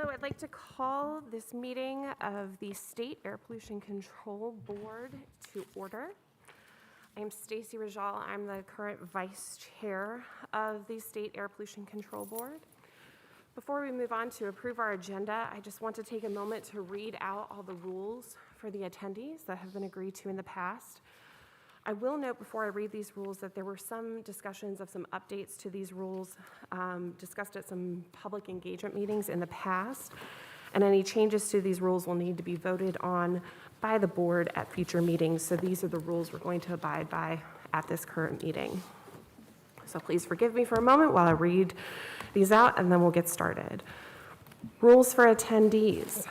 Hello, I'd like to call this meeting of the State Air Pollution Control Board to order. I am Stacy Rajal. I'm the current Vice Chair of the State Air Pollution Control Board. Before we move on to approve our agenda, I just want to take a moment to read out all the rules for the attendees that have been agreed to in the past. I will note before I read these rules that there were some discussions of some updates to these rules discussed at some public engagement meetings in the past, and any changes to these rules will need to be voted on by the board at future meetings. So these are the rules we're going to abide by at this current meeting. So please forgive me for a moment while I read these out, and then we'll get started. Rules for attendees.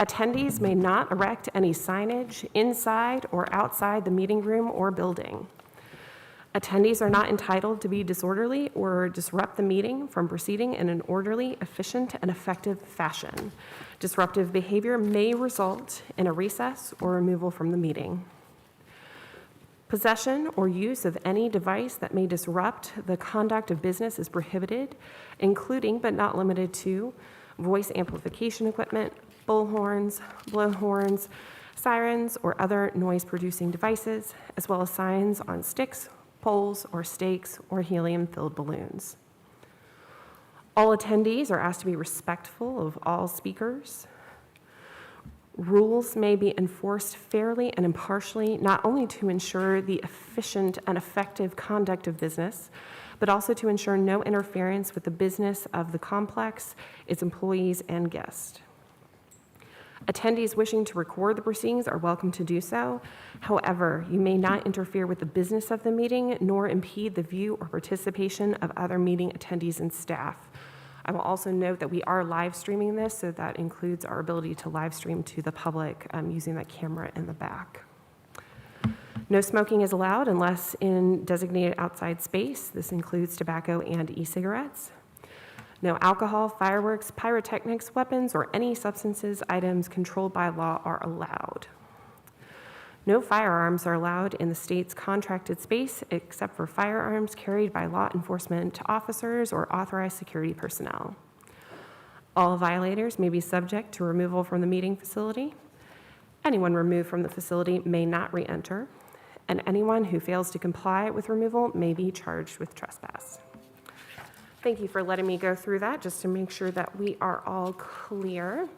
Attendees may not erect any signage inside or outside the meeting room or building. Attendees are not entitled to be disorderly or disrupt the meeting from proceeding in an orderly, efficient, and effective fashion. Disruptive behavior may result in a recess or removal from the meeting. Possession or use of any device that may disrupt the conduct of business is prohibited, including but not limited to voice amplification equipment, bullhorns, blowhorns, sirens, or other noise-producing devices, as well as signs on sticks, poles, or stakes, or helium-filled balloons. All attendees are asked to be respectful of all speakers. Rules may be enforced fairly and impartially, not only to ensure the efficient and effective conduct of business, but also to ensure no interference with the business of the complex, its employees, and guests. Attendees wishing to record the proceedings are welcome to do so. However, you may not interfere with the business of the meeting, nor impede the view or participation of other meeting attendees and staff. I will also note that we are live streaming this, so that includes our ability to live stream to the public using that camera in the back. No smoking is allowed unless in designated outside space. This includes tobacco and e-cigarettes. No alcohol, fireworks, pyrotechnics, weapons, or any substances, items controlled by law are allowed. No firearms are allowed in the state's contracted space except for firearms carried by law enforcement officers or authorized security personnel. All violators may be subject to removal from the meeting facility. Anyone removed from the facility may not re-enter, and anyone who fails to comply with removal may be charged with trespass. Thank you for letting me go through that just to make sure that we are all clear.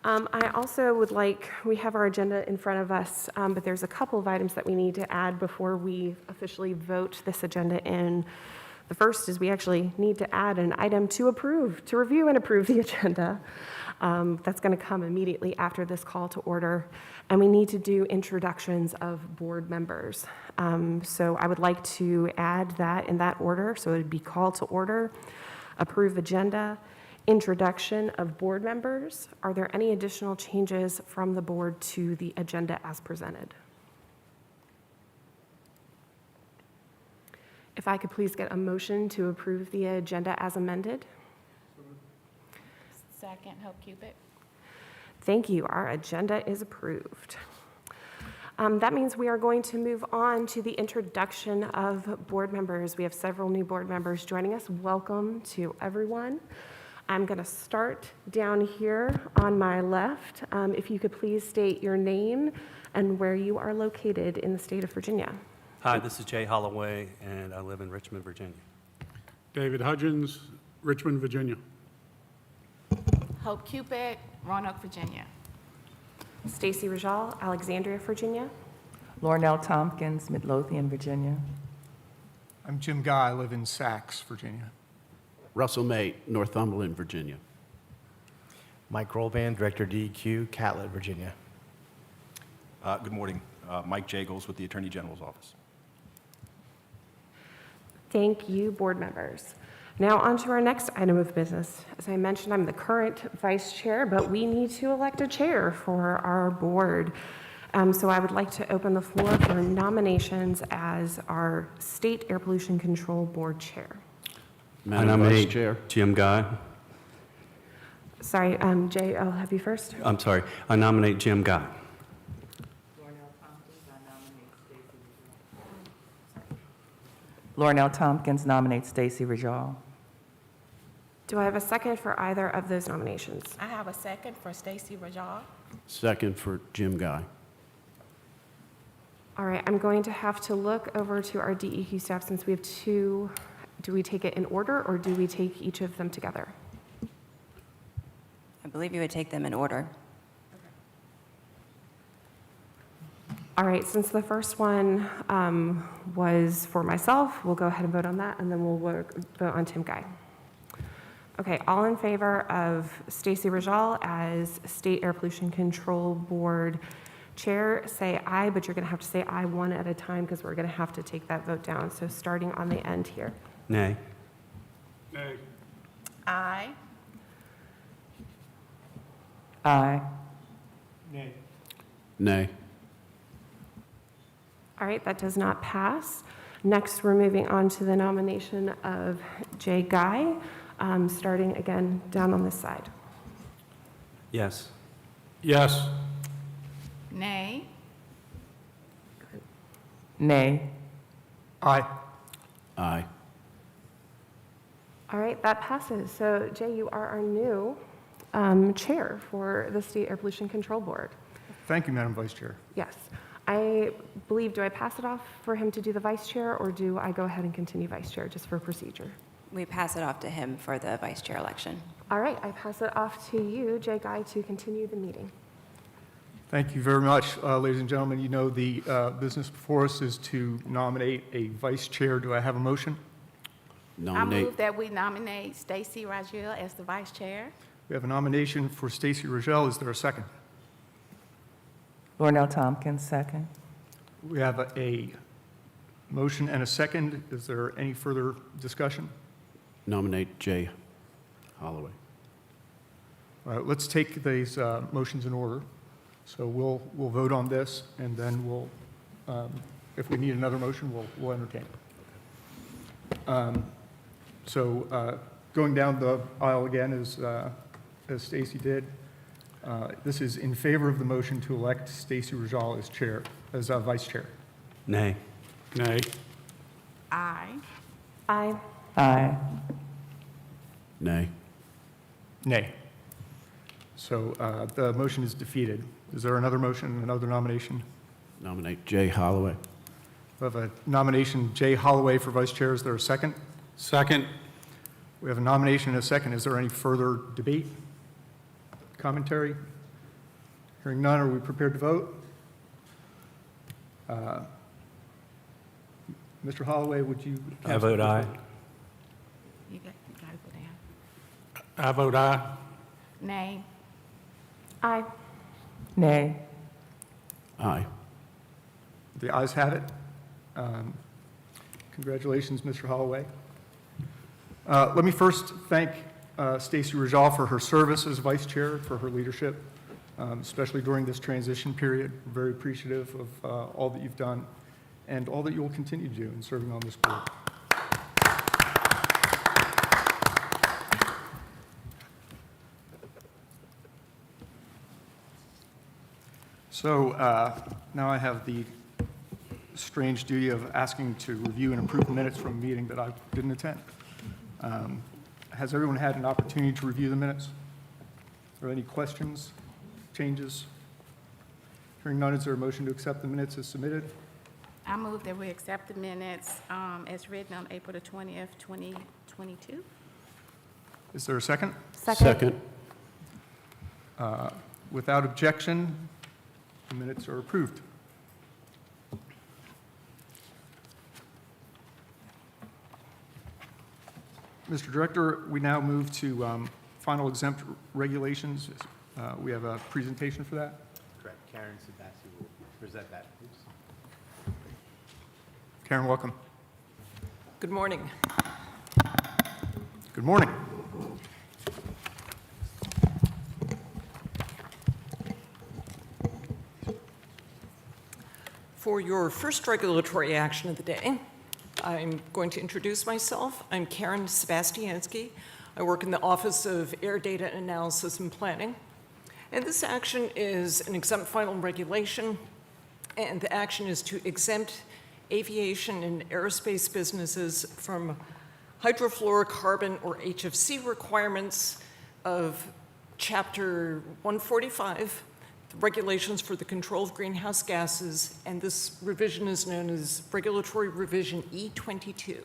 I also would like, we have our agenda in front of us, but there's a couple of items that we need to add before we officially vote this agenda in. The first is we actually need to add an item to review and approve the agenda. That's going to come immediately after this call to order. And we need to do introductions of board members. So I would like to add that in that order. So it would be call to order, approve agenda, introduction of board members. Are there any additional changes from the board to the agenda as presented? If I could please get a motion to approve the agenda as amended. Second, Hope Cupid. Thank you. Our agenda is approved. That means we are going to move on to the introduction of board members. We have several new board members joining us. Welcome to everyone. I'm going to start down here on my left. If you could please state your name and where you are located in the state of Virginia. Hi, this is Jay Holloway, and I live in Richmond, Virginia. David Hudgens, Richmond, Virginia. Hope Cupid, Roanoke, Virginia. Stacy Rajal, Alexandria, Virginia. Lornell Tompkins, Midlothian, Virginia. I'm Jim Guy. I live in Sacs, Virginia. Russell May, Northumberland, Virginia. Mike Rolvan, Director DEQ, Catlett, Virginia. Good morning. Mike Jagels with the Attorney General's Office. Thank you, board members. Now on to our next item of business. As I mentioned, I'm the current vice chair, but we need to elect a chair for our board. So I would like to open the floor for nominations as our State Air Pollution Control Board chair. I nominate Jim Guy. Sorry, Jay, I'll have you first. I'm sorry. I nominate Jim Guy. Lornell Tompkins nominates Stacy Rajal. Do I have a second for either of those nominations? I have a second for Stacy Rajal. Second for Jim Guy. All right, I'm going to have to look over to our DEQ staff since we have two. Do we take it in order, or do we take each of them together? I believe you would take them in order. All right, since the first one was for myself, we'll go ahead and vote on that, and then we'll vote on Tim Guy. Okay, all in favor of Stacy Rajal as State Air Pollution Control Board Chair, say aye, but you're going to have to say aye one at a time because we're going to have to take that vote down. So starting on the end here. Nay. Nay. Aye. Aye. Nay. Nay. All right, that does not pass. Next, we're moving on to the nomination of Jay Guy, starting again down on this side. Yes. Yes. Nay. Nay. Aye. Aye. All right, that passes. So Jay, you are our new chair for the State Air Pollution Control Board. Thank you, Madam Vice Chair. Yes. I believe, do I pass it off for him to do the vice chair, or do I go ahead and continue vice chair just for procedure? We pass it off to him for the vice chair election. All right, I pass it off to you, Jay Guy, to continue the meeting. Thank you very much, ladies and gentlemen. You know the business before us is to nominate a vice chair. Do I have a motion? I Nominate. move that we nominate Stacy Rajal as the vice chair. We have a nomination for Stacy Rajal. Is there a second? Lornell Tompkins, second. We have a motion and a second. Is there any further discussion? Nominate Jay Holloway. All right, let's take these motions in order. So we'll vote on this, and then we'll, if we need another motion, we'll entertain it. So going down the aisle again, as Stacy did, this is in favor of the motion to elect Stacy Rajal as chair, as vice chair. Nay. Nay. Aye. Aye. Aye. Nay. Nay. So the motion is defeated. Is there another motion, another nomination? Nominate Jay Holloway. We have a nomination, Jay Holloway for vice chair. Is there a second? Second. We have a nomination and a second. Is there any further debate? Commentary? Hearing none, are we prepared to vote? Mr. Holloway, would you? I vote aye. You got to go down. I vote aye. Nay. Aye. Nay. Aye. The ayes have it. Congratulations, Mr. Holloway. Let me first thank Stacy Rajal for her service as vice chair, for her leadership, especially during this transition period. We're very appreciative of all that you've done and all that you will continue to do in serving on this board. So now I have the strange duty of asking to review and approve minutes from a meeting that I didn't attend. Has everyone had an opportunity to review the minutes? Are there any questions, changes? Hearing none, is there a motion to accept the minutes as submitted? I move that we accept the minutes as written on April the 20th, 2022. Is there a second? Second. Without objection, the minutes are approved. Mr. Director, we now move to final exempt regulations. We have a presentation for that. Correct. Karen Sebasti will present that, please. Karen, welcome. Good morning. Good morning. For your first regulatory action of the day, I'm going to introduce myself. I'm Karen Sebastiansky. I work in the Office of Air Data Analysis and Planning. And this action is an exempt final regulation, and the action is to exempt aviation and aerospace businesses from hydrofluorocarbon or HFC requirements of Chapter 145, the regulations for the control of greenhouse gases, and this revision is known as Regulatory Revision E22.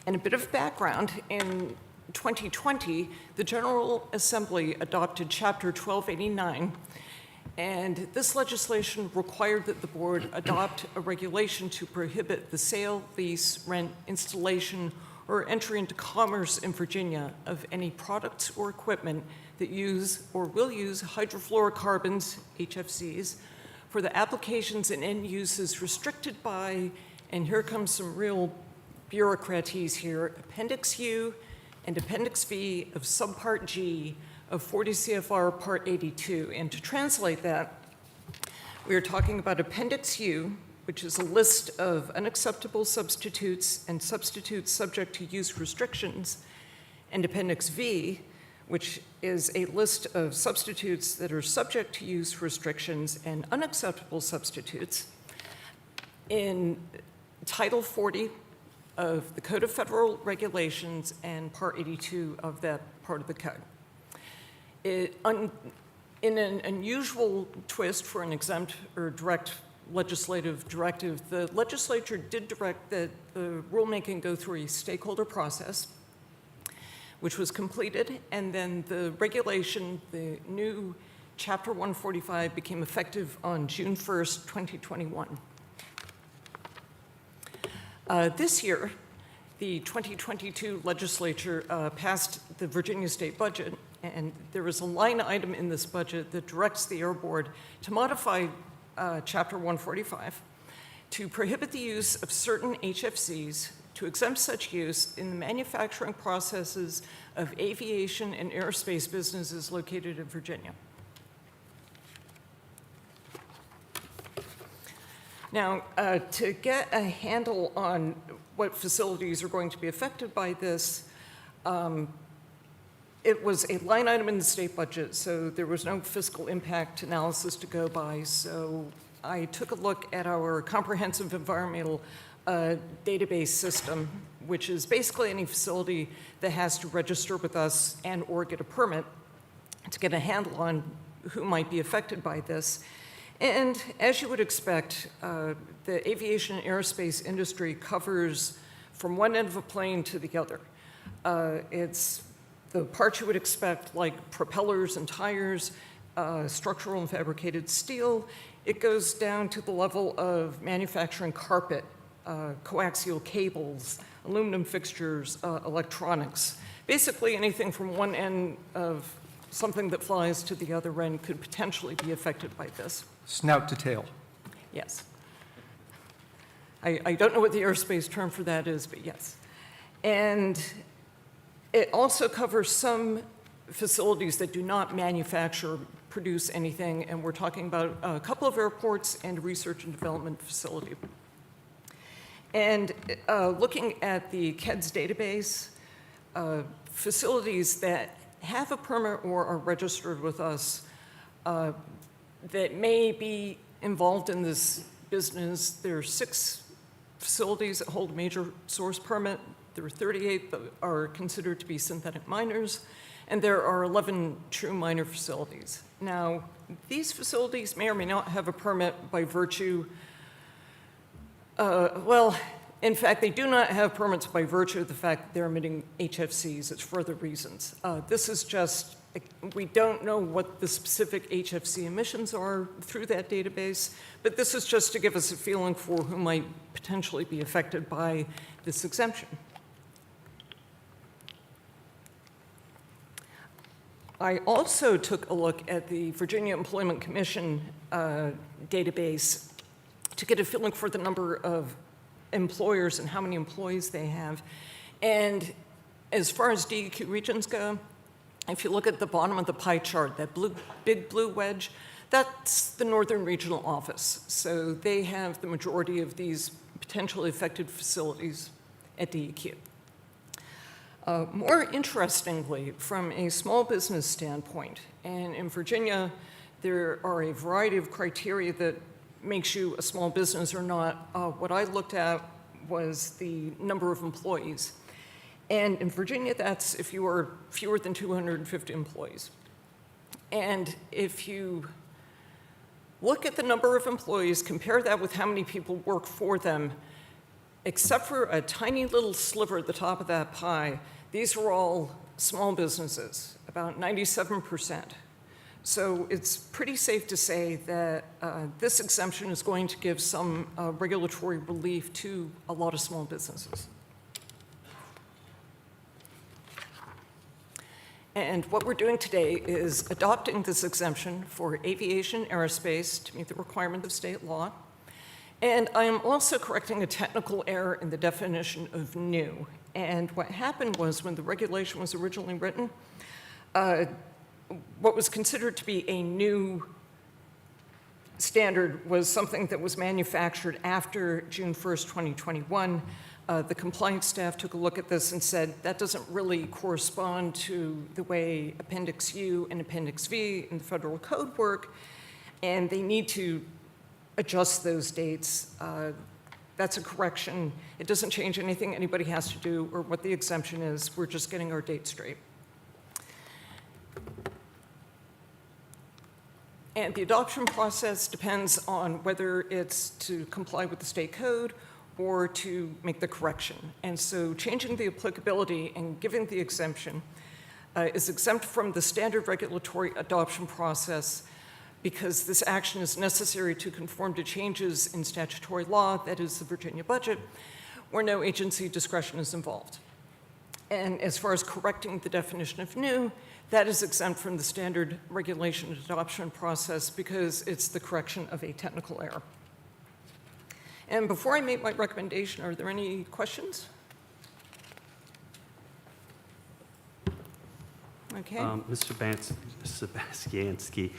And a bit of background, in 2020, the General Assembly adopted Chapter 1289, and this legislation required that the board adopt a regulation to prohibit the sale, lease, rent, installation, or entry into commerce in Virginia of any products or equipment that use or will use hydrofluorocarbons, HFCs, for the applications and end uses restricted by, and here comes some real bureaucraties here, Appendix U and Appendix V of Subpart G of 40 CFR Part 82. And to translate that, we are talking about Appendix U, which is a list of unacceptable substitutes and substitutes subject to use restrictions, and Appendix V, which is a list of substitutes that are subject to use restrictions and unacceptable substitutes. In Title 40 of the Code of Federal Regulations and Part 82 of that part of the code. In an unusual twist for an exempt or direct legislative directive, the legislature did direct that the rulemaking go through a stakeholder process, which was completed, and then the regulation, the new Chapter 145, became effective on June 1st, 2021. This year, the 2022 legislature passed the Virginia state budget, and there is a line item in this budget that directs the Air Board to modify Chapter 145 to prohibit the use of certain HFCs, to exempt such use in the manufacturing processes of aviation and aerospace businesses located in Virginia. Now, to get a handle on what facilities are going to be affected by this, it was a line item in the state budget, so there was no fiscal impact analysis to go by. So I took a look at our comprehensive environmental database system, which is basically any facility that has to register with us and or get a permit to get a handle on who might be affected by this. And as you would expect, the aviation and aerospace industry covers from one end of a plane to the other. It's the parts you would expect, like propellers and tires, structural and fabricated steel. It goes down to the level of manufacturing carpet, coaxial cables, aluminum fixtures, electronics. Basically anything from one end of something that flies to the other end could potentially be affected by this. Snout to tail. Yes. I don't know what the aerospace term for that is, but yes. And it also covers some facilities that do not manufacture, produce anything, and we're talking about a couple of airports and a research and development facility. And looking at the KEDS database, facilities that have a permit or are registered with us that may be involved in this business, there are 6 facilities that hold a major source permit. There are 38 that are considered to be synthetic miners, and there are 11 true miner facilities. Now, these facilities may or may not have a permit by virtue, well, in fact, they do not have permits by virtue of the fact that they're emitting HFCs. It's for other reasons. This is just, we don't know what the specific HFC emissions are through that database, but this is just to give us a feeling for who might potentially be affected by this exemption. I also took a look at the Virginia Employment Commission database to get a feeling for the number of employers and how many employees they have. And as far as DEQ regions go, if you look at the bottom of the pie chart, that big blue wedge, that's the Northern Regional Office. So they have the majority of these potentially affected facilities at DEQ. More interestingly, from a small business standpoint, and in Virginia, there are a variety of criteria that makes you a small business or not. What I looked at was the number of employees. And in Virginia, that's if you are fewer than 250 employees. And if you look at the number of employees, compare that with how many people work for them, except for a tiny little sliver at the top of that pie, these are all small businesses, about 97%. So it's pretty safe to say that this exemption is going to give some regulatory relief to a lot of small businesses. And what we're doing today is adopting this exemption for aviation, aerospace to meet the requirement of state law. And I am also correcting a technical error in the definition of new. And what happened was when the regulation was originally written, what was considered to be a new standard was something that was manufactured after June 1st, 2021. The compliance staff took a look at this and said that doesn't really correspond to the way Appendix U and Appendix V in the federal code work, and they need to adjust those dates. That's a correction. It doesn't change anything anybody has to do or what the exemption is. We're just getting our dates straight. And the adoption process depends on whether it's to comply with the state code or to make the correction. And so changing the applicability and giving the exemption is exempt from the standard regulatory adoption process because this action is necessary to conform to changes in statutory law, that is the Virginia budget, where no agency discretion is involved. And as far as correcting the definition of new, that is exempt from the standard regulation adoption process because it's the correction of a technical error. And before I make my recommendation, are there any questions? Okay. Mr. Sebastiansky,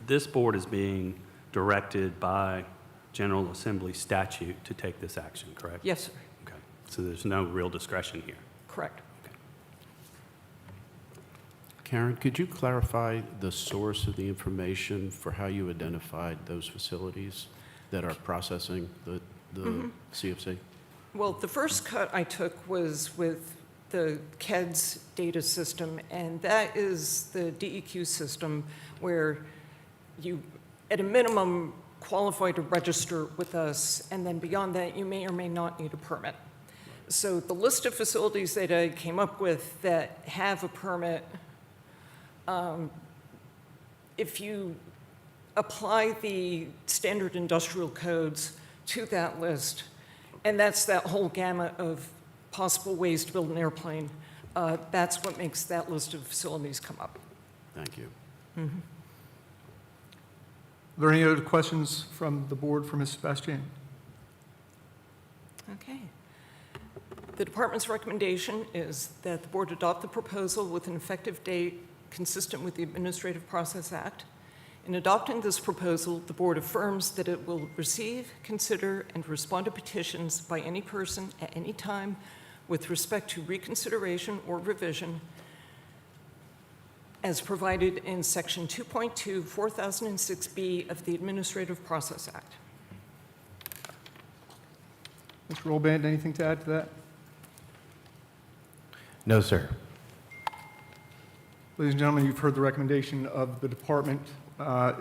this board is being directed by General Assembly statute to take this action, correct? Yes, sir. Okay. So there's no real discretion here. Correct. Karen, could you clarify the source of the information for how you identified those facilities that are processing the CFC? Well, the first cut I took was with the KEDS data system, and that is the DEQ system where you, at a minimum, qualify to register with us, and then beyond that, you may or may not need a permit. So the list of facilities that I came up with that have a permit, if you apply the standard industrial codes to that list, and that's that whole gamut of possible ways to build an airplane, that's what makes that list of facilities come up. Thank you. Are there any other questions from the board for Ms. Sebastian? Okay. The department's recommendation is that the board adopt the proposal with an effective date consistent with the Administrative Process Act. In adopting this proposal, the board affirms that it will receive, consider, and respond to petitions by any person at any time with respect to reconsideration or revision as provided in Section 2.2, 4006B of the Administrative Process Act. Mr. Rolband, anything to add to that? No, sir. Ladies and gentlemen, you've heard the recommendation of the department.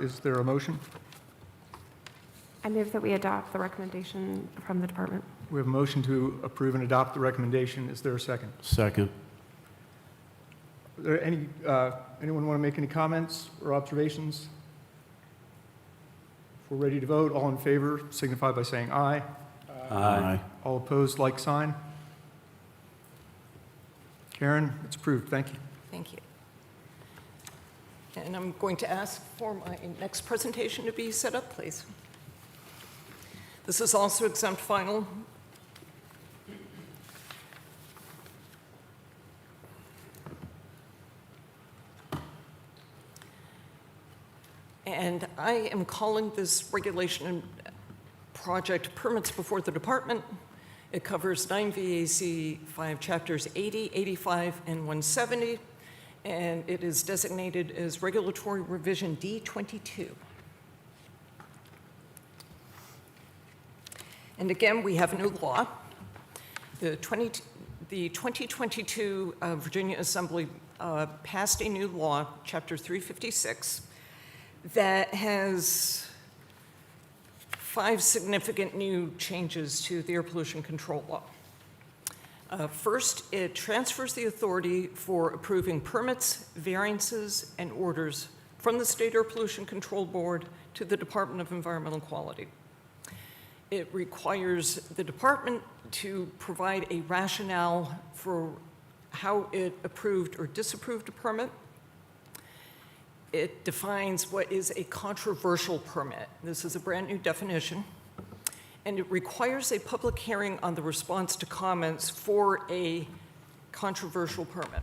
Is there a motion? I move that we adopt the recommendation from the department. We have a motion to approve and adopt the recommendation. Is there a second? Second. Are there anyone want to make any comments or observations? If we're ready to vote, all in favor signify by saying aye. Aye. All opposed, like sign. Karen, it's approved. Thank you. Thank you. And I'm going to ask for my next presentation to be set up, please. This is also exempt final. And I am calling this regulation project Permits Before the Department. It covers 9 VAC 5 chapters 80, 85, and 170, and it is designated as Regulatory Revision D22. And again, we have a new law. The 2022 Virginia Assembly passed a new law, Chapter 356, that has 5 significant new changes to the air pollution control law. First, it transfers the authority for approving permits, variances, and orders from the State Air Pollution Control Board to the Department of Environmental Quality. It requires the department to provide a rationale for how it approved or disapproved a permit. It defines what is a controversial permit. This is a brand new definition. And it requires a public hearing on the response to comments for a controversial permit.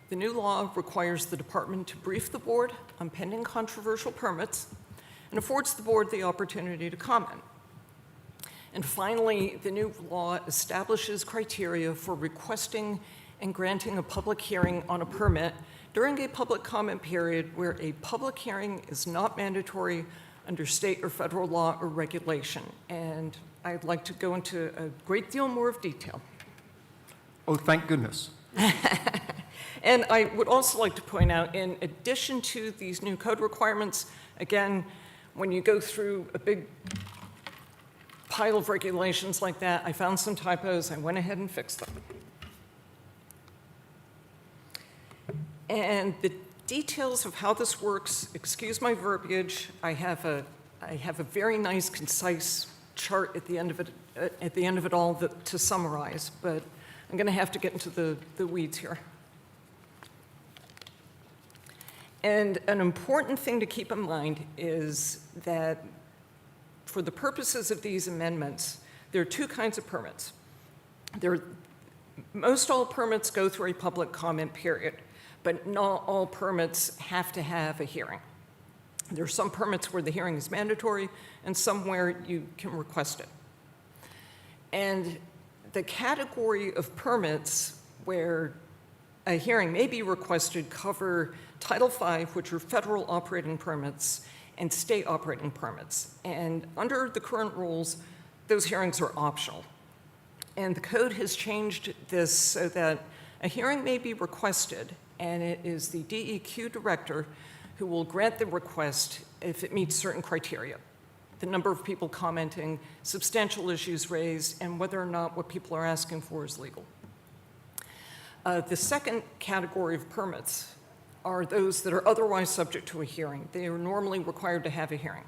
The new law requires the department to brief the board on pending controversial permits and affords the board the opportunity to comment. And finally, the new law establishes criteria for requesting and granting a public hearing on a permit during a public comment period where a public hearing is not mandatory under state or federal law or regulation. And I'd like to go into a great deal more of detail. Oh, thank goodness. And I would also like to point out, in addition to these new code requirements, again, when you go through a big pile of regulations like that, I found some typos, I went ahead and fixed them. And the details of how this works, excuse my verbiage, I have a very nice, concise chart at the end of it all to summarize, but I'm going to have to get into the weeds here. And an important thing to keep in mind is that for the purposes of these amendments, there are 2 kinds of permits. Most all permits go through a public comment period, but not all permits have to have a hearing. There are some permits where the hearing is mandatory and some where you can request it. And the category of permits where a hearing may be requested cover Title V, which are federal operating permits, and state operating permits. And under the current rules, those hearings are optional. And the code has changed this so that a hearing may be requested, and it is the DEQ director who will grant the request if it meets certain criteria. The number of people commenting, substantial issues raised, and whether or not what people are asking for is legal. The second category of permits are those that are otherwise subject to a hearing. They are normally required to have a hearing.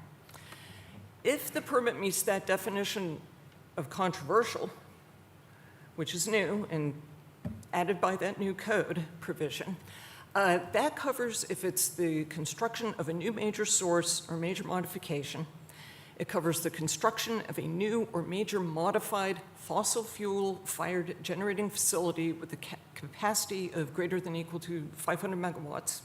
If the permit meets that definition of controversial, which is new and added by that new code provision, that covers if it's the construction of a new major source or major modification. It covers the construction of a new or major modified fossil fuel-fired generating facility with a capacity of greater than or equal to 500 megawatts.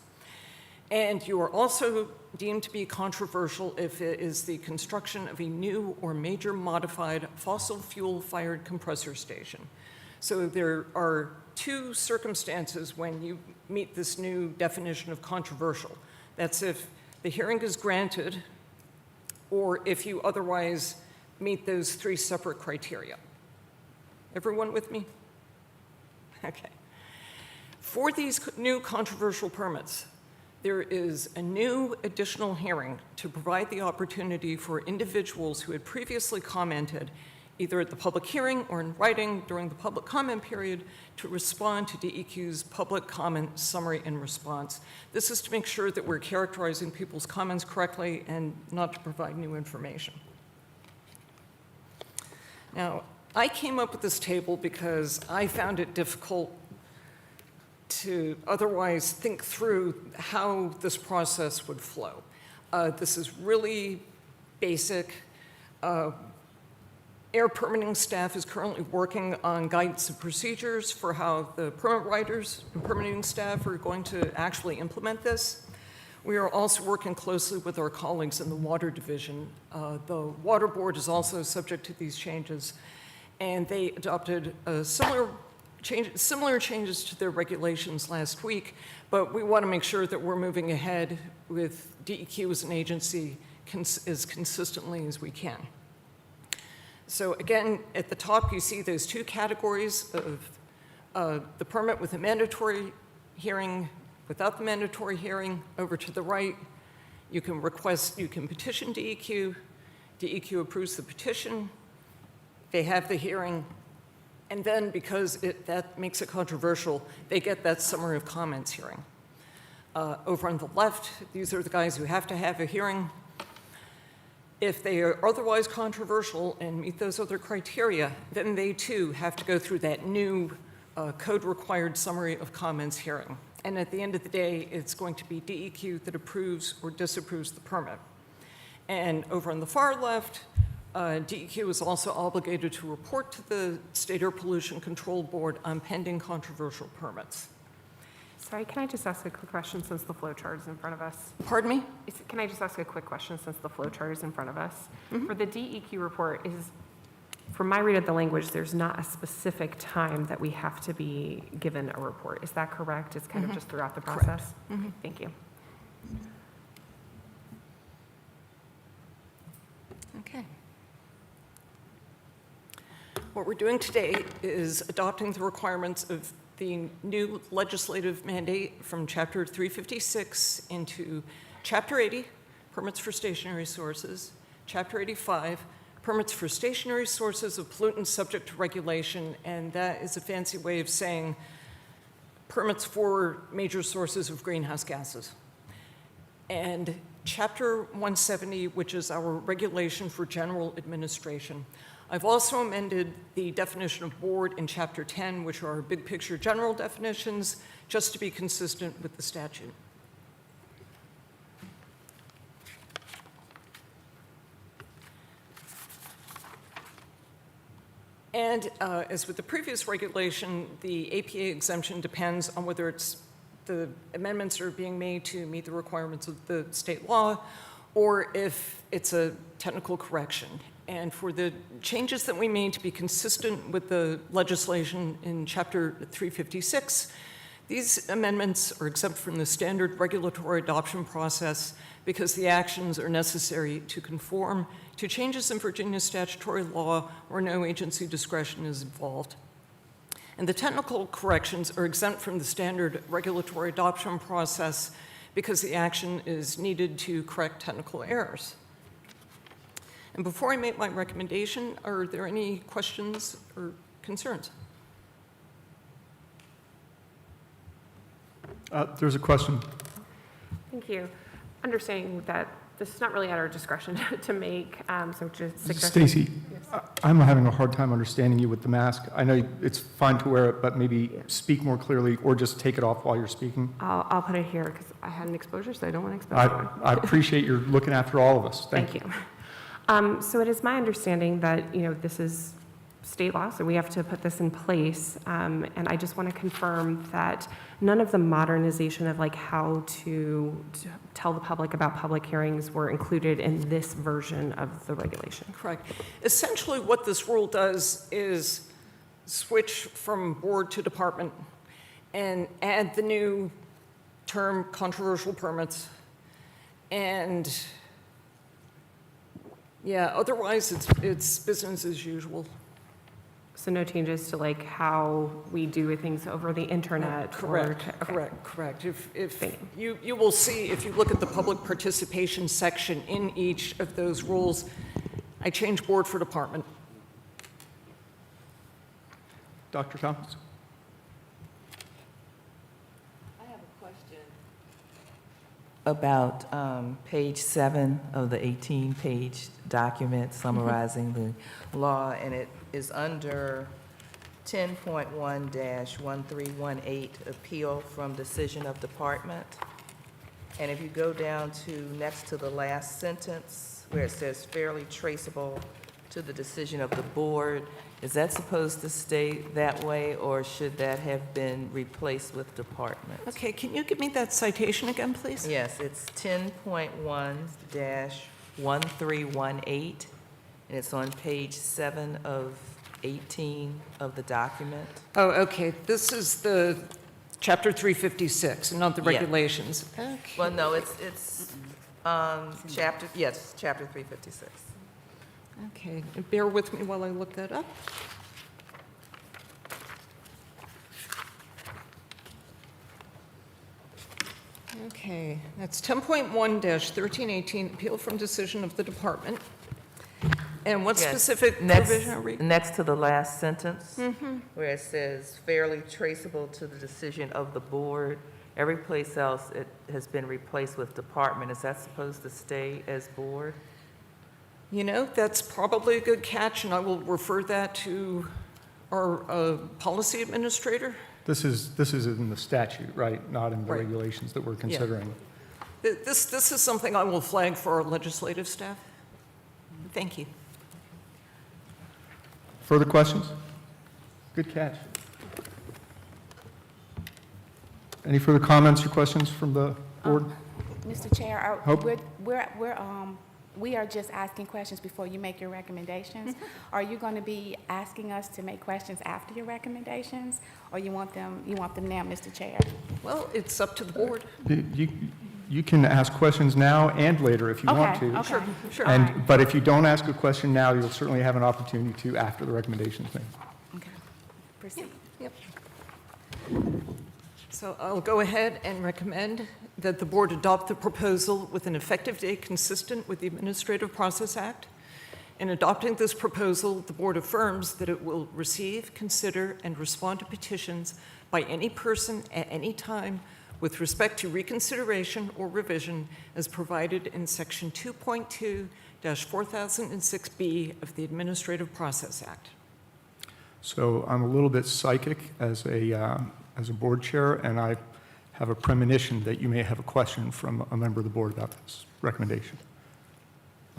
And you are also deemed to be controversial if it is the construction of a new or major modified fossil fuel-fired compressor station. So there are 2 circumstances when you meet this new definition of controversial. That's if the hearing is granted or if you otherwise meet those 3 separate criteria. Everyone with me? Okay. For these new controversial permits, there is a new additional hearing to provide the opportunity for individuals who had previously commented, either at the public hearing or in writing during the public comment period, to respond to DEQ's public comment summary and response. This is to make sure that we're characterizing people's comments correctly and not to provide new information. Now, I came up with this table because I found it difficult to otherwise think through how this process would flow. This is really basic. Air permitting staff is currently working on guidance and procedures for how the permit writers and permitting staff are going to actually implement this. We are also working closely with our colleagues in the Water Division. The Water Board is also subject to these changes, and they adopted similar changes to their regulations last week, but we want to make sure that we're moving ahead with DEQ as an agency as consistently as we can. So again, at the top, you see those two categories of the permit with a mandatory hearing, without the mandatory hearing. Over to the right, you can petition DEQ. DEQ approves the petition. They have the hearing. And then, because that makes it controversial, they get that summary of comments hearing. Over on the left, these are the guys who have to have a hearing. If they are otherwise controversial and meet those other criteria, then they too have to go through that new code-required summary of comments hearing. And at the end of the day, it's going to be DEQ that approves or disapproves the permit. And over on the far left, DEQ is also obligated to report to the State Air Pollution Control Board on pending controversial permits. Sorry, can I just ask a quick question since the flow chart is in front of us? Pardon me? Can I just ask a quick question since the flow chart is in front of us? For the DEQ report, from my read of the language, there's not a specific time that we have to be given a report. Is that correct? It's kind of just throughout the process? Okay, thank you. Okay. What we're doing today is adopting the requirements of the new legislative mandate from Chapter 356 into Chapter 80, permits for stationary sources, Chapter 85, permits for stationary sources of pollutants subject to regulation, and that is a fancy way of saying permits for major sources of greenhouse gases. And Chapter 170, which is our regulation for general administration. I've also amended the definition of board in Chapter 10, which are our big picture general definitions, just to be consistent with the statute. And as with the previous regulation, the APA exemption depends on whether the amendments are being made to meet the requirements of the state law, or if it's a technical correction. And for the changes that we made to be consistent with the legislation in Chapter 356, these amendments are exempt from the standard regulatory adoption process because the actions are necessary to conform to changes in Virginia statutory law where no agency discretion is involved. And the technical corrections are exempt from the standard regulatory adoption process because the action is needed to correct technical errors. And before I make my recommendation, are there any questions or concerns? There's a question. Thank you. Understanding that this is not really at our discretion to make, so just suggest. Stacy, I'm having a hard time understanding you with the mask. I know it's fine to wear it, but maybe speak more clearly or just take it off while you're speaking. I'll put it here because I had an exposure, so I don't want to expose anyone. I appreciate you're looking after all of us. Thank you. So it is my understanding that, this is state law, so we have to put this in place. And I just want to confirm that none of the modernization of how to tell the public about public hearings were included in this version of the regulation. Correct. Essentially, what this rule does is switch from board to department and add the new term controversial permits. And yeah, otherwise it's business as usual. So no changes to how we do things over the internet? Correct, correct. If you will see, if you look at the public participation section in each of those rules, I changed board for department. Dr. Thomas? I have a question about page 7 of the 18-page document summarizing the law, and it is under 10.1-1318, appeal from decision of department. And if you go down to next to the last sentence where it says fairly traceable to the decision of the board, is that supposed to stay that way, or should that have been replaced with department? Okay, can you give me that citation again, please? Yes, it's 10.1-1318, and it's on page 7 of 18 of the document. Oh, okay, this is the Chapter 356, and not the Yeah. regulations. Okay. Well, no, it's chapter 356. Okay, bear with me while I look that up. Okay, that's 10.1-1318, appeal from decision of the department. And what Yes, specific next- provision are we? Next to the last sentence, where it says fairly traceable to the decision of the board. Every place else, it has been replaced with department. Is that supposed to stay as board? You know, that's probably a good catch, and I will refer that to our policy administrator. This is in the statute, right? Not in the Right. regulations that we're considering. This is something I will flag for our legislative staff. Thank you. Further questions? Good catch. Any further comments or questions from the board? Mr. Chair, Hope. we are just asking questions before you make your recommendations. Are you going to be asking us to make questions after your recommendations, or you want them now, Mr. Chair? Well, it's up to the board. You can ask questions now and later if you want to. Okay, okay. Sure. All right. But if you don't ask a question now, you'll certainly have an opportunity to after the recommendation's made. Okay. Proceed. Yep. So I'll go ahead and recommend that the board adopt the proposal with an effective date consistent with the Administrative Process Act. In adopting this proposal, the board affirms that it will receive, consider, and respond to petitions by any person at any time with respect to reconsideration or revision as provided in Section 2.2-4006B of the Administrative Process Act. So I'm a little bit psychic as a board chair, and I have a premonition that you may have a question from a member of the board about this recommendation.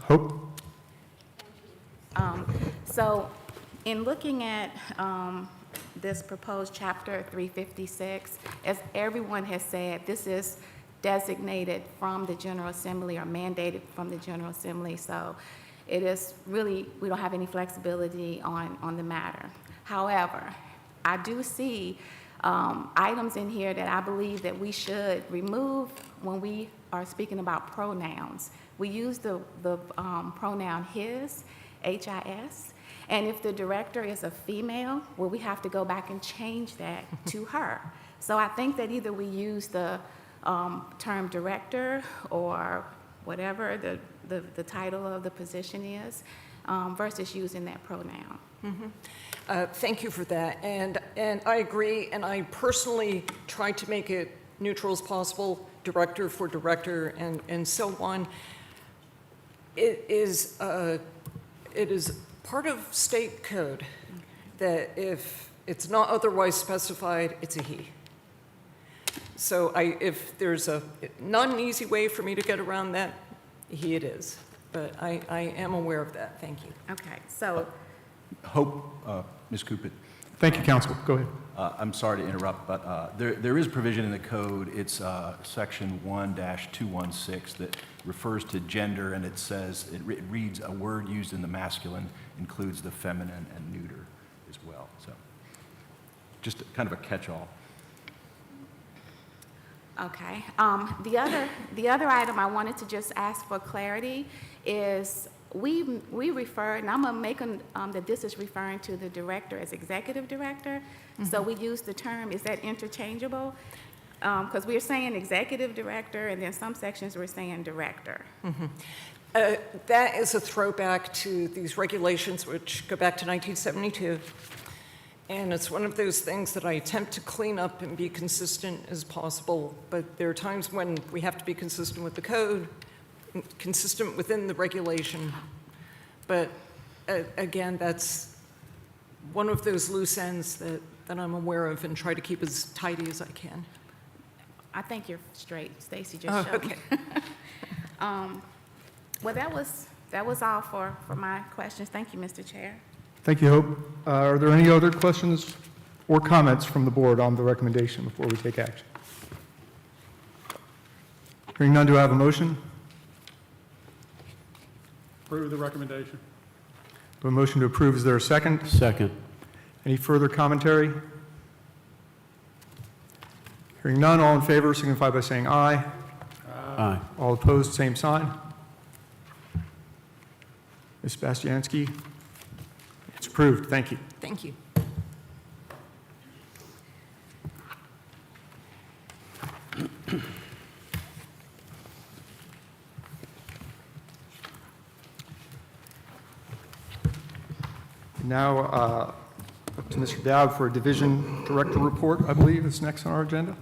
Hope? So in looking at this proposed Chapter 356, as everyone has said, this is designated from the General Assembly or mandated from the General Assembly. So it is really, we don't have any flexibility on the matter. However, I do see items in here that I believe that we should remove when we are speaking about pronouns. We use the pronoun his, H-I-S, and if the director is a female, well, we have to go back and change that to her. So I think that either we use the term director or whatever the title of the position is, versus using that pronoun. Thank you for that, and I agree, and I personally tried to make it neutral as possible, director for director, and so on. It is part of state code that if it's not otherwise specified, it's a he. So if there's not an easy way for me to get around that, he it is. But I am aware of that. Thank you. Okay, so Hope, Ms. Cupid, Thank you, counsel. Go ahead. I'm sorry to interrupt, but there is provision in the code, it's section 1-216 that refers to gender, and it says, it reads, a word used in the masculine includes the feminine and neuter as well. So just kind of a catch-all. okay. The other item I wanted to just ask for clarity is we refer, and I'm gonna make that this is referring to the director as executive director. So we use the term, is that interchangeable? Because we're saying executive director, and then some sections we're saying director. That is a throwback to these regulations, which go back to 1972. And it's one of those things that I attempt to clean up and be consistent as possible. But there are times when we have to be consistent with the code, consistent within the regulation. But again, that's one of those loose ends that I'm aware of and try to keep as tidy as I can. I think you're straight. Stacy just showed me. Okay. Well, that was all for my questions. Thank you, Mr. Chair. Thank you, Hope. Are there any other questions or comments from the board on the recommendation before we take action? Hearing none, do I have a motion? Approve the recommendation. Do a motion to approve, is there a second? Second. Any further commentary? Hearing none, all in favor signify by saying aye. Aye. All opposed, same sign. Ms. Bastianski? It's approved. Thank you. Thank you. Now, up to Mr. Dowd for a Division Director report, I believe is next on our agenda.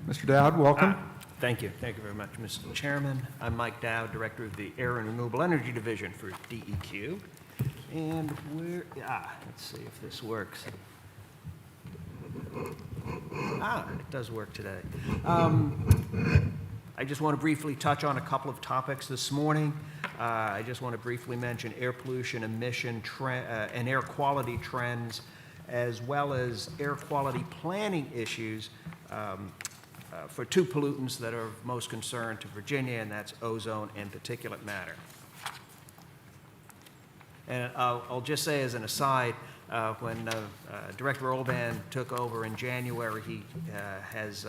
Mr. Dowd, welcome. Thank you. Thank you very much, Mr. Chairman. I'm Mike Dowd, Director of the Air and Renewable Energy Division for DEQ. And let's see if this works. It does work today. I just want to briefly touch on a couple of topics this morning. I just want to briefly mention air pollution, emission, and air quality trends, as well as air quality planning issues for two pollutants that are of most concern to Virginia, and that's ozone and particulate matter. And I'll just say as an aside, when Director Olban took over in January, he has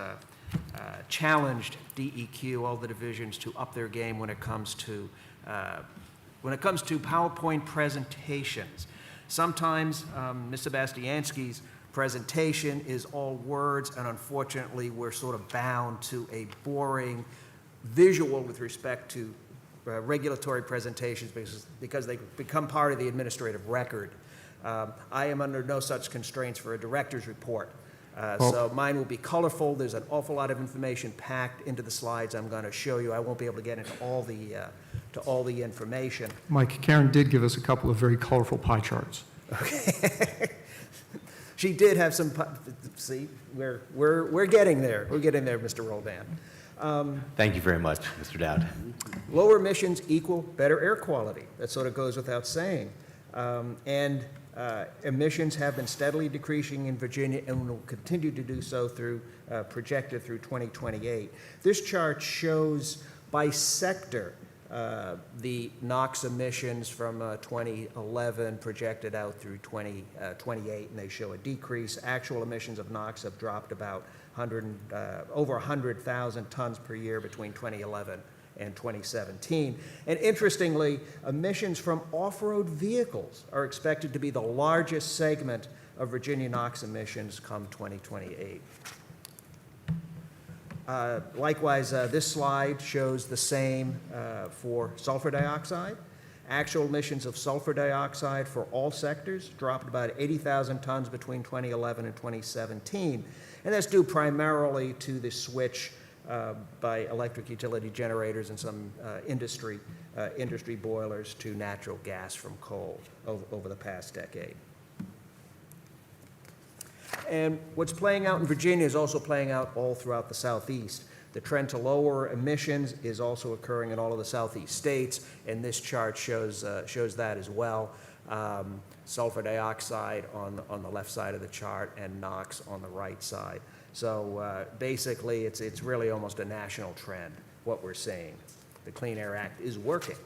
challenged DEQ, all the divisions, to up their game when it comes to PowerPoint presentations. Sometimes Ms. Sebastianski's presentation is all words, and unfortunately, we're sort of bound to a boring visual with respect to regulatory presentations because they become part of the administrative record. I am under no such constraints for a director's report. So mine will be colorful. There's an awful lot of information packed into the slides I'm going to show you. I won't be able to get into all the information. Mike, Karen did give us a couple of very colorful pie charts. Okay. She did have some. See, we're getting there. We're getting there, Mr. Roldan. Thank you very much, Mr. Dowd. Lower emissions equal better air quality. That sort of goes without saying. Emissions have been steadily decreasing in Virginia and will continue to do so through projected through 2028. This chart shows by sector the NOx emissions from 2011 projected out through 2028, and they show a decrease. Actual emissions of NOx have dropped about over 100,000 tons per year between 2011 and 2017. And interestingly, emissions from off-road vehicles are expected to be the largest segment of Virginia NOx emissions come 2028. Likewise, this slide shows the same for sulfur dioxide. Actual emissions of sulfur dioxide for all sectors dropped about 80,000 tons between 2011 and 2017. And that's due primarily to the switch by electric utility generators and some industry boilers to natural gas from coal over the past decade. And what's playing out in Virginia is also playing out all throughout the Southeast. The trend to lower emissions is also occurring in all of the Southeast states, and this chart shows that as well. Sulfur dioxide on the left side of the chart and NOx on the right side. So basically, it's really almost a national trend, what we're seeing. The Clean Air Act is working.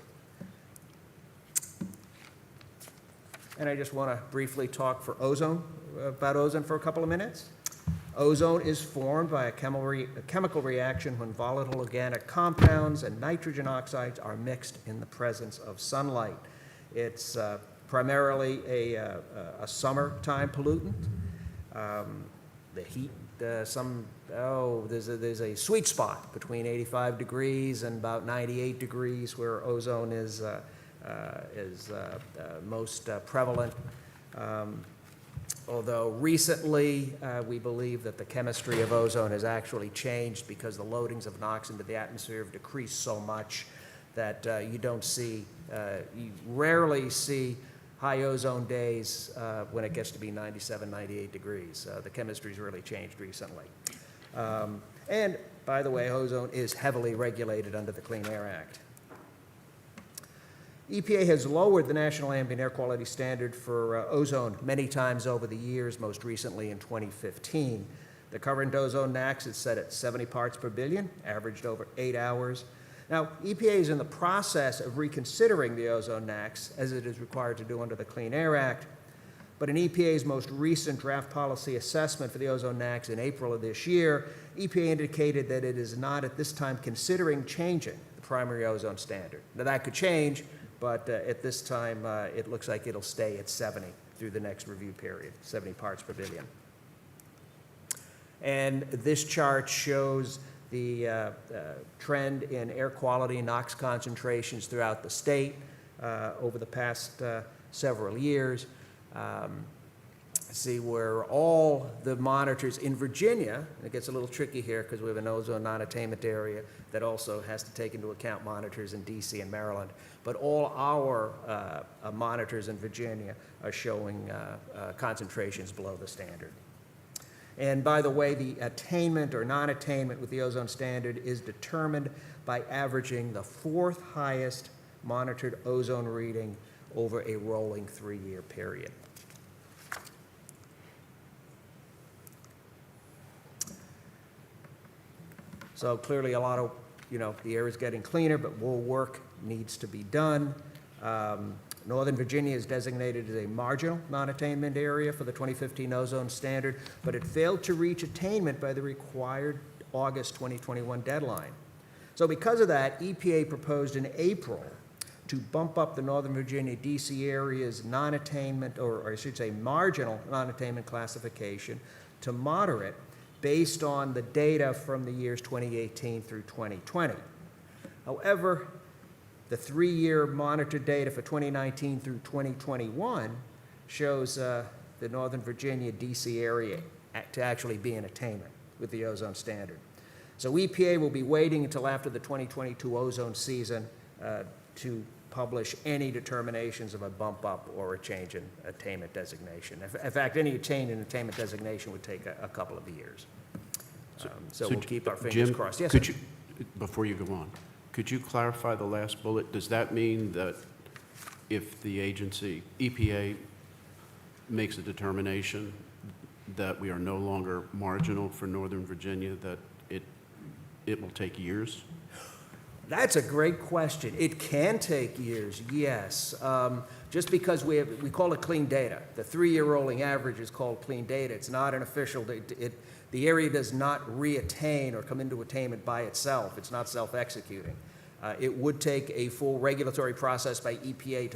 And I just want to briefly talk about ozone for a couple of minutes. Ozone is formed by a chemical reaction when volatile organic compounds and nitrogen oxides are mixed in the presence of sunlight. It's primarily a summertime pollutant. The heat, there's a sweet spot between 85 degrees and about 98 degrees where ozone is most prevalent. Although recently we believe that the chemistry of ozone has actually changed because the loadings of NOx into the atmosphere have decreased so much that you rarely see high ozone days when it gets to be 97, 98 degrees. The chemistry's really changed recently. And by the way, ozone is heavily regulated under the Clean Air Act. EPA has lowered the National Ambient Air Quality Standard for ozone many times over the years, most recently in 2015. The current ozone NAAQS is set at 70 parts per billion, averaged over 8 hours. Now, EPA is in the process of reconsidering the ozone NAAQS, as it is required to do under the Clean Air Act. But in EPA's most recent draft policy assessment for the ozone NAAQS in April of this year, EPA indicated that it is not at this time considering changing the primary ozone standard. Now, that could change but at this time, it looks like it'll stay at 70 through the next review period, 70 parts per billion. And this chart shows the trend in air quality NOx concentrations throughout the state over the past several years. See where all the monitors in Virginia, it gets a little tricky here because we have an ozone non-attainment area that also has to take into account monitors in DC and Maryland, but all our monitors in Virginia are showing concentrations below the standard. And by the way, the attainment or non-attainment with the ozone standard is determined by averaging the 4th highest monitored ozone reading over a rolling 3-year period. So clearly a lot of, the air is getting cleaner, but more work needs to be done. Northern Virginia is designated as a marginal non-attainment area for the 2015 ozone standard, but it failed to reach attainment by the required August 2021 deadline. So because of that, EPA proposed in April to bump up the Northern Virginia DC area's non-attainment, or I should say marginal non-attainment classification to moderate based on the data from the years 2018 through 2020. However, the 3-year monitored data for 2019 through 2021 shows the Northern Virginia DC area to actually be in attainment with the ozone standard. So EPA will be waiting until after the 2022 ozone season to publish any determinations of a bump up or a change in attainment designation. In fact, any change in attainment designation would take a couple of years. So we'll keep our fingers Jim, crossed. Yes, could sir. you, before you go on, could you clarify the last bullet? Does that mean that if the agency, EPA, makes a determination that we are no longer marginal for Northern Virginia, that it will take years? That's a great question. It can take years, yes. Just because we call it clean data. The 3-year rolling average is called clean data. It's not an official, the area does not re-attain or come into attainment by itself. It's not self-executing. It would take a full regulatory process by EPA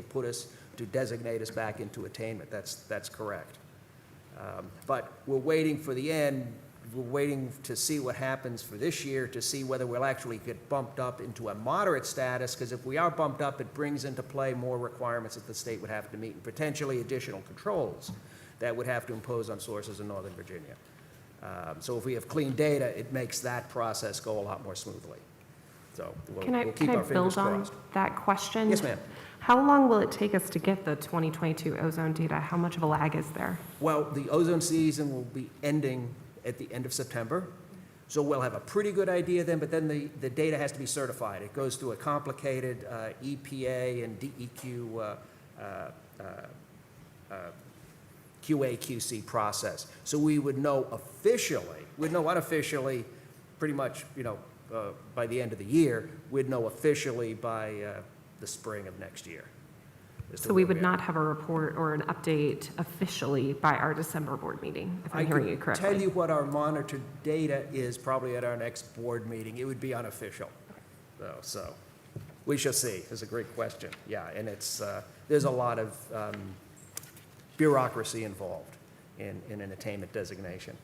to designate us back into attainment. That's correct. But we're waiting for the end. We're waiting to see what happens for this year to see whether we'll actually get bumped up into a moderate status, because if we are bumped up, it brings into play more requirements that the state would have to meet, and potentially additional controls that would have to impose on sources in Northern Virginia. So if we have clean data, it makes that process go a lot more smoothly. So we'll keep our fingers build on crossed. that question? Yes, ma'am. How long will it take us to get the 2022 ozone data? How much of a lag is there? Well, the ozone season will be ending at the end of September. So we'll have a pretty good idea then, but then the data has to be certified. It goes through a complicated EPA and DEQ QA/QC process. So we would know officially, we'd know unofficially pretty much, by the end of the year. We'd know officially by the spring of next year. So we would not have a report or an update officially by our December board meeting, if I'm hearing you I could correctly. tell you what our monitored data is probably at our next board meeting. It would be unofficial. So we shall see. It's a great question. Yeah, and there's a lot of bureaucracy involved in an attainment designation.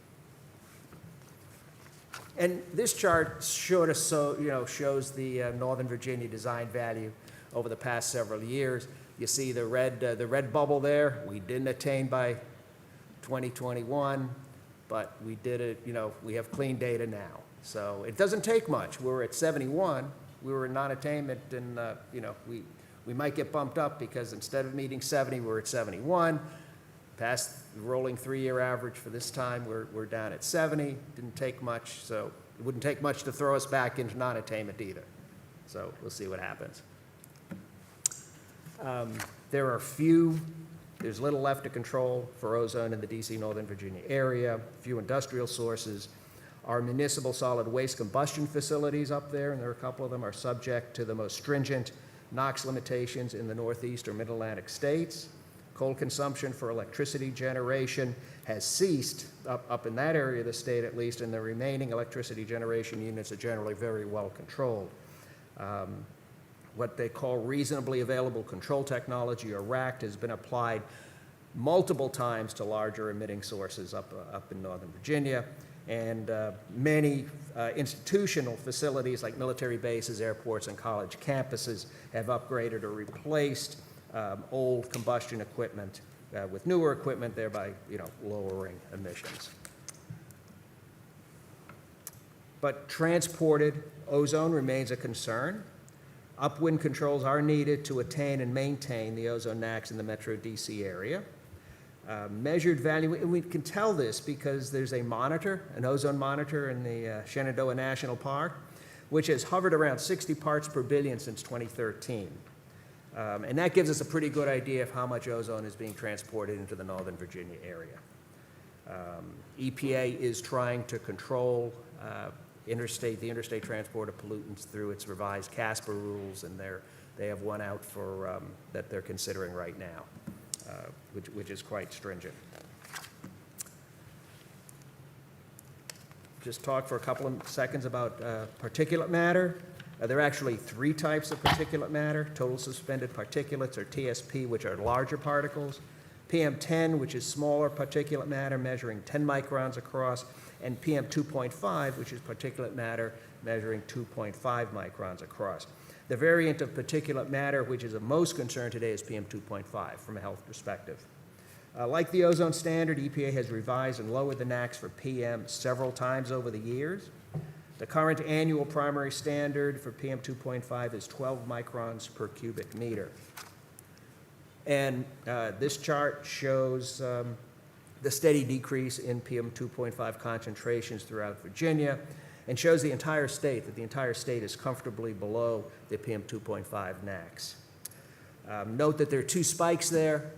And this chart shows the Northern Virginia design value over the past several years. You see the red bubble there. We didn't attain by 2021, but we did it, we have clean data now. So it doesn't take much. We're at 71. We were in non-attainment, and, we might get bumped up because instead of meeting 70, we're at 71. Past the rolling 3-year average for this time, we're down at 70. Didn't take much, so it wouldn't take much to throw us back into non-attainment either. So we'll see what happens. There's little left to control for ozone in the DC Northern Virginia area, few industrial sources. Our municipal solid waste combustion facilities up there, and there are a couple of them, are subject to the most stringent NOx limitations in the Northeast or Mid-Atlantic states. Coal consumption for electricity generation has ceased up in that area of the state at least, and the remaining electricity generation units are generally very well controlled. what they call reasonably available control technology, or RACT, has been applied multiple times to larger emitting sources up in Northern Virginia. And many institutional facilities like military bases, airports, and college campuses have upgraded or replaced old combustion equipment with newer equipment, thereby, lowering emissions. But transported ozone remains a concern. Upwind controls are needed to attain and maintain the ozone NAAQS in the Metro DC area. Measured value, and we can tell this because there's a monitor, an ozone monitor in the Shenandoah National Park, which has hovered around 60 parts per billion since 2013. And that gives us a pretty good idea of how much ozone is being transported into the Northern Virginia area. EPA is trying to control the interstate transport of pollutants through its revised CASPER rules, and they have one out for that they're considering right now. Which is quite stringent. Just talk for a couple of seconds about particulate matter. There are actually 3 types of particulate matter: total suspended particulates, or TSP, which are larger particles; PM10, which is smaller particulate matter measuring 10 microns across; and PM2.5, which is particulate matter measuring 2.5 microns across. The variant of particulate matter which is of most concern today is PM2.5 from a health perspective. Like the ozone standard, EPA has revised and lowered the NAAQS for PM several times over the years. The current annual primary standard for PM2.5 is 12 microns per cubic meter. And this chart shows the steady decrease in PM2.5 concentrations throughout Virginia, and shows the entire state, that the entire state is comfortably below the PM2.5 NAAQS. Note that there are 2 spikes there.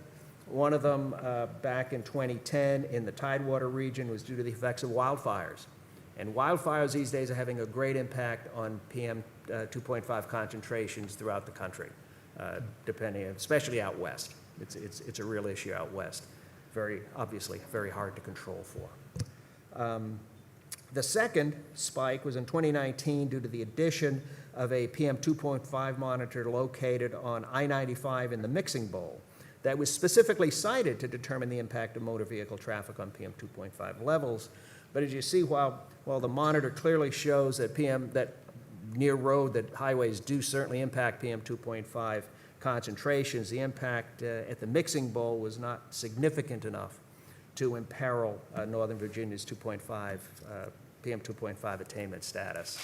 One of them back in 2010 in the Tidewater region was due to the effects of wildfires. And wildfires these days are having a great impact on PM2.5 concentrations throughout the country, especially out west. It's a real issue out west. Obviously, very hard to control for. The second spike was in 2019 due to the addition of a PM2.5 monitor located on I-95 in the mixing bowl that was specifically cited to determine the impact of motor vehicle traffic on PM2.5 levels. But as you see, while the monitor clearly shows that near road, that highways do certainly impact PM2.5 concentrations, the impact at the mixing bowl was not significant enough to imperil Northern Virginia's PM2.5 attainment status.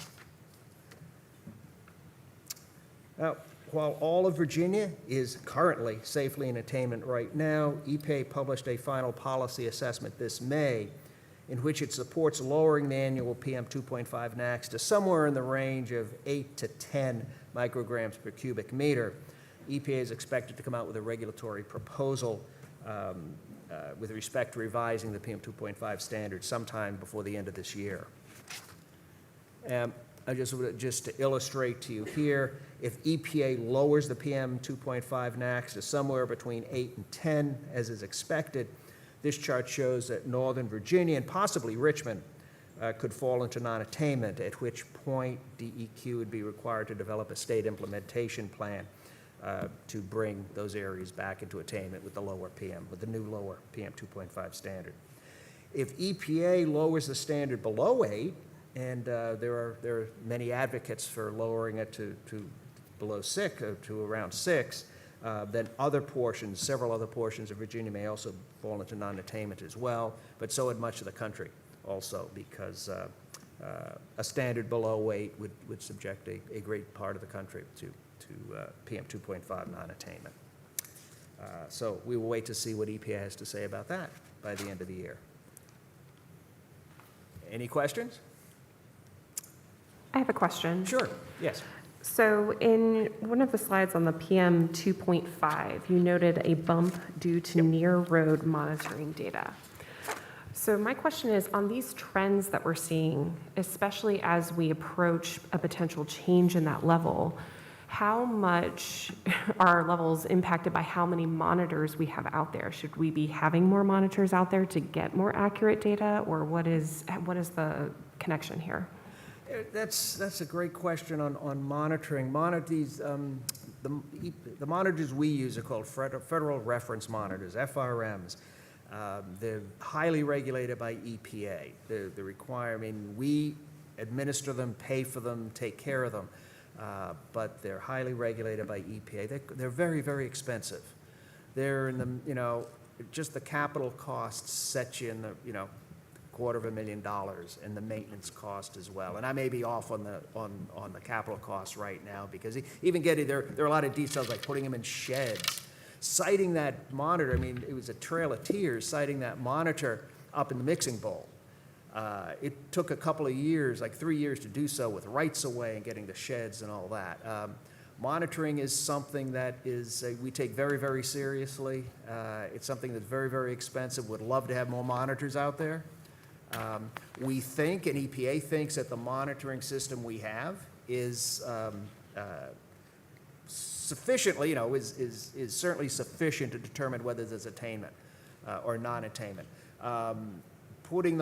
Now, while all of Virginia is currently safely in attainment right now, EPA published a final policy assessment this May in which it supports lowering the annual PM2.5 NAAQS to somewhere in the range of 8 to 10 micrograms per cubic meter. EPA is expected to come out with a regulatory proposal with respect to revising the PM2.5 standard sometime before the end of this year. Just to illustrate to you here, if EPA lowers the PM2.5 NAAQS to somewhere between 8 and 10, as is expected, this chart shows that Northern Virginia and possibly Richmond could fall into non-attainment, at which point DEQ would be required to develop a state implementation plan to bring those areas back into attainment with the new lower PM 2.5 standard. If EPA lowers the standard below 8, and there are many advocates for lowering it to below 6, to around 6, then several other portions of Virginia may also fall into non-attainment as well, but so would much of the country also, because a standard below 8 would subject a great part of the country to PM 2.5 non-attainment. So we will wait to see what EPA has to say about that by the end of the year. Any questions? I have a question. Sure, yes. So in one of the slides on the PM 2.5, you noted a bump due to near road monitoring data. So my question is, on these trends that we're seeing, especially as we approach a potential change in that level, how much are our levels impacted by how many monitors we have out there? Should we be having more monitors out there to get more accurate data, or what is the connection here? That's a great question on monitoring. The monitors we use are called Federal Reference Monitors, FRMs. They're highly regulated by EPA. We administer them, pay for them, take care of them, but they're highly regulated by EPA. They're very, very expensive. They're in the, just the capital costs set you in the, $250,000, and the maintenance cost as well. And I may be off on the capital costs right now, because even there are a lot of details like putting them in sheds. Citing that monitor, it was a trail of tears citing that monitor up in the mixing bowl. It took a couple of years, like 3 years, to do so with rights away and getting the sheds and all that. Monitoring is something that we take very, very seriously. It's something that's very, very expensive. Would love to have more monitors out there. We think, and EPA thinks, that the monitoring system we have is sufficiently, is certainly sufficient to determine whether there's attainment or non-attainment. Putting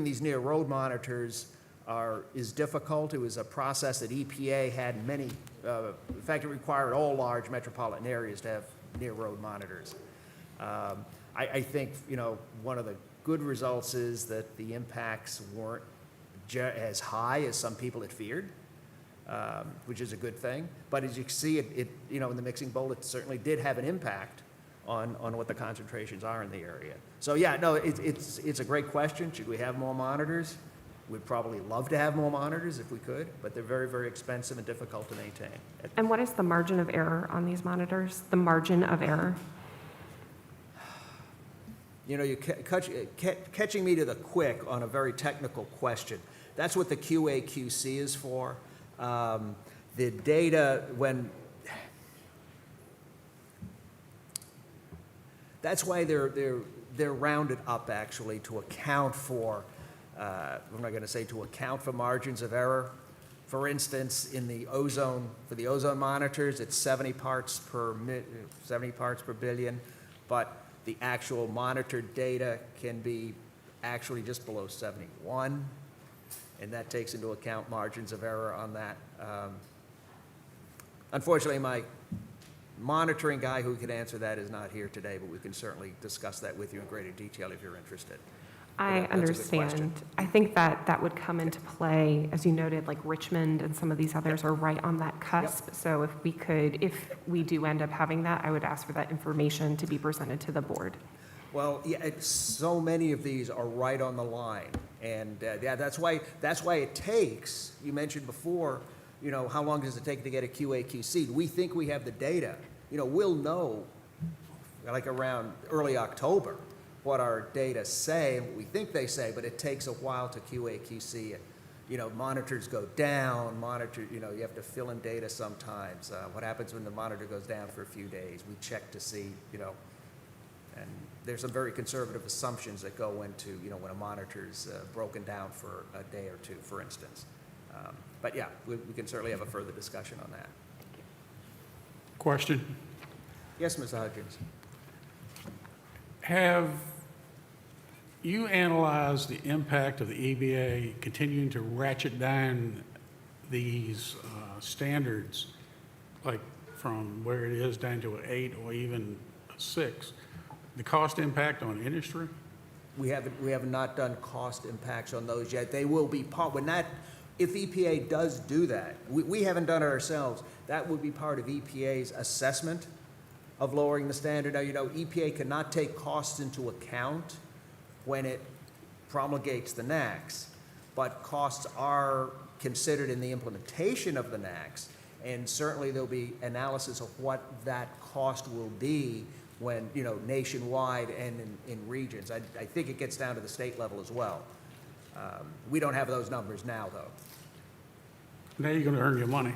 these near road monitors is difficult. It was a process that EPA had many, in fact, it required all large metropolitan areas to have near road monitors. I think, one of the good results is that the impacts weren't as high as some people had feared, which is a good thing. But as you can see, in the mixing bowl, it certainly did have an impact on what the concentrations are in the area. So yeah, no, it's a great question. Should we have more monitors? We'd probably love to have more monitors if we could, but they're very, very expensive and difficult to maintain. And what is the margin of error on these monitors? The margin of error? You're catching me to the quick on a very technical question. That's what the QA/QC is for. The data, that's why they're rounded up, actually, to account for, I'm not going to say to account for margins of error. For instance, for the ozone monitors, it's 70 parts per billion, but the actual monitored data can be actually just below 71, and that takes into account margins of error on that. Unfortunately, my monitoring guy who could answer that is not here today, but we can certainly discuss that with you in greater detail if you're interested. I That's a good question. understand. I think that would come into play, as you noted, like Richmond and some of these others are right on that cusp. Yep. So if we do end up having that, I would ask for that information to be presented to the board. Well, yeah, so many of these are right on the line, and yeah, that's why it takes. You mentioned before, how long does it take to get a QA/QC? We think we have the data. We'll know, like around early October, what our data say and what we think they say, but it takes a while to QA/QC. Monitors go down. You have to fill in data sometimes. What happens when the monitor goes down for a few days? We check to see, and there's some very conservative assumptions that go into, when a monitor's broken down for a day or two, for instance. But yeah, we can certainly have a further discussion on that. Question. Yes, Ms. Hudgens. Have you analyzed the impact of the EPA continuing to ratchet down these standards, like from where it is down to an 8 or even a 6? The cost impact on industry? We have not done cost impacts on those yet. They will be part, if EPA does do that, we haven't done it ourselves, that would be part of EPA's assessment of lowering the standard. Now, EPA cannot take costs into account when it promulgates the NAAQS, but costs are considered in the implementation of the NAAQS, and certainly there'll be analysis of what that cost will be when, nationwide and in regions. I think it gets down to the state level as well. We don't have those numbers now, though. Now you're going to earn your money.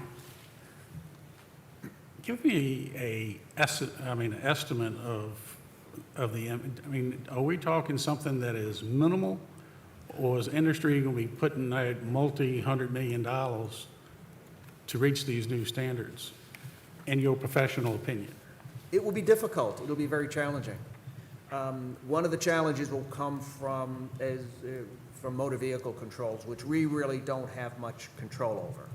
Give me an estimate of the, are we talking something that is minimal, or is industry going to be putting out multi-$100 million to reach these new standards, in your professional opinion? It will be difficult. It'll be very challenging. One of the challenges will come from from motor vehicle controls, which we really don't have much control over.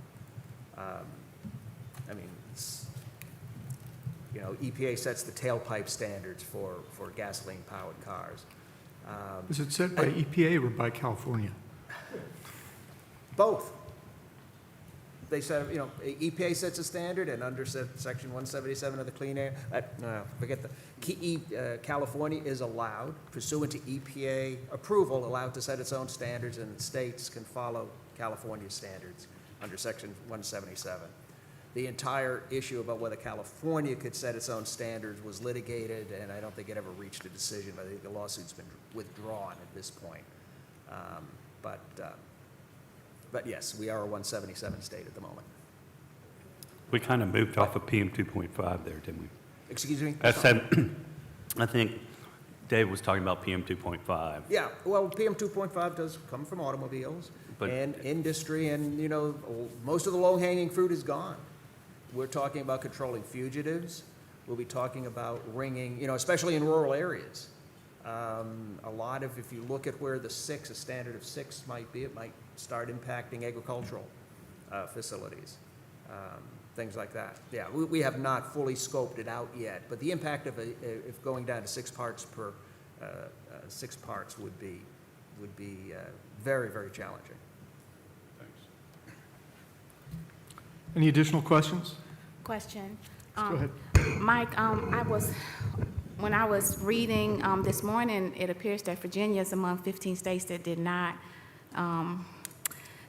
I mean, it's, you know, EPA sets the tailpipe standards for gasoline-powered cars. Is it set by EPA or by California? Both. They said, you know, EPA sets a standard, and under Section 177 of the Clean Air, California is allowed, pursuant to EPA approval, allowed to set its own standards, and states can follow California's standards under Section 177. The entire issue about whether California could set its own standards was litigated, and I don't think it ever reached a decision. I think the lawsuit's been withdrawn at this point. But yes, we are a 177 state at the moment. We kind of moved off of PM 2.5 there, didn't we? Excuse me? I said, I think Dave was talking about PM 2.5. Yeah, well, PM 2.5 does come from automobiles and industry, and, you know, most of the low-hanging fruit is gone. We're talking about controlling fugitives. We'll be talking about ringing, you know, especially in rural areas. A lot of, if you look at where a standard of 6 might be, it might start impacting agricultural facilities, things like that. Yeah, we have not fully scoped it out yet, but the impact of if going down to 6 parts per 6 parts would be very, very challenging. Any additional questions? Question. Go ahead. Mike, when I was reading this morning, it appears that Virginia is among 15 states that did not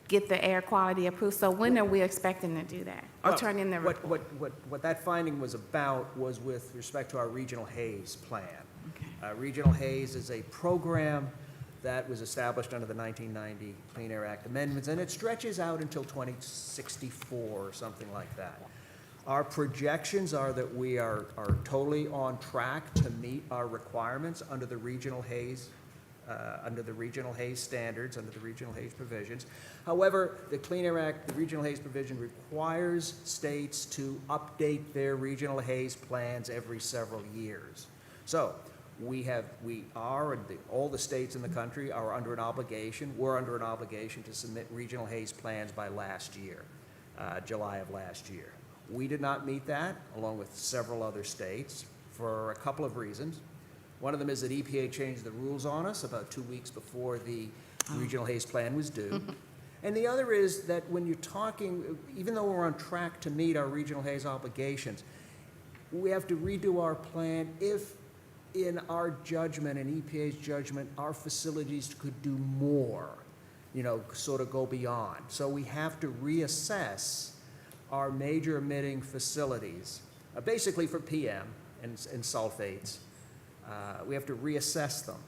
get the air quality approved. So when are we expecting to do that? Or turn in the report? What that finding was about was with respect to our regional haze plan. Okay. Regional haze is a program that was established under the 1990 Clean Air Act amendments, and it stretches out until 2064 or something like that. Our projections are that we are totally on track to meet our requirements under the regional haze standards, under the regional haze provisions. However, the Clean Air Act, the regional haze provision requires states to update their regional haze plans every several years. So all the states in the country are under an obligation, we're under an obligation to submit regional haze plans by last year, July of last year. We did not meet that, along with several other states, for a couple of reasons. One of them is that EPA changed the rules on us about 2 weeks before the regional haze plan was due. And the other is that when you're talking, even though we're on track to meet our regional haze obligations, we have to redo our plan if, in our judgment, in EPA's judgment, our facilities could do more, you know, sort of go beyond. So we have to reassess our major emitting facilities, basically for PM and sulfates. We have to reassess them.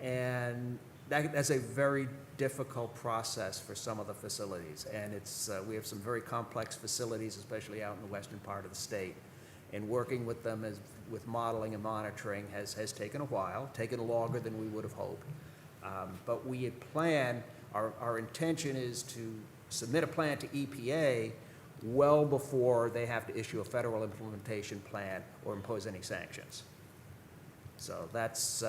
And that's a very difficult process for some of the facilities. And we have some very complex facilities, especially out in the western part of the state. And working with them with modeling and monitoring has taken a while, taken longer than we would have hoped. But we had planned, our intention is to submit a plan to EPA well before they have to issue a federal implementation plan or impose any sanctions. So that's,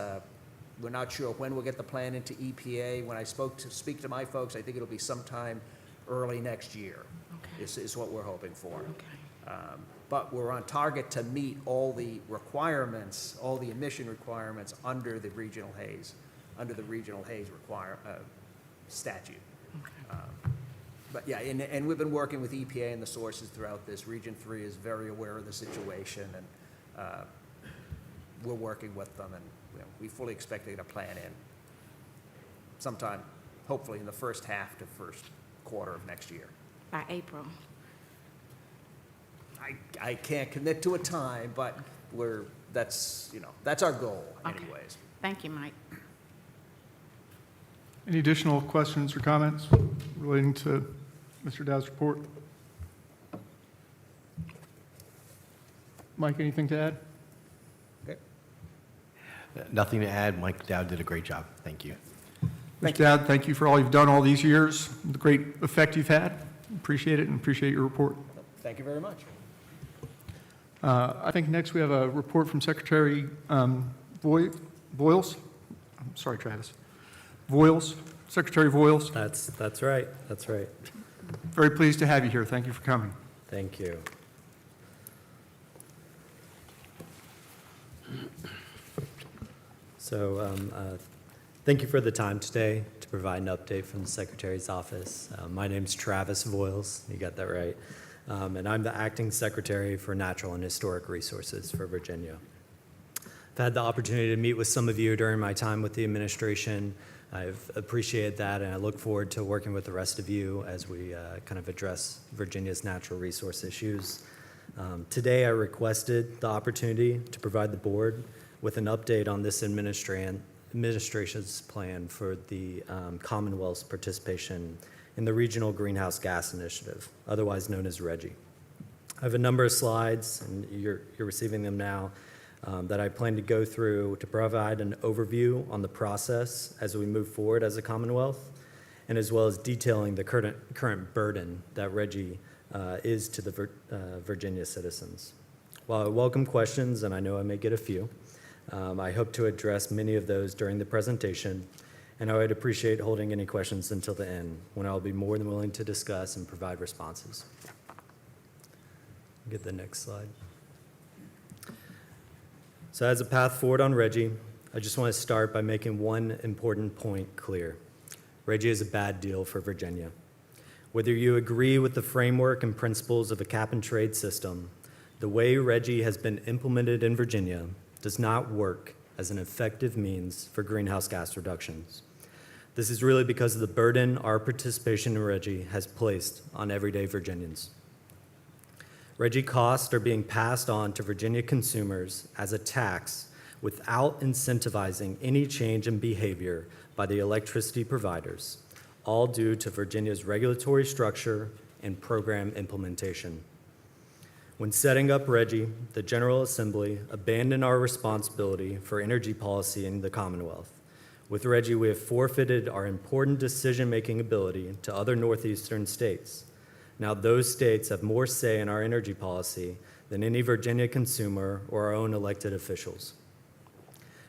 we're not sure when we'll get the plan into EPA. When I speak to my folks, I think it'll be sometime early next year, is what we're hoping for. Okay. But we're on target to meet all the requirements, all the emission requirements under the regional haze statute. Okay. But yeah, and we've been working with EPA and the sources throughout this. Region 3 is very aware of the situation, and we're working with them, and we fully expect to get a plan in sometime, hopefully in the first half to first quarter of next year. By April. I can't commit to a time, but that's our goal anyways. Okay. Thank you, Mike. Any additional questions or comments relating to Mr. Dowd's report? Mike, anything to add? Okay. Nothing to add. Mike Dowd did a great job. Thank you. Mr. Dowd, thank you for all you've done all these years, the great effect you've had. Appreciate it and appreciate your report. Thank you very much. I think next we have a report from Secretary Voiles. I'm sorry, Travis. Voiles, Secretary Voiles, That's right. That's right. very pleased to have you here. Thank you for coming. Thank you. So, thank you for the time today to provide an update from the Secretary's office. My name's Travis Voiles. You got that right. And I'm the Acting Secretary for Natural and Historic Resources for Virginia. I've had the opportunity to meet with some of you during my time with the administration. I've appreciated that, and I look forward to working with the rest of you as we kind of address Virginia's natural resource issues. Today, I requested the opportunity to provide the board with an update on this administration's plan for the Commonwealth's participation in the Regional Greenhouse Gas Initiative, otherwise known as RGGI. I have a number of slides, and you're receiving them now, that I plan to go through to provide an overview on the process as we move forward as a Commonwealth, and as well as detailing the current burden that RGGI is to the Virginia citizens. While I welcome questions, and I know I may get a few, I hope to address many of those during the presentation, and I would appreciate holding any questions until the end, when I'll be more than willing to discuss and provide responses. Get the next slide. So as a path forward on RGGI, I just want to start by making one important point clear. RGGI is a bad deal for Virginia. Whether you agree with the framework and principles of a cap-and-trade system, the way RGGI has been implemented in Virginia does not work as an effective means for greenhouse gas reductions. This is really because of the burden our participation in RGGI has placed on everyday Virginians. RGGI costs are being passed on to Virginia consumers as a tax without incentivizing any change in behavior by the electricity providers, all due to Virginia's regulatory structure and program implementation. When setting up RGGI, the General Assembly abandoned our responsibility for energy policy in the Commonwealth. With RGGI, we have forfeited our important decision-making ability to other northeastern states. Now, those states have more say in our energy policy than any Virginia consumer or our own elected officials.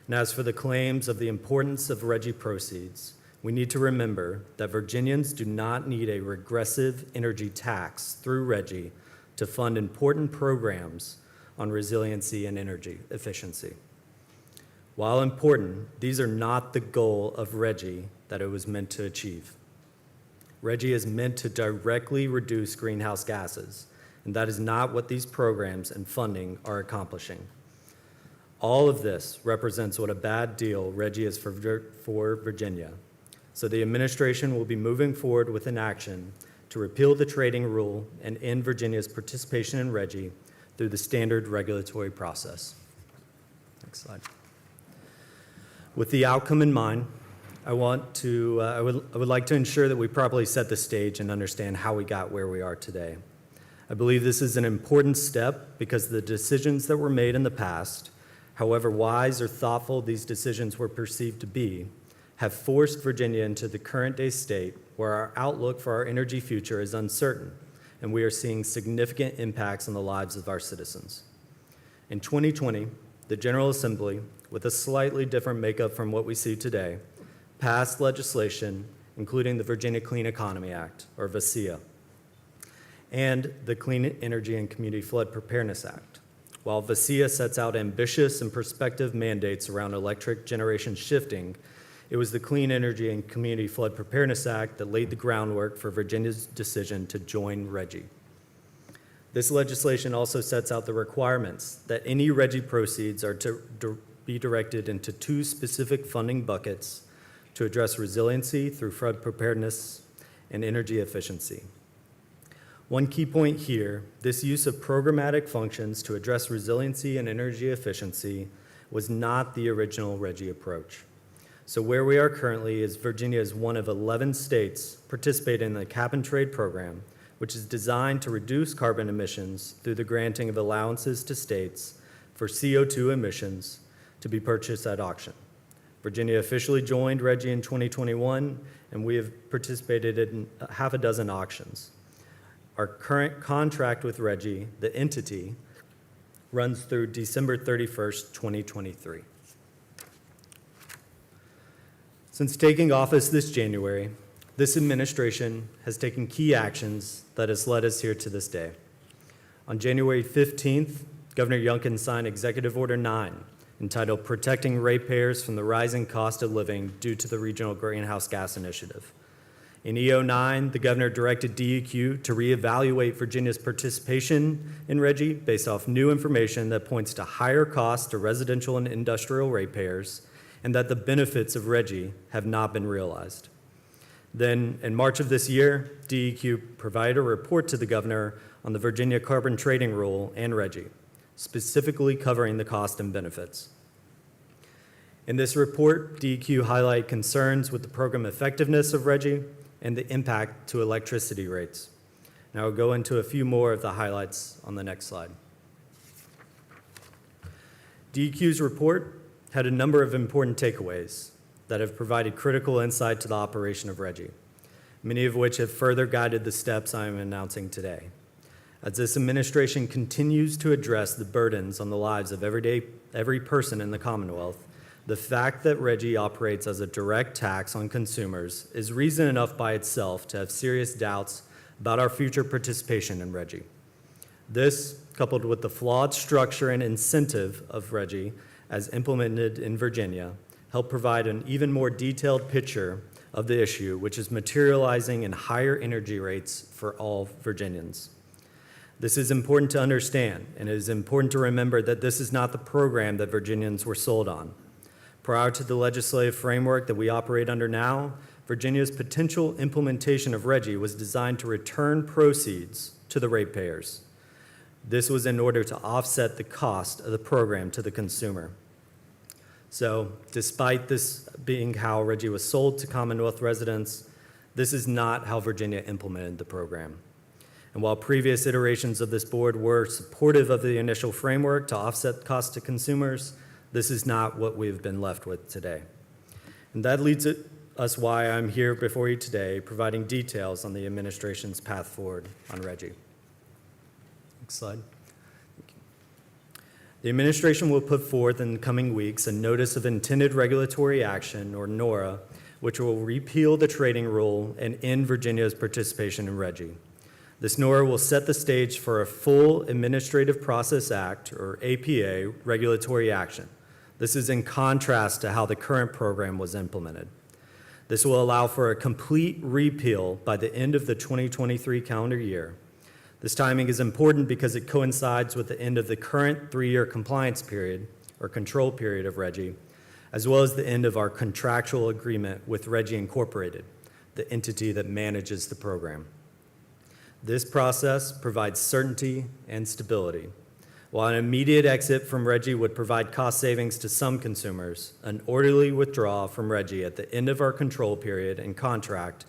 Now, as for the claims of the importance of RGGI proceeds, we need to remember that Virginians do not need a regressive energy tax through RGGI to fund important programs on resiliency and energy efficiency. While important, these are not the goal of RGGI that it was meant to achieve. RGGI is meant to directly reduce greenhouse gases, and that is not what these programs and funding are accomplishing. All of this represents what a bad deal RGGI is for Virginia. So the administration will be moving forward with an action to repeal the trading rule and end Virginia's participation in RGGI through the standard regulatory process. Next slide. With the outcome in mind, I would like to ensure that we properly set the stage and understand how we got where we are today. I believe this is an important step because the decisions that were made in the past, however wise or thoughtful these decisions were perceived to be, have forced Virginia into the current day state where our outlook for our energy future is uncertain, and we are seeing significant impacts on the lives of our citizens. In 2020, the General Assembly, with a slightly different makeup from what we see today, passed legislation including the Virginia Clean Economy Act, or VCEA, and the Clean Energy and Community Flood Preparedness Act. While VCEA sets out ambitious and prospective mandates around electric generation shifting, it was the Clean Energy and Community Flood Preparedness Act that laid the groundwork for Virginia's decision to join RGGI. This legislation also sets out the requirements that any RGGI proceeds are to be directed into two specific funding buckets to address resiliency through flood preparedness and energy efficiency. One key point here, this use of programmatic functions to address resiliency and energy efficiency was not the original RGGI approach. So where we are currently is Virginia is one of 11 states participating in the cap-and-trade program, which is designed to reduce carbon emissions through the granting of allowances to states for CO2 emissions to be purchased at auction. Virginia officially joined RGGI in 2021, and we have participated in half a dozen auctions. Our current contract with RGGI, the entity, runs through December 31st, 2023. Since taking office this January, this administration has taken key actions that has led us here to this day. On January 15th, Governor Youngkin signed Executive Order 9, entitled Protecting Ratepayers from the Rising Cost of Living Due to the Regional Greenhouse Gas Initiative. In EO9, the governor directed DEQ to reevaluate Virginia's participation in RGGI based off new information that points to higher costs to residential and industrial ratepayers, and that the benefits of RGGI have not been realized. Then, in March of this year, DEQ provided a report to the governor on the Virginia Carbon Trading Rule and RGGI, specifically covering the cost and benefits. In this report, DEQ highlighted concerns with the program effectiveness of RGGI and the impact to electricity rates. Now I'll go into a few more of the highlights on the next slide. DEQ's report had a number of important takeaways that have provided critical insight to the operation of RGGI, many of which have further guided the steps I am announcing today. As this administration continues to address the burdens on the lives of every person in the Commonwealth, the fact that RGGI operates as a direct tax on consumers is reason enough by itself to have serious doubts about our future participation in RGGI. This, coupled with the flawed structure and incentive of RGGI as implemented in Virginia, help provide an even more detailed picture of the issue, which is materializing in higher energy rates for all Virginians. This is important to understand, and it is important to remember that this is not the program that Virginians were sold on. Prior to the legislative framework that we operate under now, Virginia's potential implementation of RGGI was designed to return proceeds to the ratepayers. This was in order to offset the cost of the program to the consumer. So, despite this being how RGGI was sold to Commonwealth residents, this is not how Virginia implemented the program. And while previous iterations of this board were supportive of the initial framework to offset costs to consumers, this is not what we've been left with today. And that leads us why I'm here before you today, providing details on the administration's path forward on RGGI. Next slide. Thank you. The administration will put forth in the coming weeks a Notice of Intended Regulatory Action, or NORA, which will repeal the trading rule and end Virginia's participation in RGGI. This NORA will set the stage for a full Administrative Process Act, or APA, regulatory action. This is in contrast to how the current program was implemented. This will allow for a complete repeal by the end of the 2023 calendar year. This timing is important because it coincides with the end of the current 3-year compliance period, or control period of RGGI, as well as the end of our contractual agreement with RGGI Incorporated, the entity that manages the program. This process provides certainty and stability. While an immediate exit from RGGI would provide cost savings to some consumers, an orderly withdrawal from RGGI at the end of our control period and contract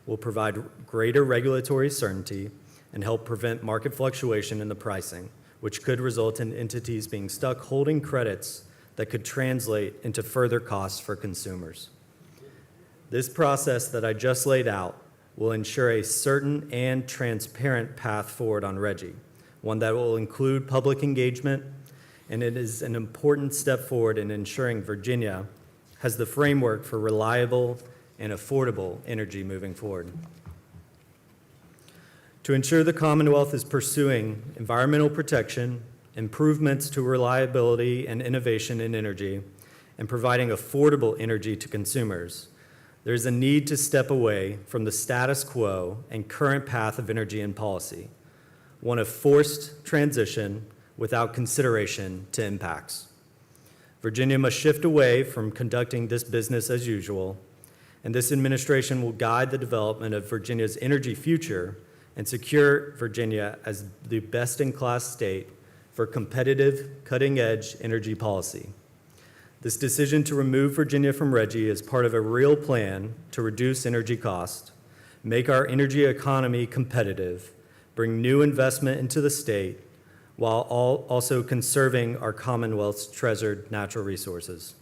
will provide greater regulatory certainty and help prevent market fluctuation in the pricing, which could result in entities being stuck holding credits that could translate into further costs for consumers. This process that I just laid out will ensure a certain and transparent path forward on RGGI, one that will include public engagement, and it is an important step forward in ensuring Virginia has the framework for reliable and affordable energy moving forward. To ensure the Commonwealth is pursuing environmental protection, improvements to reliability and innovation in energy, and providing affordable energy to consumers, there is a need to step away from the status quo and current path of energy and policy, one of forced transition without consideration to impacts. Virginia must shift away from conducting this business as usual, and this administration will guide the development of Virginia's energy future and secure Virginia as the best-in-class state for competitive, cutting-edge energy policy. This decision to remove Virginia from RGGI is part of a real plan to reduce energy costs, make our energy economy competitive, bring new investment into the state, while also conserving our Commonwealth's treasured natural resources.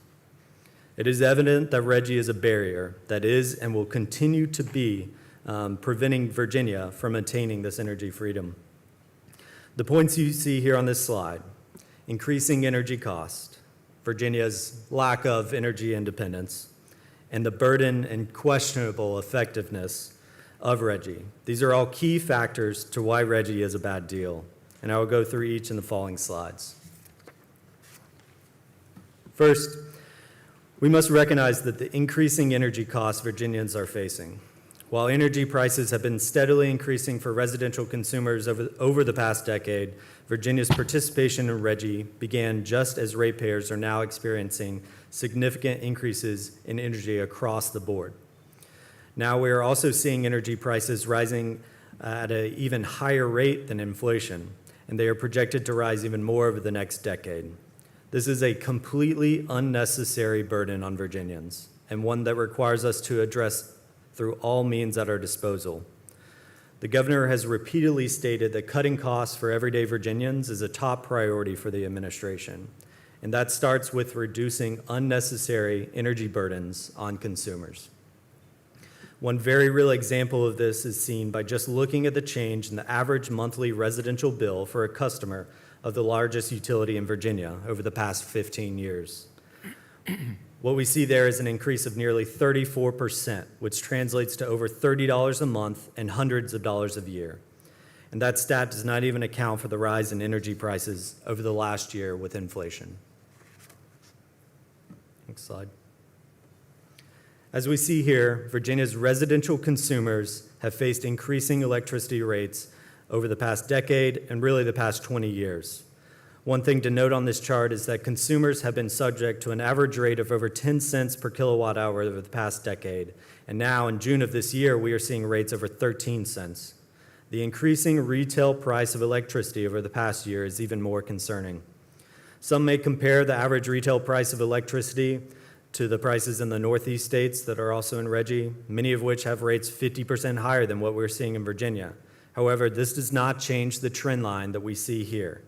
It is evident that RGGI is a barrier that is and will continue to be preventing Virginia from attaining this energy freedom. The points you see here on this slide: increasing energy cost, Virginia's lack of energy independence, and the burden and questionable effectiveness of RGGI. These are all key factors to why RGGI is a bad deal, and I will go through each in the following slides. First, we must recognize that the increasing energy costs Virginians are facing. While energy prices have been steadily increasing for residential consumers over the past decade, Virginia's participation in RGGI began just as ratepayers are now experiencing significant increases in energy across the board. Now we are also seeing energy prices rising at an even higher rate than inflation, and they are projected to rise even more over the next decade. This is a completely unnecessary burden on Virginians, and one that requires us to address through all means at our disposal. The governor has repeatedly stated that cutting costs for everyday Virginians is a top priority for the administration, and that starts with reducing unnecessary energy burdens on consumers. One very real example of this is seen by just looking at the change in the average monthly residential bill for a customer of the largest utility in Virginia over the past 15 years. What we see there is an increase of nearly 34%, which translates to over $30 a month and hundreds of dollars a year. And that stat does not even account for the rise in energy prices over the last year with inflation. Next slide. As we see here, Virginia's residential consumers have faced increasing electricity rates over the past decade and really the past 20 years. One thing to note on this chart is that consumers have been subject to an average rate of over 10 cents per kilowatt hour over the past decade. And now in June of this year, we are seeing rates over 13 cents. The increasing retail price of electricity over the past year is even more concerning. Some may compare the average retail price of electricity to the prices in the Northeast states that are also in RGGI, many of which have rates 50% higher than what we're seeing in Virginia. However, this does not change the trend line that we see here,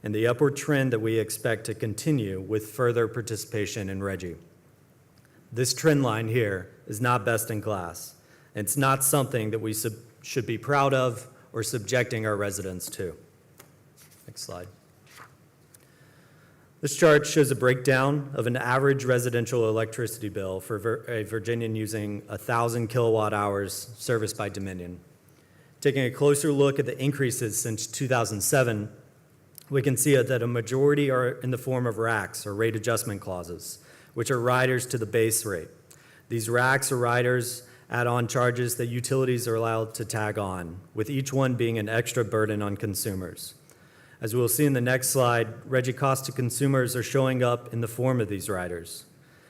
and the upward trend that we expect to continue with further participation in RGGI. This trend line here is not best in class. And it's not something that we should be proud of or subjecting our residents to. Next slide. This chart shows a breakdown of an average residential electricity bill for a Virginian using 1,000 kilowatt hours serviced by Dominion. Taking a closer look at the increases since 2007, we can see that a majority are in the form of RACs, or rate adjustment clauses, which are riders to the base rate. These RACs or riders add on charges that utilities are allowed to tag on, with each one being an extra burden on consumers. As we'll see in the next slide, RGGI costs to consumers are showing up in the form of these riders.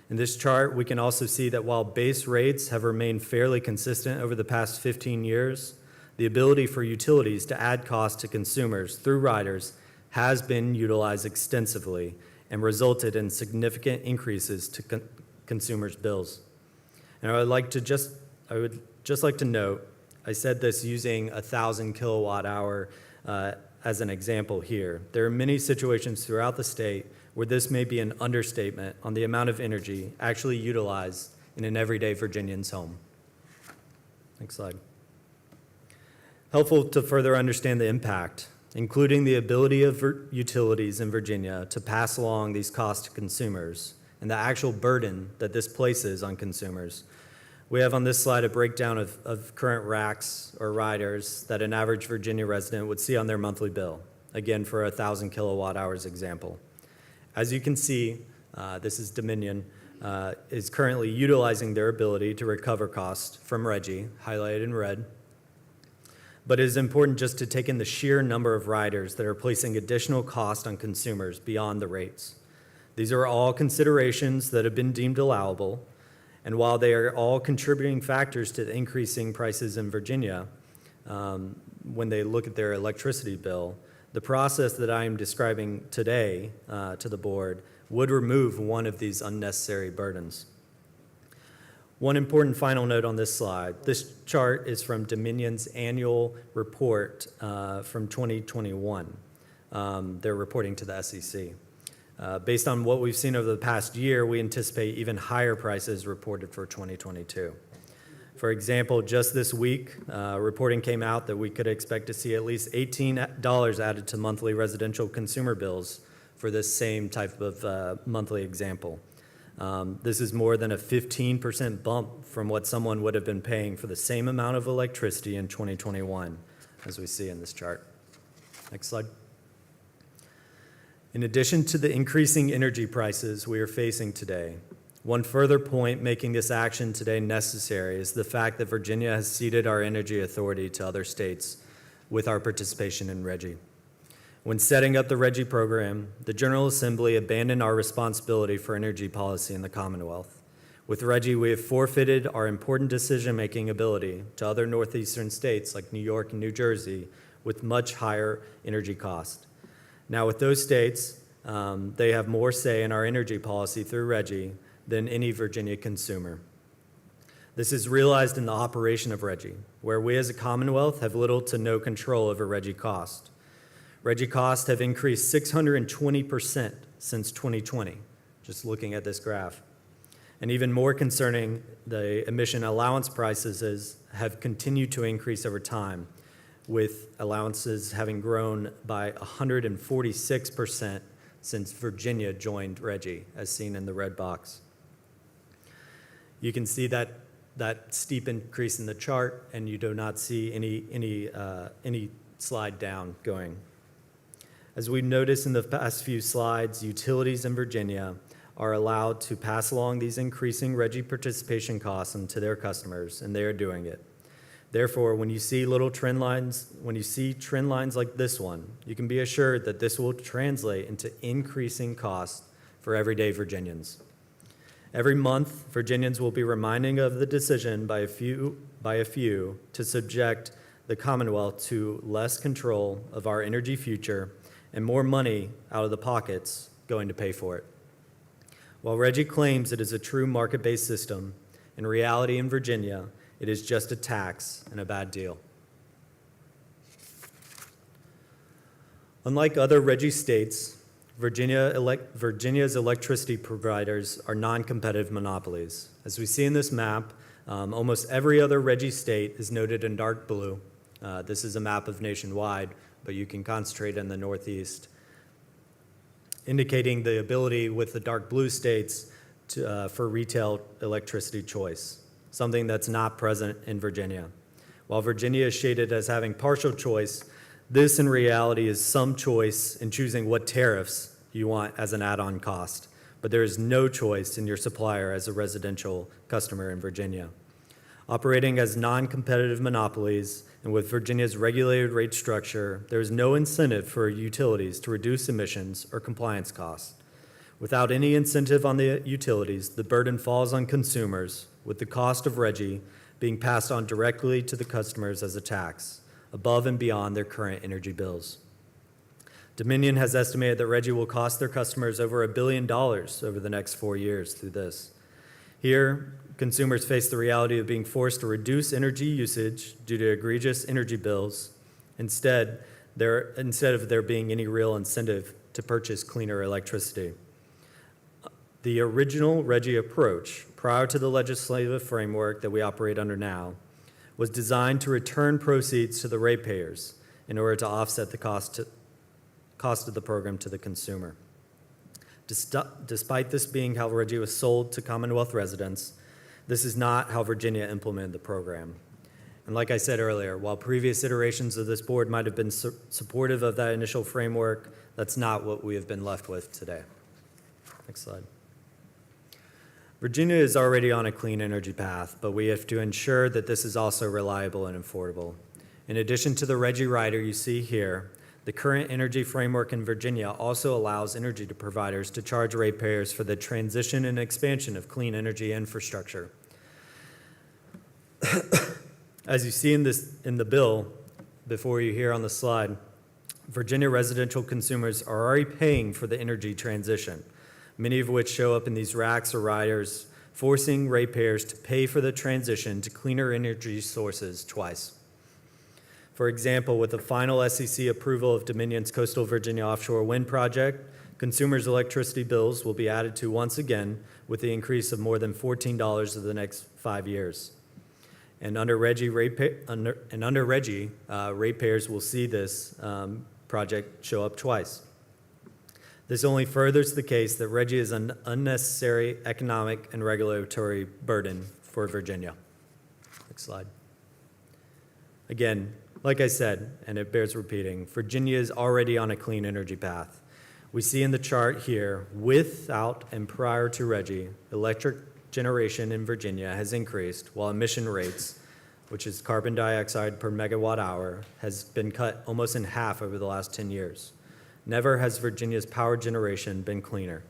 In this chart, we can also see that while base rates have remained fairly consistent over the past 15 years, the ability for utilities to add costs to consumers through riders has been utilized extensively and resulted in significant increases to consumers' bills. And I would just like to note, I said this using 1,000 kilowatt hour as an example here. There are many situations throughout the state where this may be an understatement on the amount of energy actually utilized in an everyday Virginian's home. Next slide. Helpful to further understand the impact, including the ability of utilities in Virginia to pass along these costs to consumers and the actual burden that this places on consumers. We have on this slide a breakdown of current RACs or riders that an average Virginia resident would see on their monthly bill, again for a 1,000 kilowatt hours example. As you can see, this is Dominion, is currently utilizing their ability to recover costs from RGGI, highlighted in red. But it is important just to take in the sheer number of riders that are placing additional cost on consumers beyond the rates. These are all considerations that have been deemed allowable, and while they are all contributing factors to the increasing prices in Virginia, when they look at their electricity bill, the process that I am describing today to the board would remove one of these unnecessary burdens. One important final note on this slide. This chart is from Dominion's annual report from 2021. They're reporting to the SEC. Based on what we've seen over the past year, we anticipate even higher prices reported for 2022. For example, just this week, reporting came out that we could expect to see at least $18 added to monthly residential consumer bills for this same type of monthly example. This is more than a 15% bump from what someone would have been paying for the same amount of electricity in 2021, as we see in this chart. Next slide. In addition to the increasing energy prices we are facing today, one further point making this action today necessary is the fact that Virginia has ceded our energy authority to other states with our participation in RGGI. When setting up the RGGI program, the General Assembly abandoned our responsibility for energy policy in the Commonwealth. With RGGI, we have forfeited our important decision-making ability to other northeastern states like New York and New Jersey with much higher energy cost. Now, with those states, they have more say in our energy policy through RGGI than any Virginia consumer. This is realized in the operation of RGGI, where we as a Commonwealth have little to no control over RGGI cost. RGGI costs have increased 620% since 2020, just looking at this graph. And even more concerning, the emission allowance prices have continued to increase over time, with allowances having grown by 146% since Virginia joined RGGI, as seen in the red box. You can see that steep increase in the chart, and you do not see any slide down going. As we've noticed in the past few slides, utilities in Virginia are allowed to pass along these increasing RGGI participation costs to their customers, and they are doing it. Therefore, when you see trend lines like this one, you can be assured that this will translate into increasing costs for everyday Virginians. Every month, Virginians will be reminding of the decision by a few to subject the Commonwealth to less control of our energy future and more money out of the pockets going to pay for it. While RGGI claims it is a true market-based system, in reality in Virginia, it is just a tax and a bad deal. Unlike other RGGI states, Virginia's electricity providers are non-competitive monopolies. As we see in this map, almost every other RGGI state is noted in dark blue. This is a map of nationwide, but you can concentrate in the Northeast, indicating the ability with the dark blue states for retail electricity choice, something that's not present in Virginia. While Virginia is shaded as having partial choice, this in reality is some choice in choosing what tariffs you want as an add-on cost, but there is no choice in your supplier as a residential customer in Virginia. Operating as non-competitive monopolies and with Virginia's regulated rate structure, there is no incentive for utilities to reduce emissions or compliance costs. Without any incentive on the utilities, the burden falls on consumers, with the cost of RGGI being passed on directly to the customers as a tax, above and beyond their current energy bills. Dominion has estimated that RGGI will cost their customers over $1 billion over the next 4 years through this. Here, consumers face the reality of being forced to reduce energy usage due to egregious energy bills, instead of there being any real incentive to purchase cleaner electricity. The original RGGI approach, prior to the legislative framework that we operate under now, was designed to return proceeds to the ratepayers in order to offset the cost of the program to the consumer. Despite this being how RGGI was sold to Commonwealth residents, this is not how Virginia implemented the program. And like I said earlier, while previous iterations of this board might have been supportive of that initial framework, that's not what we have been left with today. Next slide. Virginia is already on a clean energy path, but we have to ensure that this is also reliable and affordable. In addition to the RGGI rider you see here, the current energy framework in Virginia also allows energy providers to charge ratepayers for the transition and expansion of clean energy infrastructure. As you see in the bill, before you hear on the slide, Virginia residential consumers are already paying for the energy transition, many of which show up in these racks or riders, forcing ratepayers to pay for the transition to cleaner energy sources twice. For example, with the final SEC approval of Dominion's Coastal Virginia offshore wind project, consumers' electricity bills will be added to once again with the increase of more than $14 over the next 5 years. And under RGGI, ratepayers will see this project show up twice. This only furthers the case that RGGI is an unnecessary economic and regulatory burden for Virginia. Next slide. Again, like I said, and it bears repeating, Virginia is already on a clean energy path. We see in the chart here, without and prior to RGGI, electric generation in Virginia has increased while emission rates, which is carbon dioxide per megawatt hour, has been cut almost in half over the last 10 years. Never has Virginia's power generation been cleaner.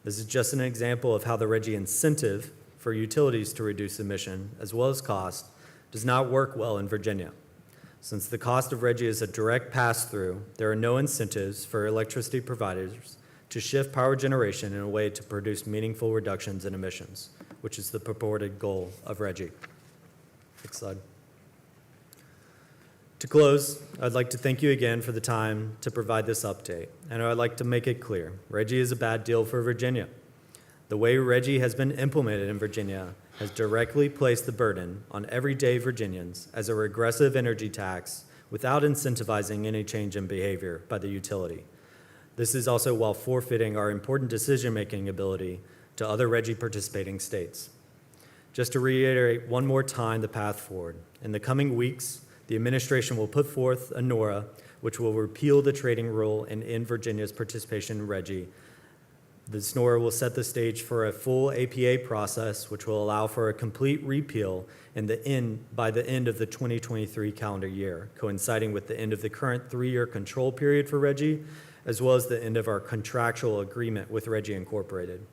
This is just an example of how the RGGI incentive for utilities to reduce emission, as well as cost, does not work well in Virginia. Since the cost of RGGI is a direct pass-through, there are no incentives for electricity providers to shift power generation in a way to produce meaningful reductions in emissions, which is the purported goal of RGGI. Next slide. To close, I'd like to thank you again for the time to provide this update, and I'd like to make it clear, RGGI is a bad deal for Virginia. The way RGGI has been implemented in Virginia has directly placed the burden on everyday Virginians as a regressive energy tax without incentivizing any change in behavior by the utility. This is also while forfeiting our important decision-making ability to other RGGI participating states. Just to reiterate one more time the path forward, in the coming weeks, the administration will put forth a NORA, which will repeal the trading rule and end Virginia's participation in RGGI. This NORA will set the stage for a full APA process, which will allow for a complete repeal by the end of the 2023 calendar year, coinciding with the end of the current 3-year control period for RGGI, as well as the end of our contractual agreement with RGGI Incorporated.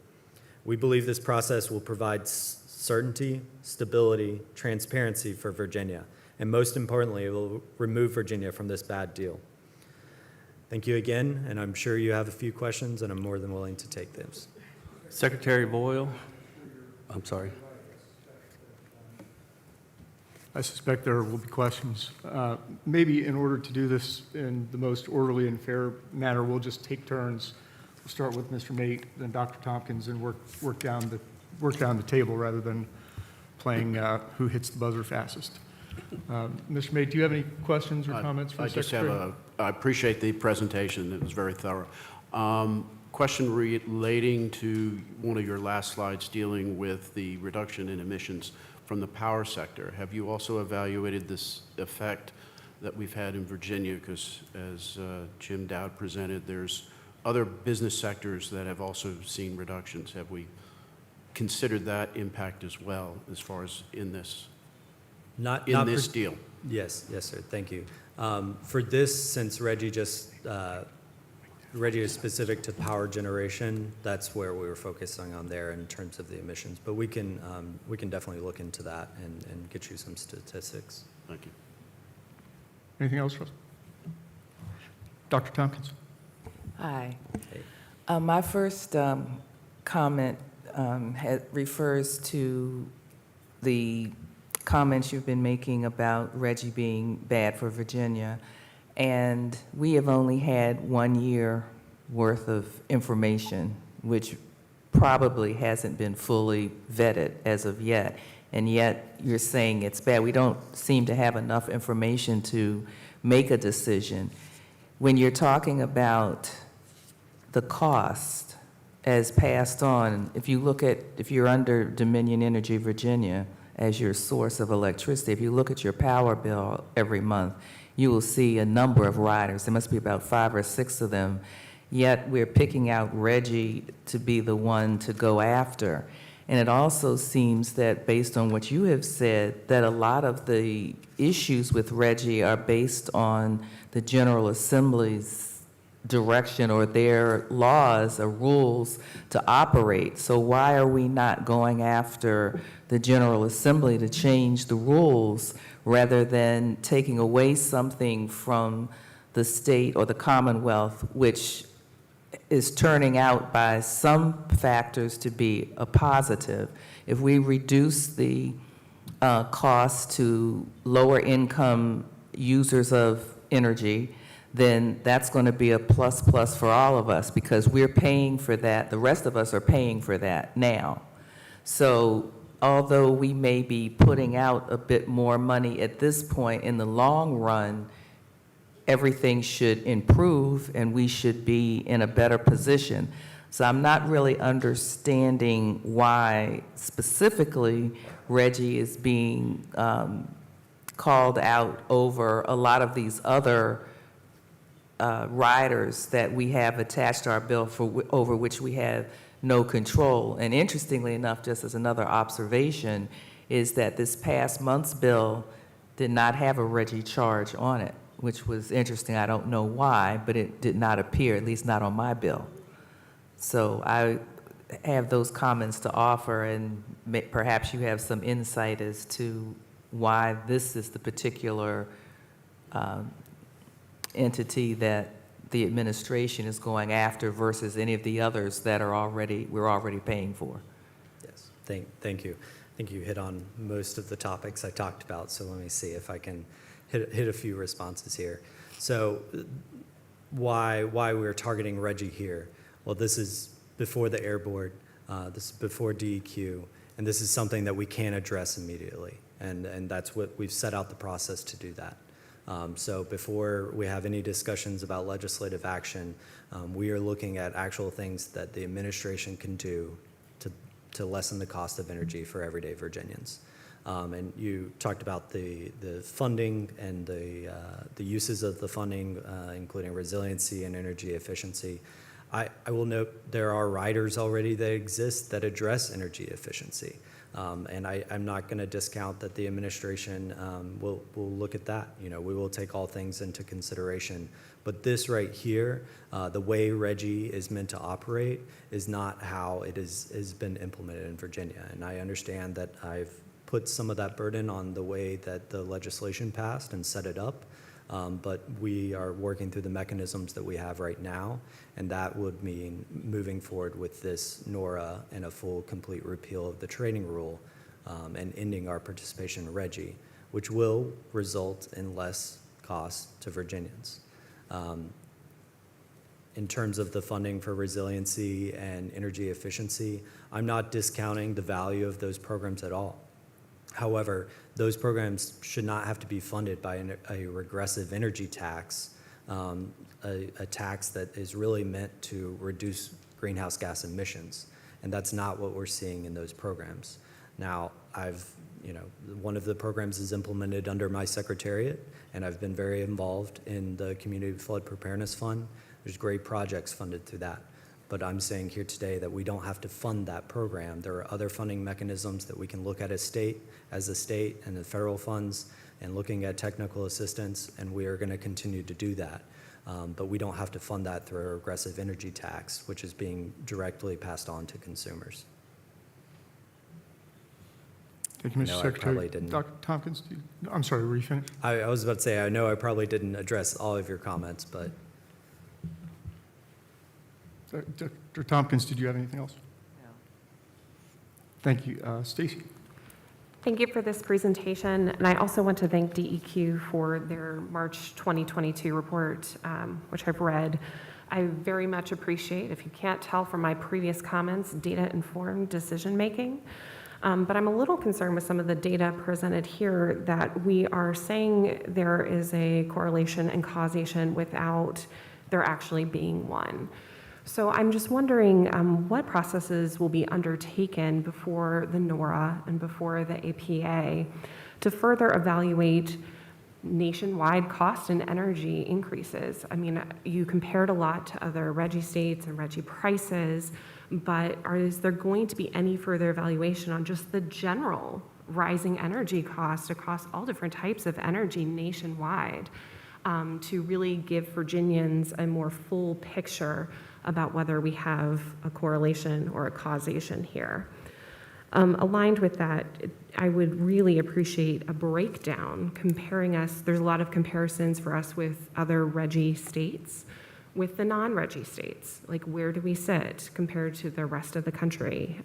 We believe this process will provide certainty, stability, transparency for Virginia, and most importantly, it will remove Virginia from this bad deal. Thank you again, and I'm sure you have a few questions, and I'm more than willing to take those. Secretary Boyle, I'm sorry. I suspect there will be questions. Maybe in order to do this in the most orderly and fair manner, we'll just take turns. We'll start with Mr. Mate, then Dr. Tompkins, and work down the table rather than playing who hits the buzzer fastest. Mr. Mate, do you have any questions or comments for the Secretary? I appreciate the presentation. It was very thorough. Question relating to one of your last slides dealing with the reduction in emissions from the power sector. Have you also evaluated this effect that we've had in Virginia? Because as Jim Dowd presented, there's other business sectors that have also seen reductions. Have we considered that impact as well as far as in this deal? Yes, sir. Thank you. For this, since RGGI is specific to power generation, that's where we were focusing on there in terms of the emissions. But we can definitely look into that and get you some statistics. Thank you. Anything else, Russ? Dr. Tompkins? Hi. My first comment refers to the comments you've been making about RGGI being bad for Virginia. And we have only had 1 year worth of information, which probably hasn't been fully vetted as of yet. And yet you're saying it's bad. We don't seem to have enough information to make a decision. When you're talking about the cost as passed on, if you're under Dominion Energy Virginia as your source of electricity, if you look at your power bill every month, you will see a number of riders. There must be about 5 or 6 of them. Yet we're picking out RGGI to be the one to go after. And it also seems that based on what you have said, that a lot of the issues with RGGI are based on the General Assembly's direction or their laws or rules to operate. So why are we not going after the General Assembly to change the rules rather than taking away something from the state or the Commonwealth, which is turning out by some factors to be a positive? If we reduce the cost to lower income users of energy, then that's going to be a plus for all of us, because we're paying for that. The rest of us are paying for that now. So although we may be putting out a bit more money at this point, in the long run, everything should improve and we should be in a better position. So I'm not really understanding why specifically Reggie is being called out over a lot of these other riders that we have attached to our bill over which we have no control. And interestingly enough, just as another observation, is that this past month's bill did not have a Reggie charge on it, which was interesting. I don't know why, but it did not appear, at least not on my bill. So I have those comments to offer, and perhaps you have some insight as to why this is the particular entity that the administration is going after versus any of the others that are we're already paying for. Yes, thank you. I think you hit on most of the topics I talked about, so let me see if I can hit a few responses here. So why we're targeting Reggie here? Well, this is before the Air Board, this is before DEQ, and this is something that we can address immediately, and that's what we've set out the process to do that. So before we have any discussions about legislative action, we are looking at actual things that the administration can do to lessen the cost of energy for everyday Virginians. And you talked about the funding and the uses of the funding, including resiliency and energy efficiency. I will note there are riders already that exist that address energy efficiency. And I'm not going to discount that the administration will look at that. You know, we will take all things into consideration. But this right here, the way Reggie is meant to operate is not how it has been implemented in Virginia. And I understand that I've put some of that burden on the way that the legislation passed and set it up. But we are working through the mechanisms that we have right now, and that would mean moving forward with this NORA and a full, complete repeal of the trading rule and ending our participation in Reggie, which will result in less costs to Virginians. In terms of the funding for resiliency and energy efficiency, I'm not discounting the value of those programs at all. However, those programs should not have to be funded by a regressive energy tax, a tax that is really meant to reduce greenhouse gas emissions. And that's not what we're seeing in those programs. Now, one of the programs is implemented under my secretariat, and I've been very involved in the Community Flood Preparedness Fund. There's great projects funded through that. But I'm saying here today that we don't have to fund that program. There are other funding mechanisms that we can look at as a state and the federal funds, and looking at technical assistance, and we are going to continue to do that. But we don't have to fund that through a regressive energy tax, which is being directly passed on to consumers. Thank you, Mr. No, I Secretary. probably didn't. Dr. Tompkins, I'm sorry, were you finished? I was about to say, I know I probably didn't address all of your comments, but Dr. Tompkins, did you have anything else? No. Thank you. Stacy? Thank you for this presentation, and I also want to thank DEQ for their March 2022 report, which I've read. I very much appreciate, if you can't tell from my previous comments, data-informed decision-making. But I'm a little concerned with some of the data presented here that we are saying there is a correlation and causation without there actually being one. So I'm just wondering what processes will be undertaken before the NORA and before the APA to further evaluate nationwide cost and energy increases. I mean, you compared a lot to other Reggie states and Reggie prices, but is there going to be any further evaluation on just the general rising energy costs across all different types of energy nationwide to really give Virginians a more full picture about whether we have a correlation or a causation here? Aligned with that, I would really appreciate a breakdown comparing us. There's a lot of comparisons for us with other Reggie states, with the non-Reggie states. Like, where do we sit compared to the rest of the country?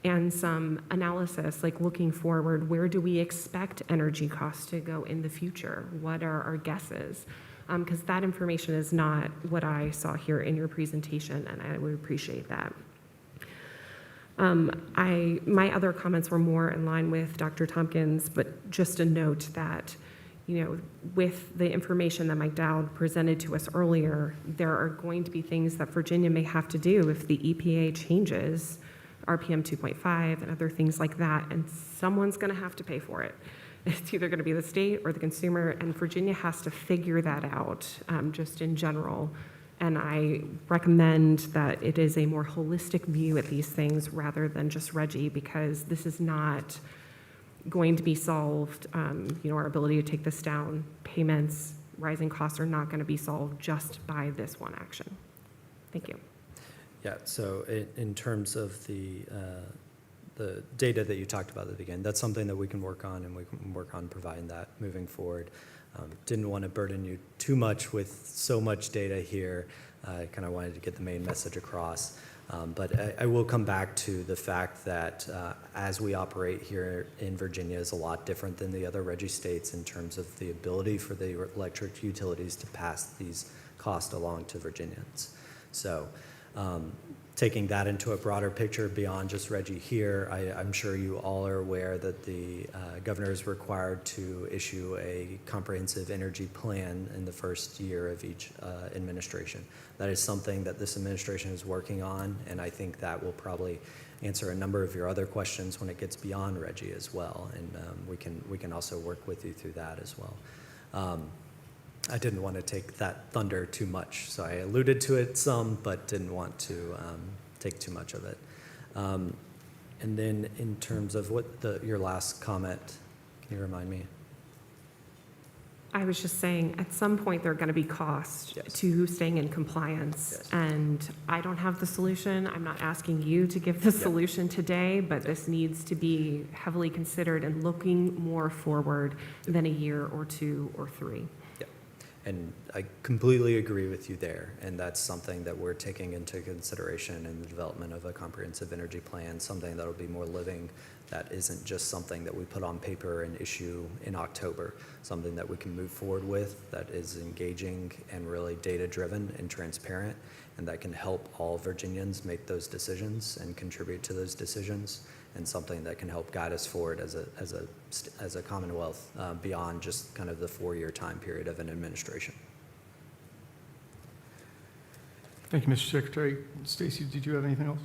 And some analysis, like looking forward, where do we expect energy costs to go in the future? What are our guesses? Because that information is not what I saw here in your presentation, and I would appreciate that. My other comments were more in line with Dr. Tompkins, but just a note that, with the information that Mike Dowd presented to us earlier, there are going to be things that Virginia may have to do if the EPA changes RPM 2.5 and other things like that, and someone's going to have to pay for it. It's either going to be the state or the consumer, and Virginia has to figure that out, just in general. And I recommend that it is a more holistic view at these things rather than just RGGI, because this is not going to be solved. Our ability to take this down, payments, rising costs are not going to be solved just by this one action. Thank you. Yeah, so in terms of the data that you talked about at the beginning, that's something that we can work on, and we can work on providing that moving forward. Didn't want to burden you too much with so much data here. I kind of wanted to get the main message across. But I will come back to the fact that as we operate here in Virginia is a lot different than the other RGGI states in terms of the ability for the electric utilities to pass these costs along to Virginians. So taking that into a broader picture beyond just RGGI here, I'm sure you all are aware that the governor is required to issue a comprehensive energy plan in the first year of each administration. That is something that this administration is working on, and I think that will probably answer a number of your other questions when it gets beyond RGGI as well, and we can also work with you through that as well. I didn't want to take that thunder too much, so I alluded to it some, but didn't want to take too much of it. And then in terms of your last comment, can you remind me? I was just saying, at some point, there are going to be costs to staying in compliance. Yes. And I don't have the solution. I'm not asking you to give the solution today, but this needs to be heavily considered and looking more forward than a year or 2 or 3. And I completely agree with you there, and that's something that we're taking into consideration in the development of a comprehensive energy plan, something that'll be more living, that isn't just something that we put on paper and issue in October, something that we can move forward with, that is engaging and really data-driven and transparent, and that can help all Virginians make those decisions and contribute to those decisions, and something that can help guide us forward as a Commonwealth beyond just kind of the 4-year time period of an administration. Thank you, Mr. Secretary. Stacy, did you have anything else?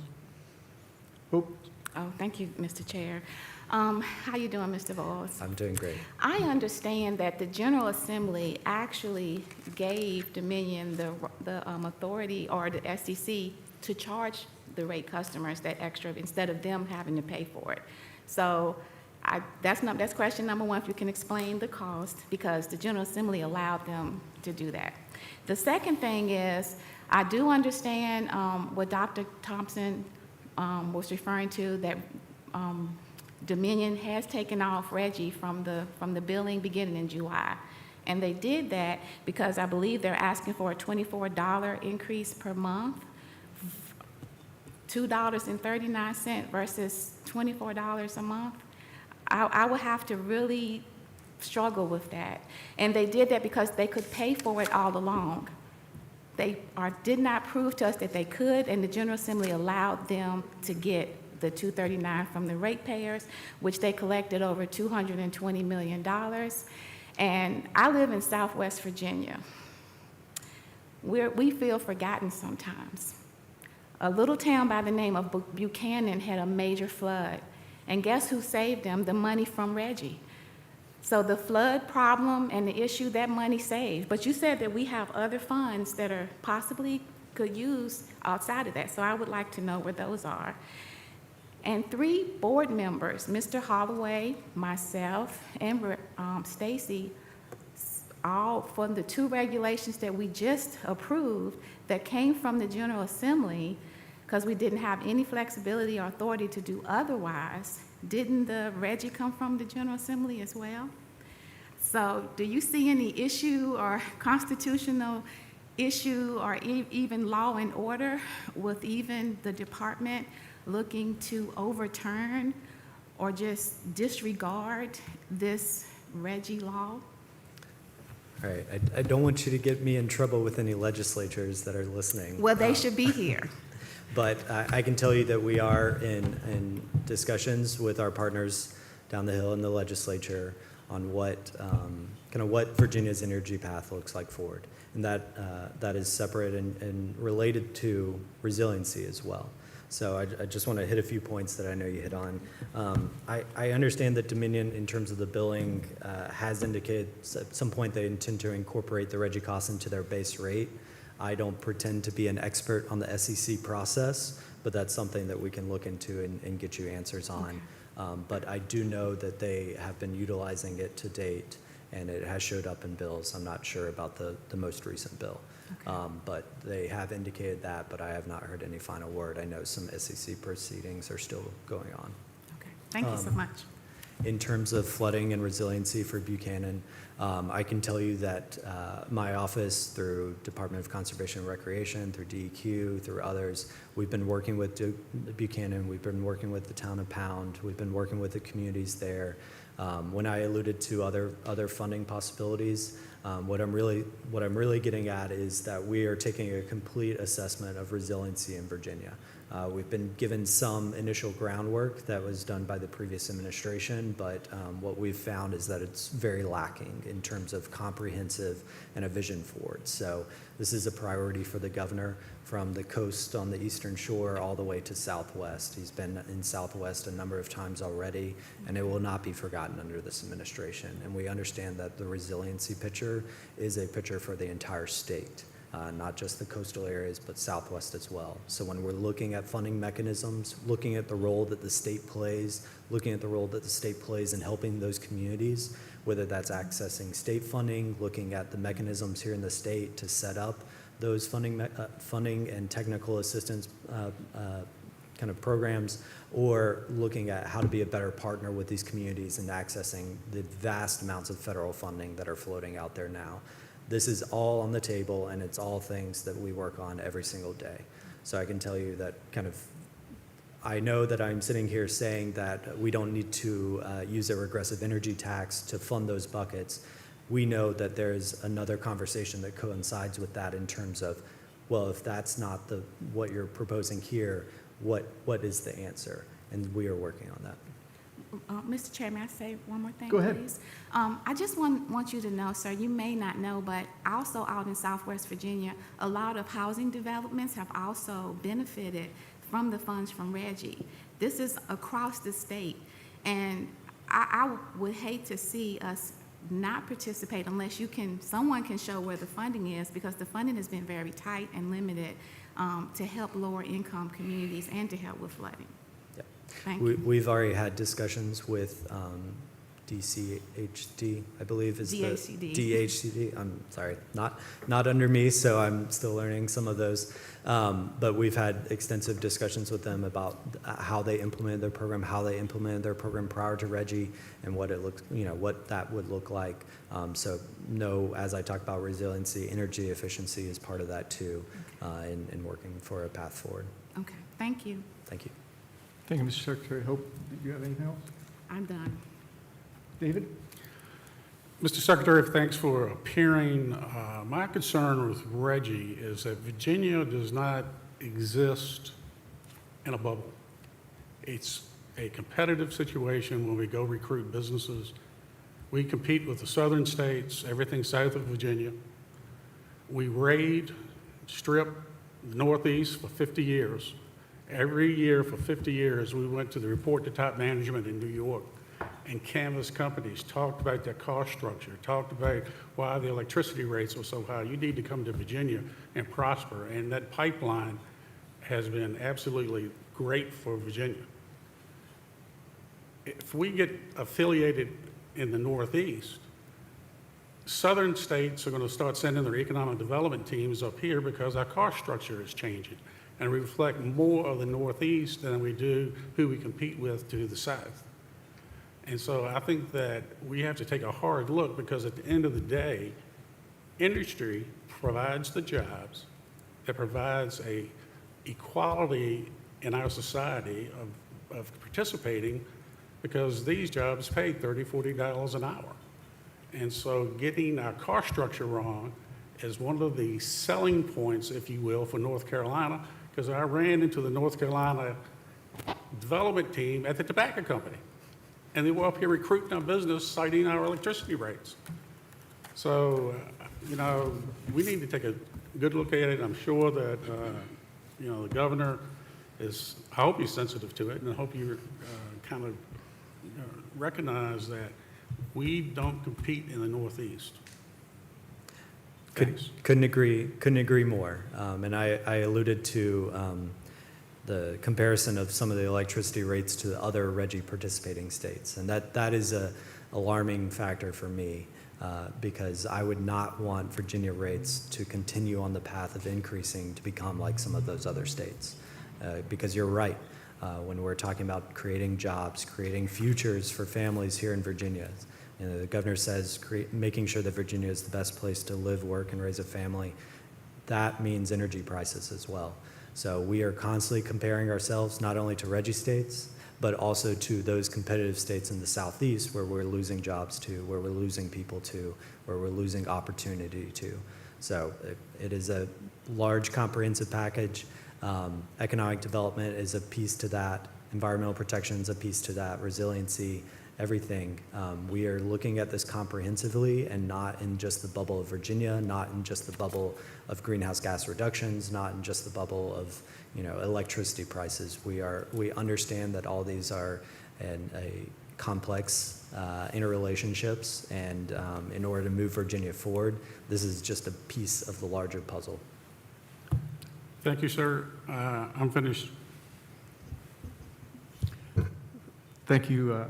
Hope? Oh, thank you, Mr. Chair. How you doing, Mr. Voss? I'm doing great. I understand that the General Assembly actually gave Dominion the authority, or the SEC, to charge the rate customers that extra instead of them having to pay for it. So that's question number one, if you can explain the cost, because the General Assembly allowed them to do that. The second thing is, I do understand what Dr. Thompson was referring to, that Dominion has taken off RGGI from the billing beginning in July. And they did that because I believe they're asking for a $24 increase per month, $2.39 versus $24 a month. I would have to really struggle with that. And they did that because they could pay for it all along. They did not prove to us that they could, and the General Assembly allowed them to get the $2.39 from the ratepayers, which they collected over $220 million. And I live in Southwest Virginia. We feel forgotten sometimes. A little town by the name of Buchanan had a major flood. And guess who saved them? The money from RGGI. So the flood problem and the issue, that money saved. But you said that we have other funds that are possibly could use outside of that. So I would like to know where those are. And 3 board members, Mr. Holloway, myself, and Stacy, all from the 2 regulations that we just approved that came from the General Assembly, because we didn't have any flexibility or authority to do otherwise. Didn't the RGGI come from the General Assembly as well? So do you see any issue or constitutional issue or even law and order with even the department looking to overturn or just disregard this RGGI law? All right, I don't want you to get me in trouble with any legislatures that are listening. Well, they should be here. But I can tell you that we are in discussions with our partners down the hill in the legislature on what, kind of what Virginia's energy path looks like forward. And that is separate and related to resiliency as well. So I just want to hit a few points that I know you hit on. I understand that Dominion, in terms of the billing, has indicated at some point they intend to incorporate the RGGI costs into their base rate. I don't pretend to be an expert on the SEC process, but that's something that we can look into and get you answers on. But I do know that they have been utilizing it to date, and it has showed up in bills. I'm not sure about the most recent bill. But they have indicated that, but I have not heard any final word. I know some SEC proceedings are still going on. Okay, thank you so much. In terms of flooding and resiliency for Buchanan, I can tell you that my office, through Department of Conservation and Recreation, through DEQ, through others, we've been working with Buchanan, we've been working with the town of Pound, we've been working with the communities there. When I alluded to other funding possibilities, what I'm really getting at is that we are taking a complete assessment of resiliency in Virginia. We've been given some initial groundwork that was done by the previous administration, but what we've found is that it's very lacking in terms of comprehensive and a vision forward. So this is a priority for the governor, from the coast on the eastern shore all the way to Southwest. He's been in Southwest a number of times already, and it will not be forgotten under this administration. And we understand that the resiliency picture is a picture for the entire state. Not just the coastal areas, but Southwest as well. So when we're looking at funding mechanisms, looking at the role that the state plays, looking at the role that the state plays in helping those communities, whether that's accessing state funding, looking at the mechanisms here in the state to set up those funding and technical assistance kind of programs, or looking at how to be a better partner with these communities and accessing the vast amounts of federal funding that are floating out there now. This is all on the table, and it's all things that we work on every single day. So I can tell you that I know that I'm sitting here saying that we don't need to use a regressive energy tax to fund those buckets. We know that there's another conversation that coincides with that in terms of, well, if that's not what you're proposing here, what is the answer? And we are working on that. Mr. Chair, may I say one more thing, Go ahead. please? I just want you to know, sir, you may not know, but also out in Southwest Virginia, a lot of housing developments have also benefited from the funds from RGGI. This is across the state, and I would hate to see us not participate unless someone can show where the funding is, because the funding has been very tight and limited to help lower income communities and to help with flooding. Thank you. We've already had discussions with DCHD, I believe is DHCD. DHCD. I'm sorry, not under me, so I'm still learning some of those. But we've had extensive discussions with them about how they implemented their program, prior to RGGI, and what it looks, what that would look like. So no, as I talk about resiliency, energy efficiency is part of that too, in working for a path forward. Okay, thank you. Thank you. Thank you, Mr. Secretary. Hope, did you have anything else? I'm done. David? Mr. Secretary, thanks for appearing. My concern with RGGI is that Virginia does not exist in a bubble. It's a competitive situation when we go recruit businesses. We compete with the southern states, everything south of Virginia. We raid, strip the Northeast for 50 years. Every year for 50 years, we went to the report to top management in New York and canvassed companies, talked about their cost structure, talked about why the electricity rates were so high. You need to come to Virginia and prosper. And that pipeline has been absolutely great for Virginia. If we get affiliated in the Northeast, southern states are going to start sending their economic development teams up here because our cost structure is changing. And we reflect more of the Northeast than we do who we compete with to the South. And so I think that we have to take a hard look, because at the end of the day, industry provides the jobs that provides a equality in our society of participating, because these jobs pay $30, $40 an hour. And so getting our cost structure wrong is one of the selling points, if you will, for North Carolina, because I ran into the North Carolina development team at the tobacco company. and then we're up here recruiting our business, citing our electricity rates. So, we need to take a good look at it. I'm sure that, the governor is, I hope he's sensitive to it, and I hope you kind of recognize that we don't compete in the Northeast. Thanks. Couldn't agree more. And I alluded to the comparison of some of the electricity rates to the other RGGI participating states. And that is a alarming factor for me because I would not want Virginia rates to continue on the path of increasing to become like some of those other states. Because you're right, when we're talking about creating jobs, creating futures for families here in Virginia, the governor says making sure that Virginia is the best place to live, work, and raise a family. That means energy prices as well. So we are constantly comparing ourselves not only to RGGI states, but also to those competitive states in the Southeast where we're losing jobs to, where we're losing people to, where we're losing opportunity to. So it is a large comprehensive package. Economic development is a piece to that. Environmental protection is a piece to that. Resiliency, everything. We are looking at this comprehensively and not in just the bubble of Virginia, not in just the bubble of greenhouse gas reductions, not in just the bubble of electricity prices. We understand that all these are a complex interrelationships, and in order to move Virginia forward, this is just a piece of the larger puzzle. Thank you, sir. I'm finished. Thank you,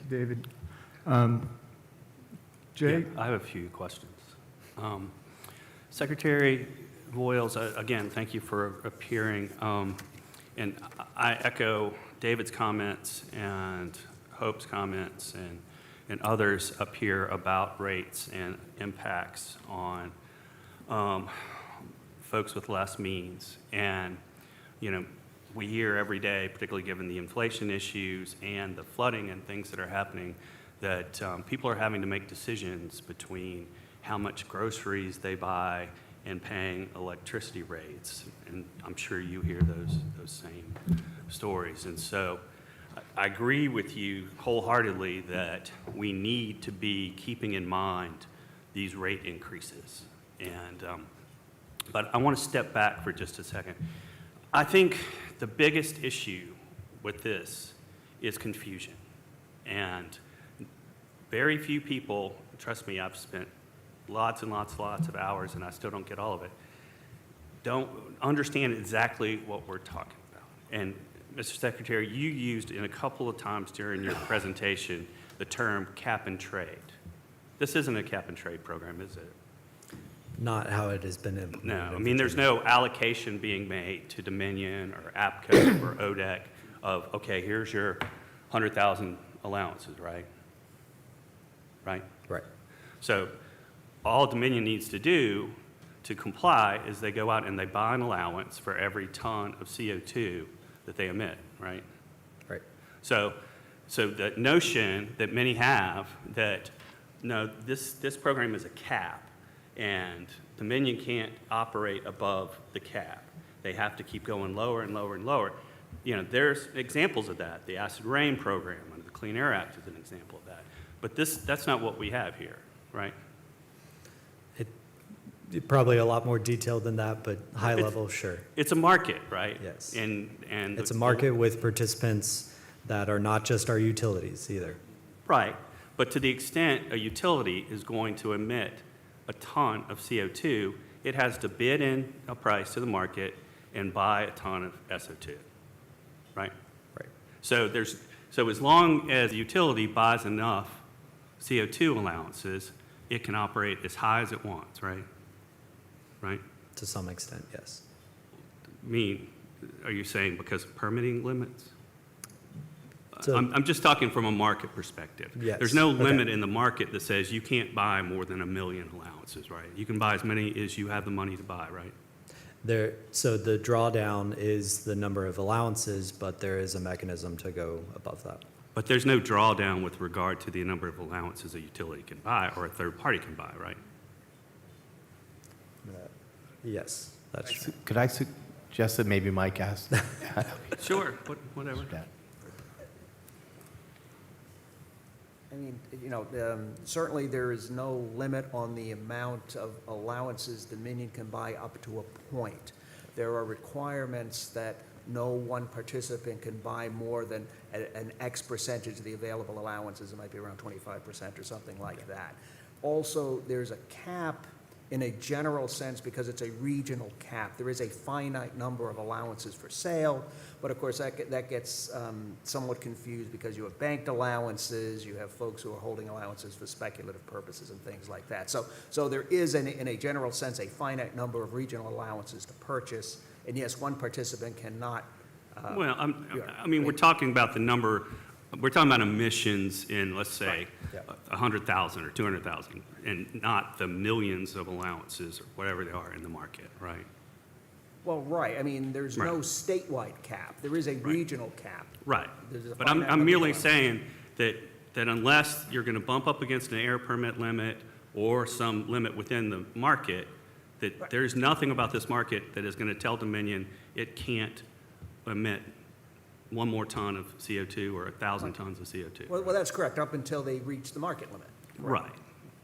David. Jay? Yeah, I have a few questions. Secretary Voiles, again, thank you for appearing. And I echo David's comments and Hope's comments and others up here about rates and impacts on folks with less means. And, we hear every day, particularly given the inflation issues and the flooding and things that are happening, that people are having to make decisions between how much groceries they buy and paying electricity rates. And I'm sure you hear those same stories. And so I agree with you wholeheartedly that we need to be keeping in mind these rate increases. And but I want to step back for just a second. I think the biggest issue with this is confusion. And very few people, trust me, I've spent lots and lots of hours, and I still don't get all of it, don't understand exactly what we're talking about. And Mr. Secretary, you used in a couple of times during your presentation the term cap and trade. This isn't a cap and trade program, is it? Not how it has been implemented. No, I mean, there's no allocation being made to Dominion or APCO or ODEC of, okay, here's your 100,000 allowances, right? Right? Right. So all Dominion needs to do to comply is they go out and they buy an allowance for every ton of CO2 that they emit, right? Right. So the notion that many have that, no, this program is a cap, and Dominion can't operate above the cap. They have to keep going lower and lower and lower. There's examples of that. The acid rain program under the Clean Air Act is an example of that. But that's not what we have here, right? Probably a lot more detailed than that, but high level, sure. It's a market, right? Yes. And It's a market with participants that are not just our utilities either. Right. But to the extent a utility is going to emit a ton of CO2, it has to bid in a price to the market and buy a ton of SO2, right? Right. So as long as the utility buys enough CO2 allowances, it can operate as high as it wants, right? Right? To some extent, yes. Are you saying because of permitting limits? So- I'm just talking from a market perspective. Yes. There's no Okay. limit in the market that says you can't buy more than 1 million allowances, right? You can buy as many as you have the money to buy, right? So the drawdown is the number of allowances, but there is a mechanism to go above that. But there's no drawdown with regard to the number of allowances a utility can buy or a third party can buy, right? Yes, that's true. Could I suggest that maybe Mike asked? Sure, whatever. I mean, you know, certainly there is no limit on the amount of allowances Dominion can buy up to a point. There are requirements that no one participant can buy more than an X percentage of the available allowances. It might be around 25% or something like that. Also, there's a cap in a general sense because it's a regional cap. There is a finite number of allowances for sale, but of course that gets somewhat confused because you have banked allowances, you have folks who are holding allowances for speculative purposes and things like that. So there is, in a general sense, a finite number of regional allowances to purchase, and yes, one participant cannot. Well, I mean, we're talking about the number, we're talking about emissions in, let's say, 100,000 or 200,000, and not the millions of allowances or whatever they are in the market, right? Well, right. I mean, there's no statewide cap. There is a regional cap. Right. There's a But finite I'm number merely of saying that unless you're going to bump up against an air permit limit or some limit within the market, that there's nothing about this market that is going to tell Dominion it can't emit one more ton of CO2 or 1,000 tons of CO2. Well, that's correct, up until they reach the market limit. Right.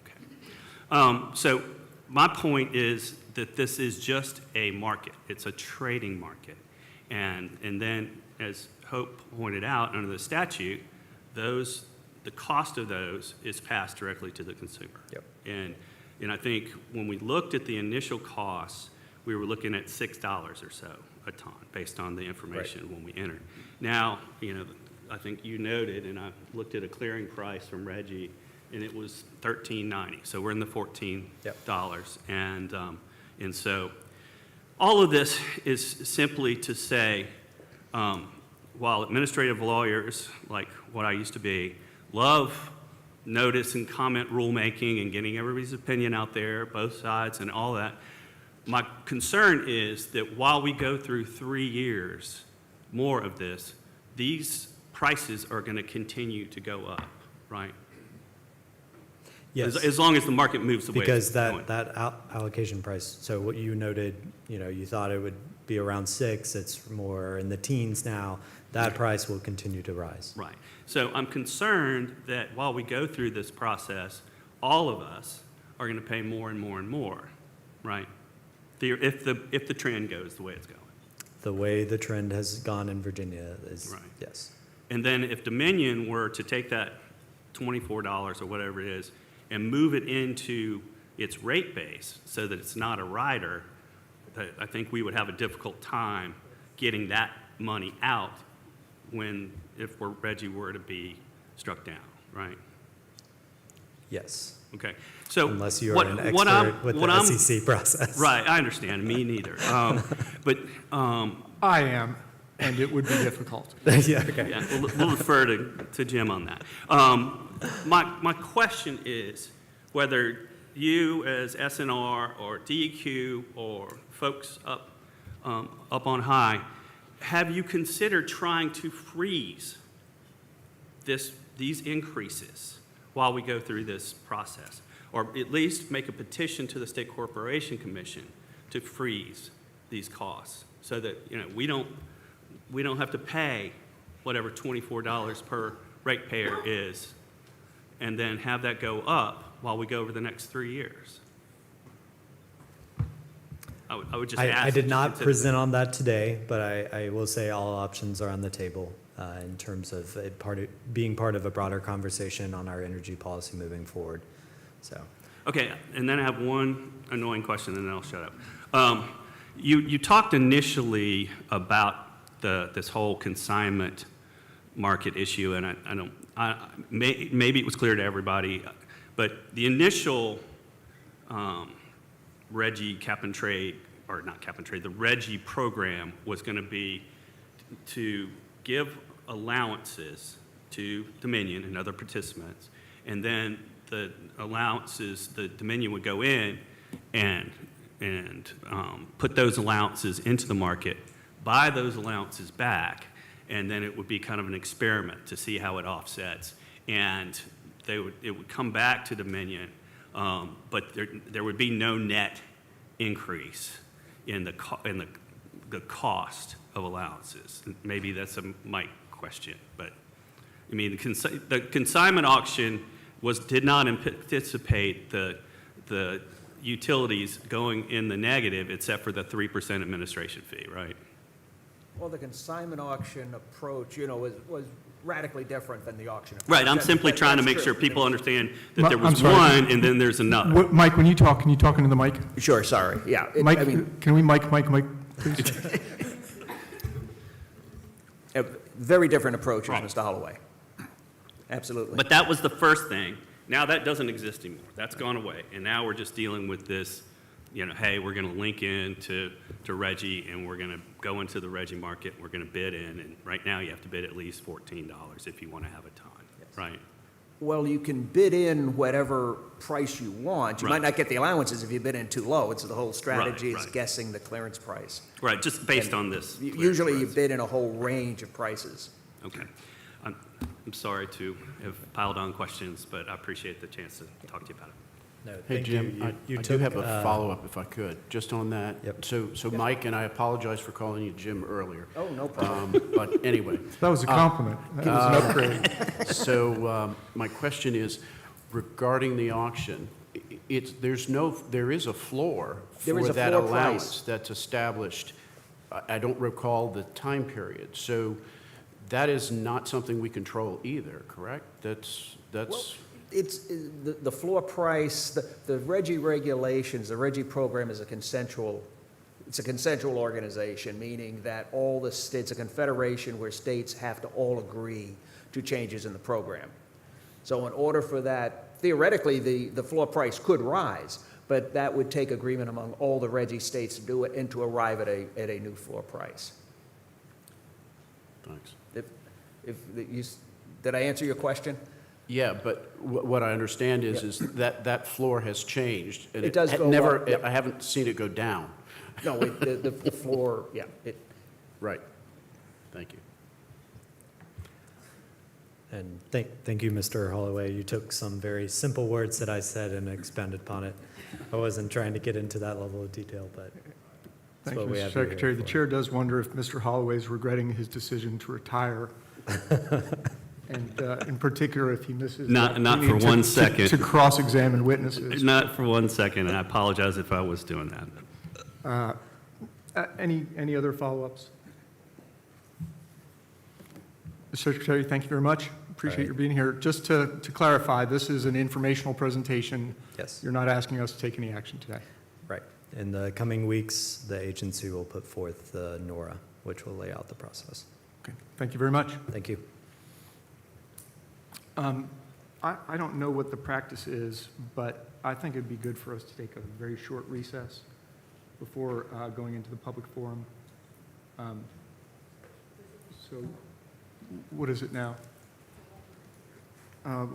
Okay. So my point is that this is just a market. It's a trading market. And then, as Hope pointed out, under the statute, the cost of those is passed directly to the consumer. Yep. And I think when we looked at the initial costs, we were looking at $6 or so a ton based on the information when we entered. Now, you know, I think you noted, and I looked at a clearing price from Reggie, and it was $13.90. So we're in the $14. And so all of this is simply to say, while administrative lawyers, like what I used to be, love notice and comment rulemaking and getting everybody's opinion out there, both sides and all that, my concern is that while we go through 3 years more of this, these prices are going to continue to go up, right? Yes. As long as the market moves the way Because it's going. that allocation price, so what you noted, you know, you thought it would be around 6, it's more in the teens now, that price will continue to rise. Right. So I'm concerned that while we go through this process, all of us are going to pay more and more and more, right? If the trend goes the way it's going. The way the trend has gone in Virginia is, Right. yes. And then if Dominion were to take that $24 or whatever it is and move it into its rate base so that it's not a rider, I think we would have a difficult time getting that money out if Reggie were to be struck down, right? Yes. Okay. So Unless you're an expert with the SEC process. Right, I understand. Me neither. But I am, and it would be difficult. Yeah, okay. yeah, we'll refer to Jim on that. My question is whether you as SNR or DEQ or folks up on high, have you considered trying to freeze these increases while we go through this process? Or at least make a petition to the State Corporation Commission to freeze these costs so that, you know, we don't have to pay whatever $24 per ratepayer is and then have that go up while we go over the next 3 years. I would just ask. I did that you not consider present on that today, but I will say all options are on the table in terms of being part of a broader conversation on our energy policy moving forward. So. Okay, and then I have one annoying question, and then I'll shut up. You talked initially about this whole consignment market issue, and maybe it was clear to everybody, but the initial Reggie cap and trade, or not cap and trade, the Reggie program was going to be to give allowances to Dominion and other participants, and then the allowances, the Dominion would go in and put those allowances into the market, buy those allowances back, and then it would be kind of an experiment to see how it offsets. And it would come back to Dominion, but there would be no net increase in the cost of allowances. Maybe that's a Mike question, but I mean, the consignment auction did not anticipate the utilities going in the negative except for the 3% administration fee, right? Well, the consignment auction approach, was radically different than the auction approach. Right, I'm simply trying to make That's sure true. people understand that there I'm was sorry. one and then there's another. Mike, when you talk, can you talk into the mic? Sure, sorry, yeah. Mike, can we Mike, please? Very different approaches, Right. Mr. Holloway. Absolutely. But that was the first thing. Now that doesn't exist anymore. That's gone away. And now we're just dealing with this, hey, we're going to link in to Reggie and we're going to go into the Reggie market. We're going to bid in. And right now you have to bid at least $14 if you want to have a ton, right? Well, you can bid in whatever price you want. You Right. might not get the allowances if you bid in too low. It's the whole strategy is right. guessing the clearance price. Right, just based And on this. Usually you price. bid in a whole range of prices. Okay. I'm sorry to have piled on questions, but I appreciate the chance to talk to you about it. No, Hey, thank Jim, you. I do took, have a follow-up if I could, just on that. Yep. So Mike, and I apologize for calling you Jim earlier. Oh, no problem. But anyway. That was a compliment. That was an upgrade. So my question is, regarding the auction, there is a floor There is for a that floor allowance price. that's established. I don't recall the time period. So that is not something we control either, correct? That's It's the floor price, the Reggie regulations, the Reggie program is a consensual organization, meaning that all the states, a confederation where states have to all agree to changes in the program. So in order for that, theoretically, the floor price could rise, but that would take agreement among all the Reggie states to do it and to arrive at a new floor price. Thanks. Did I answer your question? Yeah, but what I understand is that floor has changed. And It does had go never. up, yep. I haven't seen it go down. No, the floor, yeah. Right. Thank you. And thank you, Mr. Holloway. You took some very simple words that I said and expanded upon it. I wasn't trying to get into that level of detail, but that's Thank you, what we Mr. have you here Secretary. The for. chair does wonder if Mr. Holloway is regretting his decision to retire. And in particular, if he misses. the Not for opportunity 1 second. To cross-examine witnesses. Not for 1 second, and I apologize if I was doing that. Any other follow-ups? Mr. Secretary, thank you very much. Appreciate right. your being here. Just to clarify, this is an informational presentation. Yes. You're not asking us to take any action today. Right. In the coming weeks, the agency will put forth the NORA, which will lay out the process. Okay, thank you very much. Thank you. I don't know what the practice is, but I think it'd be good for us to take a very short recess before going into the public forum. So what is it now?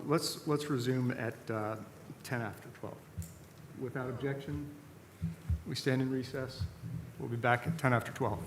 Let's resume at 10 after 12. Without objection, we stand in recess. We'll be back at 10 after 12.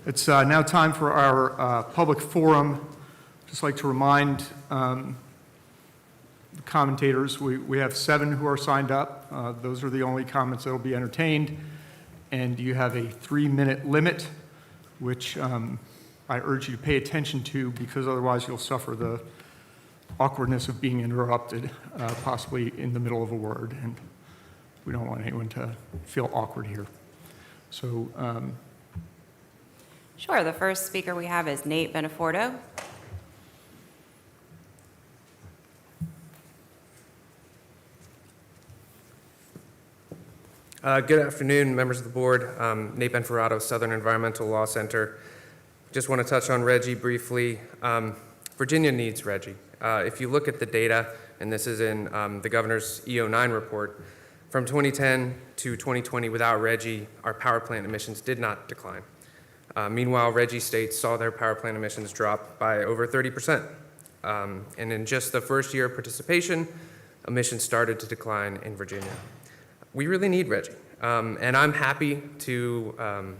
It's now time for our public forum. Just like to remind the commentators, we have 7 who are signed up. Those are the only comments that will be entertained. And you have a 3-minute limit, which I urge you to pay attention to, because otherwise you'll suffer the awkwardness of being interrupted, possibly in the middle of a word. And we don't want anyone to feel awkward here. So, Sure. The first speaker we have is Nate Beneforto. Good afternoon, members of the board. Nate Benforato, Southern Environmental Law Center. Just want to touch on RGGI briefly. Virginia needs RGGI. If you look at the data, and this is in the governor's EO9 report, from 2010 to 2020 without RGGI, our power plant emissions did not decline. Meanwhile, RGGI states saw their power plant emissions drop by over 30%. And in just the first year of participation, emissions started to decline in Virginia. We really need RGGI. And I'm happy to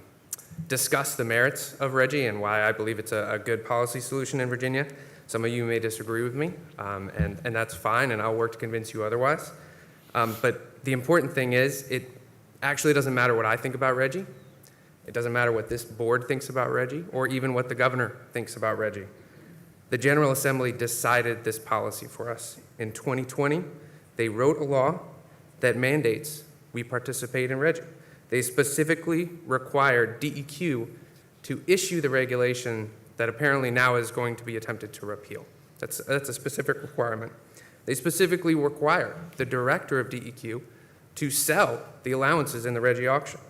discuss the merits of RGGI and why I believe it's a good policy solution in Virginia. Some of you may disagree with me, and that's fine, and I'll work to convince you otherwise. But the important thing is, it actually doesn't matter what I think about RGGI. It doesn't matter what this board thinks about RGGI, or even what the governor thinks about RGGI. The General Assembly decided this policy for us. In 2020, they wrote a law that mandates we participate in RGGI. They specifically required DEQ to issue the regulation that apparently now is going to be attempted to repeal. That's a specific requirement. They specifically require the director of DEQ to sell the allowances in the RGGI auction.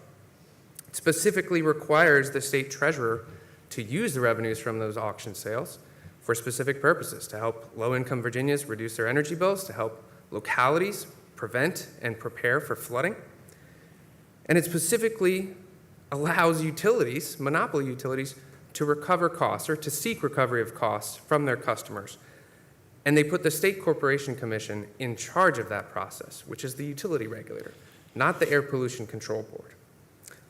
It specifically requires the state treasurer to use the revenues from those auction sales for specific purposes, to help low-income Virginians reduce their energy bills, to help localities prevent and prepare for flooding. And it specifically allows utilities, monopoly utilities, to recover costs or to seek recovery of costs from their customers. And they put the State Corporation Commission in charge of that process, which is the utility regulator, not the Air Pollution Control Board.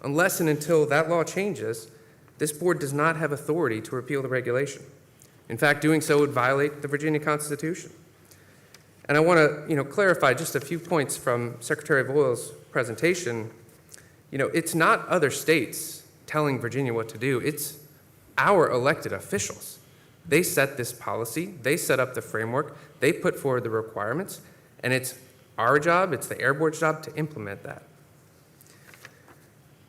Unless and until that law changes, this board does not have authority to repeal the regulation. In fact, doing so would violate the Virginia Constitution. And I want to, clarify just a few points from Secretary of Oil's presentation. It's not other states telling Virginia what to do. It's our elected officials. They set this policy. They set up the framework. They put forward the requirements. And it's our job, it's the Air Board's job to implement that.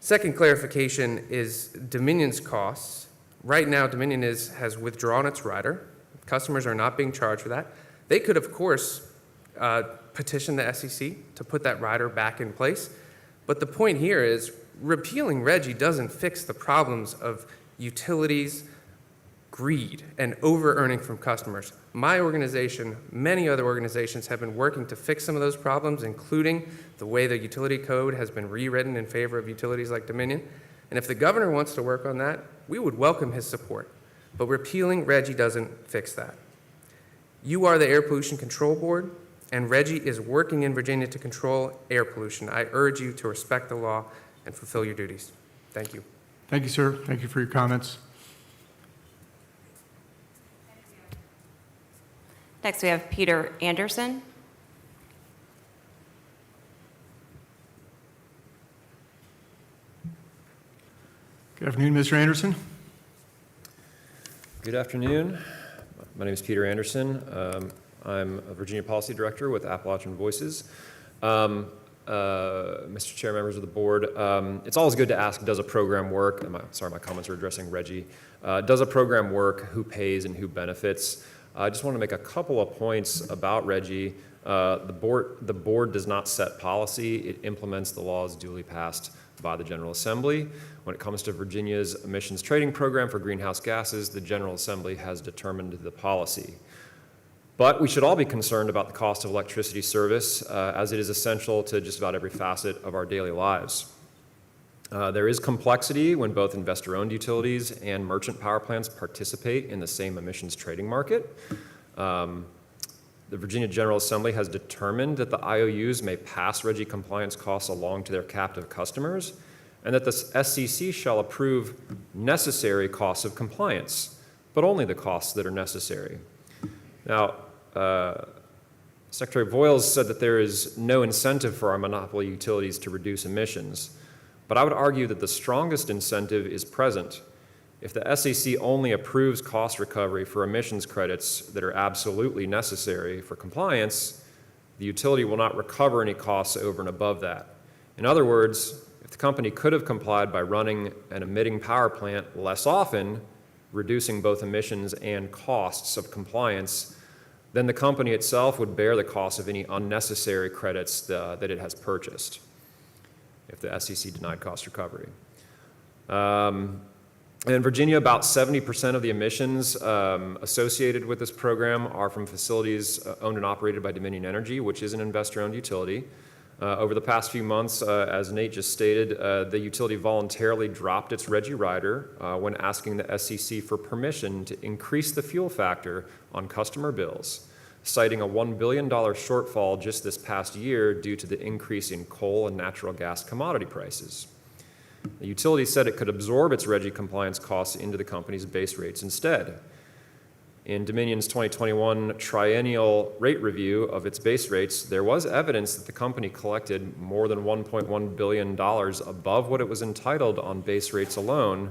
Second clarification is Dominion's costs. Right now, Dominion has withdrawn its rider. Customers are not being charged for that. They could, of course, petition the SEC to put that rider back in place. But the point here is repealing RGGI doesn't fix the problems of utilities, greed, and over-earning from customers. My organization, many other organizations have been working to fix some of those problems, including the way the utility code has been rewritten in favor of utilities like Dominion. And if the governor wants to work on that, we would welcome his support. But repealing RGGI doesn't fix that. You are the Air Pollution Control Board, and RGGI is working in Virginia to control air pollution. I urge you to respect the law and fulfill your duties. Thank you. thank you, sir. Thank you for your comments. Next, we have Peter Anderson. Good afternoon, Mr. Anderson. Good afternoon. My name is Peter Anderson. I'm a Virginia Policy Director with Appalachian Voices. Mr. Chair, members of the board, it's always good to ask, does a program work? My comments are addressing RGGI. Does a program work? Who pays and who benefits? I just want to make a couple of points about RGGI. The board does not set policy. It implements the laws duly passed by the General Assembly. When it comes to Virginia's emissions trading program for greenhouse gases, the General Assembly has determined the policy. But we should all be concerned about the cost of electricity service, as it is essential to just about every facet of our daily lives. There is complexity when both investor-owned utilities and merchant power plants participate in the same emissions trading market. The Virginia General Assembly has determined that the IOUs may pass RGGI compliance costs along to their captive customers, and that the SCC shall approve necessary costs of compliance, but only the costs that are necessary. Now, Secretary Voiles said that there is no incentive for our monopoly utilities to reduce emissions, but I would argue that the strongest incentive is present. If the SEC only approves cost recovery for emissions credits that are absolutely necessary for compliance, the utility will not recover any costs over and above that. In other words, if the company could have complied by running an emitting power plant less often, reducing both emissions and costs of compliance, then the company itself would bear the cost of any unnecessary credits that it has purchased if the SEC denied cost recovery. In Virginia, about 70% of the emissions associated with this program are from facilities owned and operated by Dominion Energy, which is an investor-owned utility. Over the past few months, as Nate just stated, the utility voluntarily dropped its RGGI rider when asking the SEC for permission to increase the fuel factor on customer bills, citing a $1 billion shortfall just this past year due to the increase in coal and natural gas commodity prices. The utility said it could absorb its RGGI compliance costs into the company's base rates instead. In Dominion's 2021 triennial rate review of its base rates, there was evidence that the company collected more than $1.1 billion above what it was entitled on base rates alone.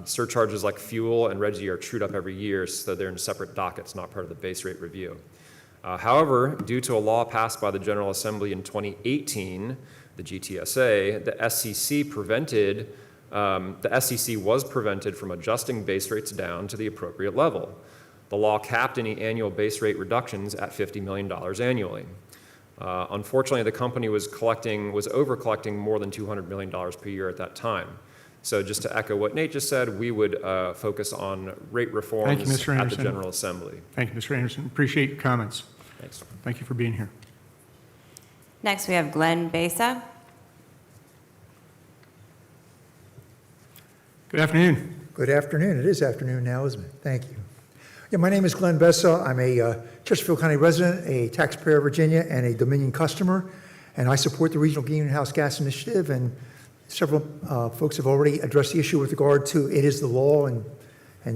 Surcharges like fuel and RGGI are trued up every year, so they're in separate dockets, not part of the base rate review. However, due to a law passed by the General Assembly in 2018, the GTSA, the SEC was prevented from adjusting base rates down to the appropriate level. The law capped any annual base rate reductions at $50 million annually. Unfortunately, the company was over-collecting more than $200 million per year at that time. So just to echo what Nate just said, we would focus on rate reforms at the General Assembly. Thank you, Mr. Anderson. Appreciate your comments. Thanks. Thank you for being here. Next, we have Glenn Besa. Good afternoon. Good afternoon. It is afternoon now, isn't it? Thank you. Yeah, my name is Glenn Besa. I'm a Chesterfield County resident, a taxpayer of Virginia, and a Dominion customer. And I support the Regional Greenhouse Gas Initiative. And several folks have already addressed the issue with regard to it is the law and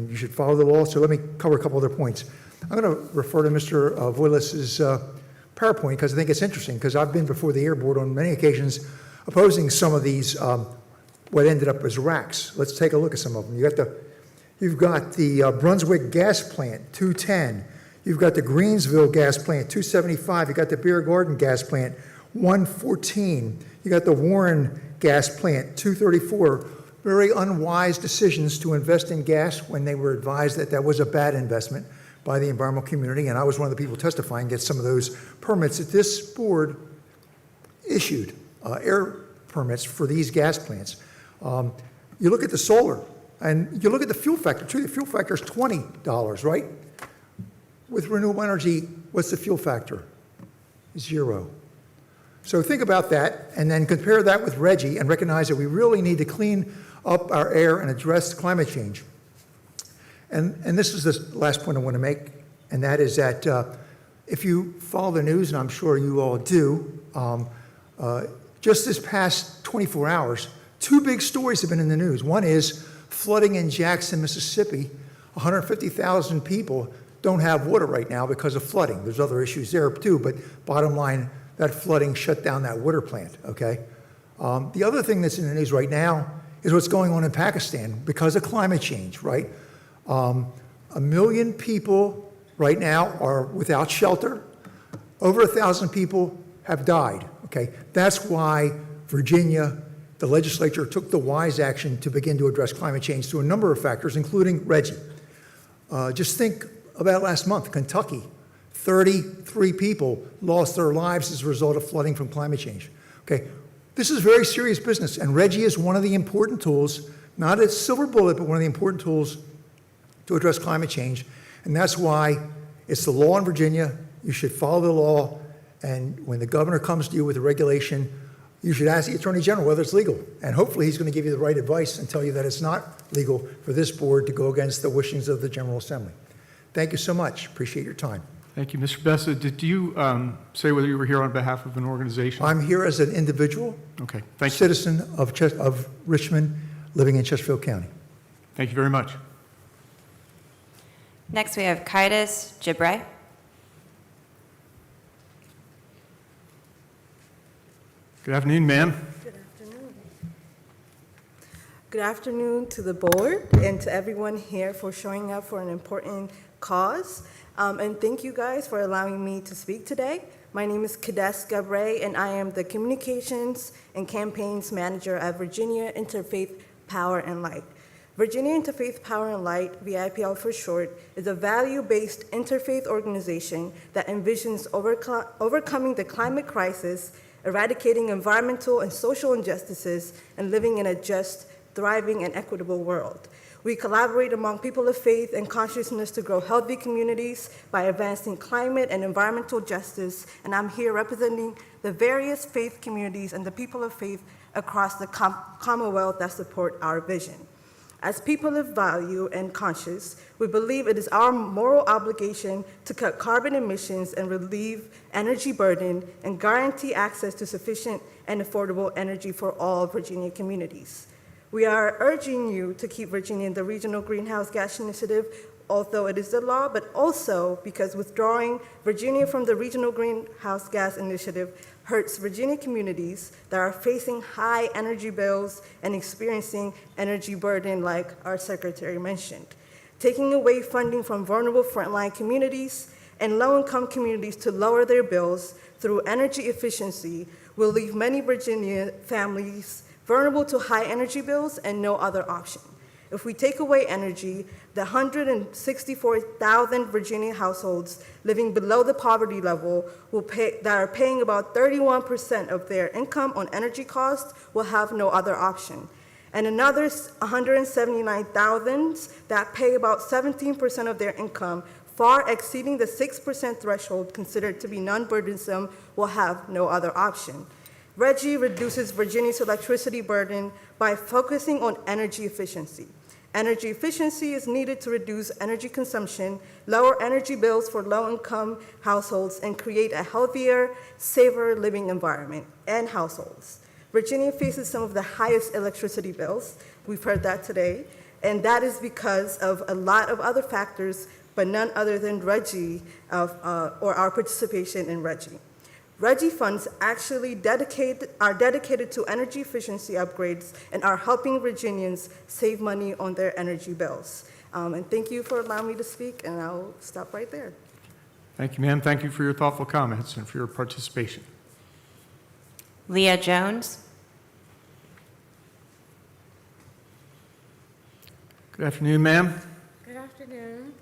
you should follow the law. So let me cover a couple other points. I'm going to refer to Mr. Voiles's PowerPoint because I think it's interesting because I've been before the Air Board on many occasions opposing some of these what ended up as racks. Let's take a look at some of them. You've got the Brunswick Gas Plant, 210. You've got the Greensville Gas Plant, 275. You've got the Beer Garden Gas Plant, 114. You got the Warren Gas Plant, 234. Very unwise decisions to invest in gas when they were advised that that was a bad investment by the environmental community, and I was one of the people testifying against some of those permits that this board issued, air permits for these gas plants. You look at the solar, and you look at the fuel factor, too. The fuel factor is $20, right? With renewable energy, what's the fuel factor? 0. So think about that, and then compare that with RGGI, and recognize that we really need to clean up our air and address climate change. And this is the last point I want to make, and that is that if you follow the news, and I'm sure you all do, just this past 24 hours, 2 big stories have been in the news. One is flooding in Jackson, Mississippi. 150,000 people don't have water right now because of flooding. There's other issues there too, but bottom line, that flooding shut down that water plant, okay? The other thing that's in the news right now is what's going on in Pakistan because of climate change, right? 1 million people right now are without shelter. Over 1,000 people have died, okay? That's why Virginia, the legislature, took the wise action to begin to address climate change through a number of factors, including RGGI. Just think about last month, Kentucky, 33 people lost their lives as a result of flooding from climate change, okay? This is very serious business, and RGGI is one of the important tools, not a silver bullet, but one of the important tools to address climate change. And that's why it's the law in Virginia. You should follow the law. And when the governor comes to you with a regulation, you should ask the Attorney General whether it's legal. And hopefully he's going to give you the right advice and tell you that it's not legal for this board to go against the wishings of the General Assembly. Thank you so much. Appreciate your time. Thank you. Mr. Bessa, did you say whether you were here on behalf of an organization? I'm here as an individual, Okay, thank you. citizen of Richmond, living in Chesterfield County. Thank you very much. Next, we have Kaitis Gibray. Good afternoon, ma'am. Good afternoon. Good afternoon to the board and to everyone here for showing up for an important cause. And thank you guys for allowing me to speak today. My name is Kaitis Gibray, and I am the Communications and Campaigns Manager at Virginia Interfaith Power and Light. Virginia Interfaith Power and Light, VIPL for short, is a value-based interfaith organization that envisions overcoming the climate crisis, eradicating environmental and social injustices, and living in a just, thriving, and equitable world. We collaborate among people of faith and consciousness to grow healthy communities by advancing climate and environmental justice, and I'm here representing the various faith communities and the people of faith across the Commonwealth that support our vision. As people of value and conscience, we believe it is our moral obligation to cut carbon emissions and relieve energy burden and guarantee access to sufficient and affordable energy for all Virginia communities. We are urging you to keep Virginia in the Regional Greenhouse Gas Initiative, although it is the law, but also because withdrawing Virginia from the Regional Greenhouse Gas Initiative hurts Virginia communities that are facing high energy bills and experiencing energy burden like our secretary mentioned. Taking away funding from vulnerable frontline communities and low-income communities to lower their bills through energy efficiency will leave many Virginia families vulnerable to high energy bills and no other option. If we take away energy, the 164,000 Virginia households living below the poverty level that are paying about 31% of their income on energy costs will have no other option. And another 179,000 that pay about 17% of their income, far exceeding the 6% threshold considered to be non-burdensome, will have no other option. RGGI reduces Virginia's electricity burden by focusing on energy efficiency. Energy efficiency is needed to reduce energy consumption, lower energy bills for low-income households, and create a healthier, safer living environment and households. Virginia faces some of the highest electricity bills. We've heard that today, and that is because of a lot of other factors, but none other than RGGI or our participation in RGGI. RGGI funds actually are dedicated to energy efficiency upgrades and are helping Virginians save money on their energy bills. And thank you for allowing me to speak, and I'll stop right there. Thank you, ma'am. Thank you for your thoughtful comments and for your participation. Leah Jones. Good afternoon, ma'am. Good afternoon.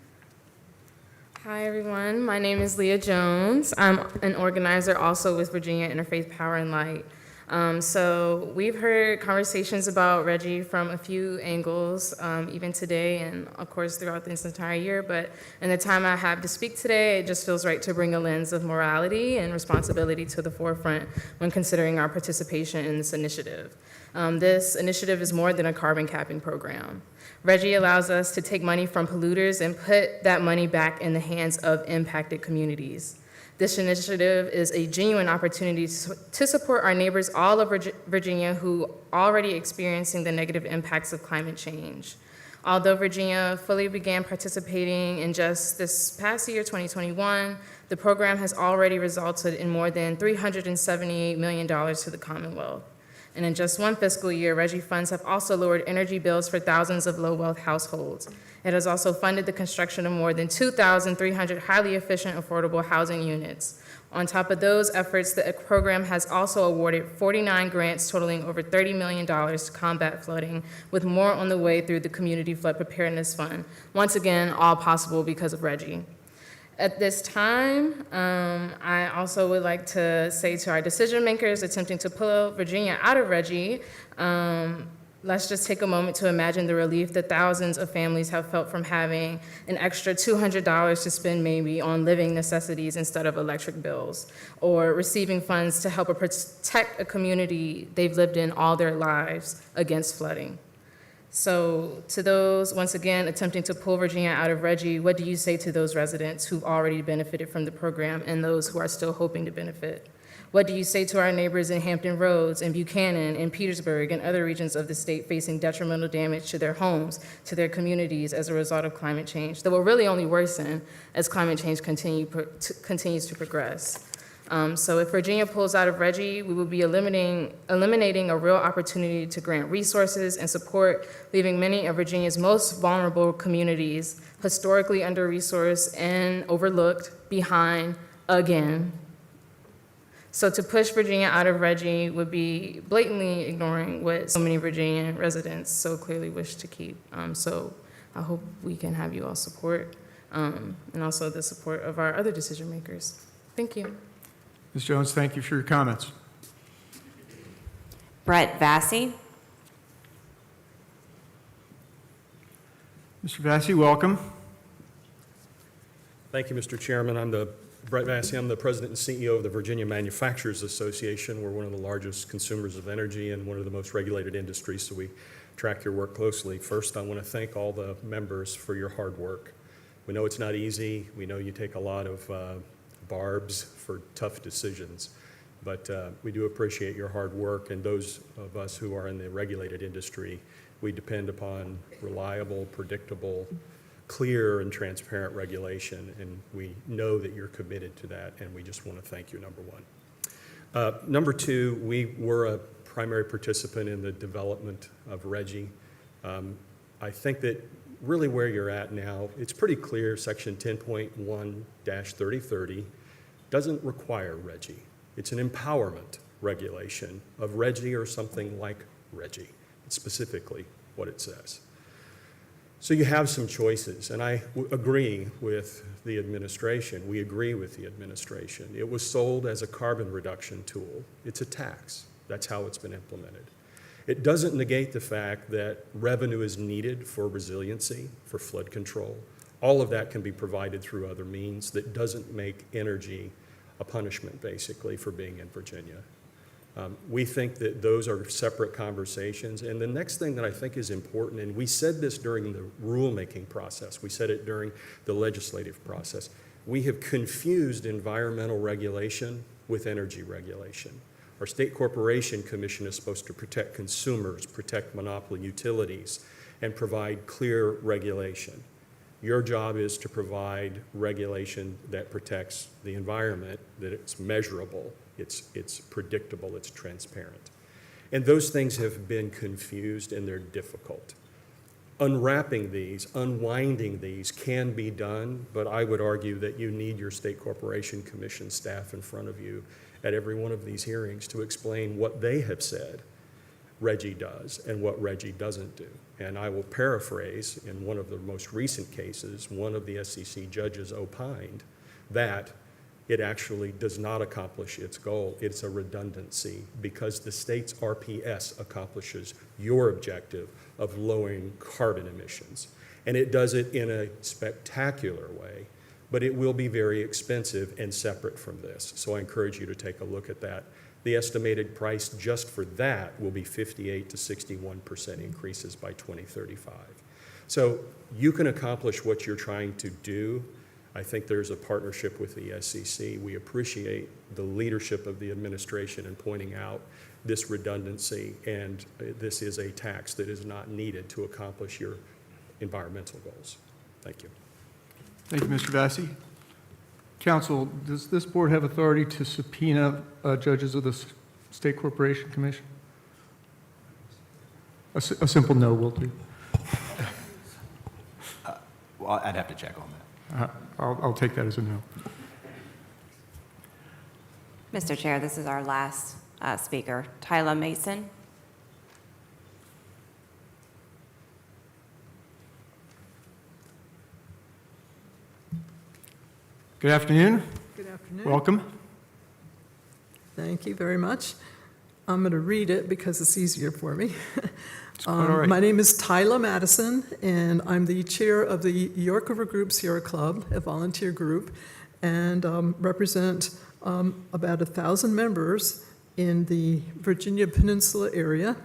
Hi, everyone. My name is Leah Jones. I'm an organizer also with Virginia Interfaith Power and Light. So we've heard conversations about RGGI from a few angles, even today and, of course, throughout this entire year. But in the time I have to speak today, it just feels right to bring a lens of morality and responsibility to the forefront when considering our participation in this initiative. This initiative is more than a carbon capping program. RGGI allows us to take money from polluters and put that money back in the hands of impacted communities. This initiative is a genuine opportunity to support our neighbors all over Virginia who are already experiencing the negative impacts of climate change. Although Virginia fully began participating in just this past year, 2021, the program has already resulted in more than $378 million to the Commonwealth. And in just one fiscal year, RGGI funds have also lowered energy bills for thousands of low-wealth households. It has also funded the construction of more than 2,300 highly efficient, affordable housing units. On top of those efforts, the program has also awarded 49 grants totaling over $30 million to combat flooding, with more on the way through the Community Flood Preparedness Fund. Once again, all possible because of RGGI. At this time, I also would like to say to our decision makers attempting to pull Virginia out of RGGI, let's just take a moment to imagine the relief that thousands of families have felt from having an extra $200 to spend maybe on living necessities instead of electric bills, or receiving funds to help protect a community they've lived in all their lives against flooding. So to those, once again, attempting to pull Virginia out of RGGI, what do you say to those residents who've already benefited from the program and those who are still hoping to benefit? What do you say to our neighbors in Hampton Roads, in Buchanan, in Petersburg, and other regions of the state facing detrimental damage to their homes, to their communities as a result of climate change that will really only worsen as climate change continues to progress? So if Virginia pulls out of RGGI, we will be eliminating a real opportunity to grant resources and support, leaving many of Virginia's most vulnerable communities, historically under-resourced and overlooked, behind again. So to push Virginia out of RGGI would be blatantly ignoring what so many Virginian residents so clearly wish to keep. So I hope we can have you all support, and also the support of our other decision makers. Thank you. Ms. Jones, thank you for your comments. Brett Vassy. Mr. Vassy, welcome. Thank you, Mr. Chairman. I'm Brett Vassy. I'm the president and CEO of the Virginia Manufacturers Association. We're one of the largest consumers of energy and one of the most regulated industries, so we track your work closely. First, I want to thank all the members for your hard work. We know it's not easy. We know you take a lot of barbs for tough decisions, but we do appreciate your hard work, and those of us who are in the regulated industry, we depend upon reliable, predictable, clear and transparent regulation, and we know that you're committed to that, and we just want to thank you, number one. Number two, we were a primary participant in the development of RGGI. I think that really where you're at now, it's pretty clear Section 10.1-3030 doesn't require RGGI. It's an empowerment regulation of RGGI or something like RGGI. It's specifically what it says. So you have some choices, and I agree with the administration. We agree with the administration. It was sold as a carbon reduction tool. It's a tax. That's how it's been implemented. It doesn't negate the fact that revenue is needed for resiliency, for flood control. All of that can be provided through other means. That doesn't make energy a punishment, basically, for being in Virginia. We think that those are separate conversations. And the next thing that I think is important, and we said this during the rulemaking process, we said it during the legislative process, we have confused environmental regulation with energy regulation. Our State Corporation Commission is supposed to protect consumers, protect monopoly utilities, and provide clear regulation. Your job is to provide regulation that protects the environment, that it's measurable, it's predictable, it's transparent. And those things have been confused and they're difficult. Unwrapping these, unwinding these can be done, but I would argue that you need your State Corporation Commission staff in front of you at every one of these hearings to explain what they have said RGGI does and what RGGI doesn't do. And I will paraphrase, in one of the most recent cases, one of the SEC judges opined that it actually does not accomplish its goal. It's a redundancy because the state's RPS accomplishes your objective of lowering carbon emissions. And it does it in a spectacular way, but it will be very expensive and separate from this. So I encourage you to take a look at that. The estimated price just for that will be 58 to 61% increases by 2035. So you can accomplish what you're trying to do. I think there's a partnership with the SEC. We appreciate the leadership of the administration in pointing out this redundancy, and this is a tax that is not needed to accomplish your environmental goals. Thank you. Thank you, Mr. Vassy. Council, does this board have authority to subpoena judges of the State Corporation Commission? A simple no will do. Well, I'd have to check on that. I'll take that as a no. Mr. Chair, this is our last speaker, Tyler Mason. Good afternoon. Good afternoon. Welcome. Thank you very much. I'm going to read it because it's easier for me. All right. My name is Tyler Madison, and I'm the chair of the York River Group Sierra Club, a volunteer group, and represent about 1,000 members in the Virginia Peninsula area.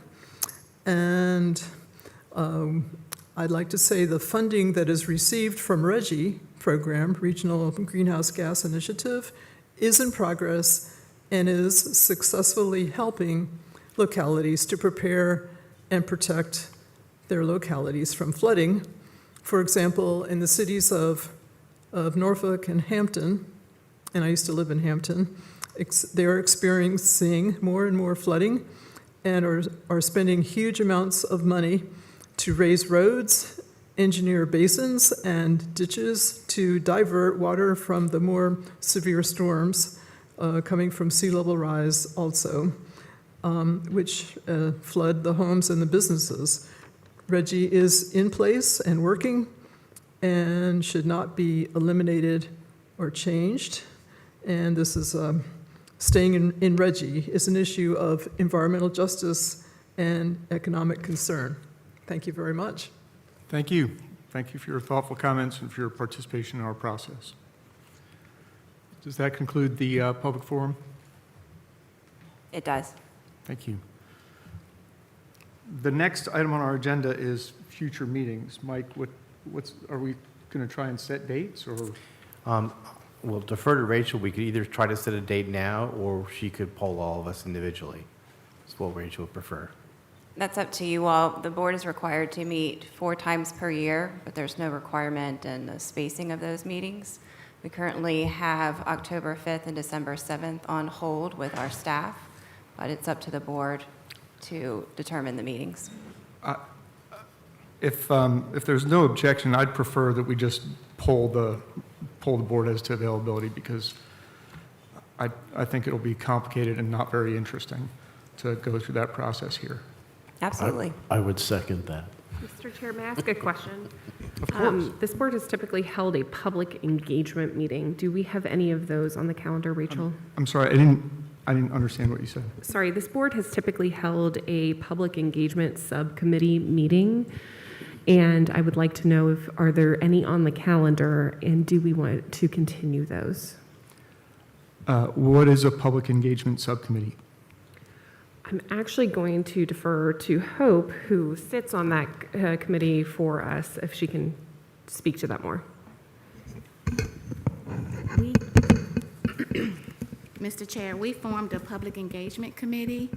And I'd like to say the funding that is received from RGGI program, Regional Greenhouse Gas Initiative, is in progress and is successfully helping localities to prepare and protect their localities from flooding. For example, in the cities of Norfolk and Hampton, and I used to live in Hampton, they're experiencing more and more flooding and are spending huge amounts of money to raise roads, engineer basins and ditches to divert water from the more severe storms coming from sea level rise also, which flood the homes and the businesses. RGGI is in place and working and should not be eliminated or changed. And this is staying in RGGI is an issue of environmental justice and economic concern. Thank you very much. Thank you. Thank you for your thoughtful comments and for your participation in our process. Does that conclude the public forum? It does. Thank you. The next item on our agenda is future meetings. Mike, are we going to try and set dates or? We'll defer to Rachel. We could either try to set a date now or she could poll all of us individually. That's what Rachel would prefer. That's up to you all. The board is required to meet 4 times per year, but there's no requirement in the spacing of those meetings. We currently have October 5th and December 7th on hold with our staff, but it's up to the board to determine the meetings. If there's no objection, I'd prefer that we just poll the board as to availability, because I think it'll be complicated and not very interesting to go through that process here. Absolutely. I would second that. Mr. Chair, may I ask a question? Of course. This board has typically held a public engagement meeting. Do we have any of those on the calendar, Rachel? I'm sorry, I didn't understand what you said. Sorry, this board has typically held a public engagement subcommittee meeting, and I would like to know are there any on the calendar, and do we want to continue those? What is a public engagement subcommittee? I'm actually going to defer to Hope, who sits on that committee for us, if she can speak to that more. Mr. Chair, we formed a public engagement committee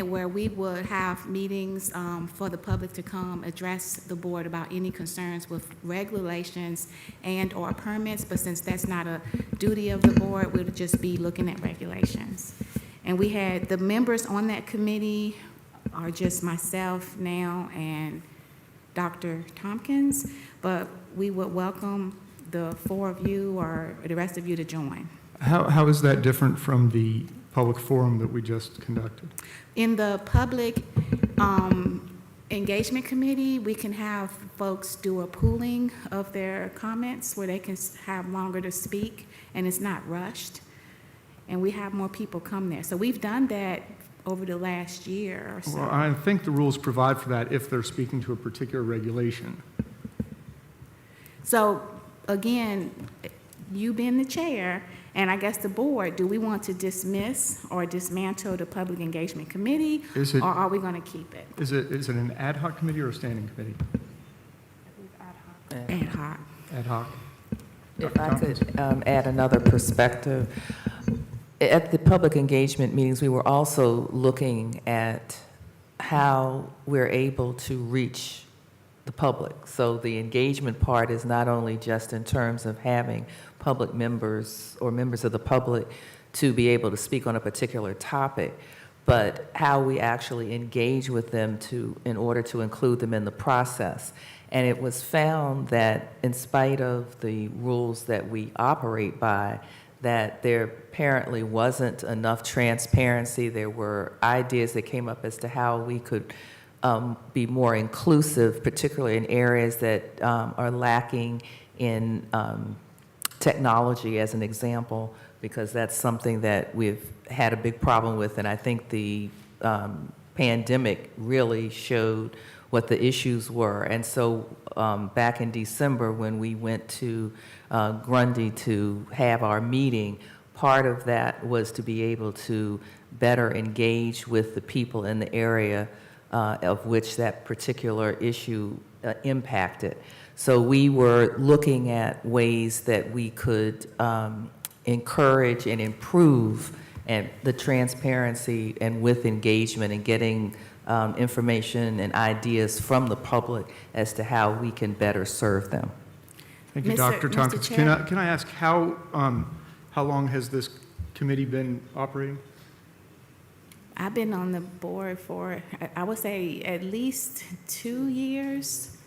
where we would have meetings for the public to come address the board about any concerns with regulations and or permits, but since that's not a duty of the board, we'll just be looking at regulations. And we had the members on that committee are just myself now and Dr. Tompkins, but we would welcome the 4 of you or the rest of you to join. How is that different from the public forum that we just conducted? In the public engagement committee, we can have folks do a pooling of their comments where they can have longer to speak and it's not rushed. And we have more people come there. So we've done that over the last year or so. Well, I think the rules provide for that if they're speaking to a particular regulation. So again, you being the chair, and I guess the board, do we want to dismiss or dismantle the public engagement committee, or are we going to keep it? Is it an ad hoc committee or a standing committee? Ad hoc. Ad hoc. If I could add another perspective. At the public engagement meetings, we were also looking at how we're able to reach the public. So the engagement part is not only just in terms of having public members or members of the public to be able to speak on a particular topic, but how we actually engage with them in order to include them in the process. And it was found that in spite of the rules that we operate by, that there apparently wasn't enough transparency. There were ideas that came up as to how we could be more inclusive, particularly in areas that are lacking in technology, as an example, because that's something that we've had a big problem with, and I think the pandemic really showed what the issues were. And so back in December, when we went to Grundy to have our meeting, part of that was to be able to better engage with the people in the area of which that particular issue impacted. So we were looking at ways that we could encourage and improve and the transparency and with engagement and getting information and ideas from the public as to how we can better serve them. Thank you, Mr. Dr. Mr. Tompkins. Chair. Can I ask how long has this committee been operating? I've been on the board for, I would say, at least 2 years.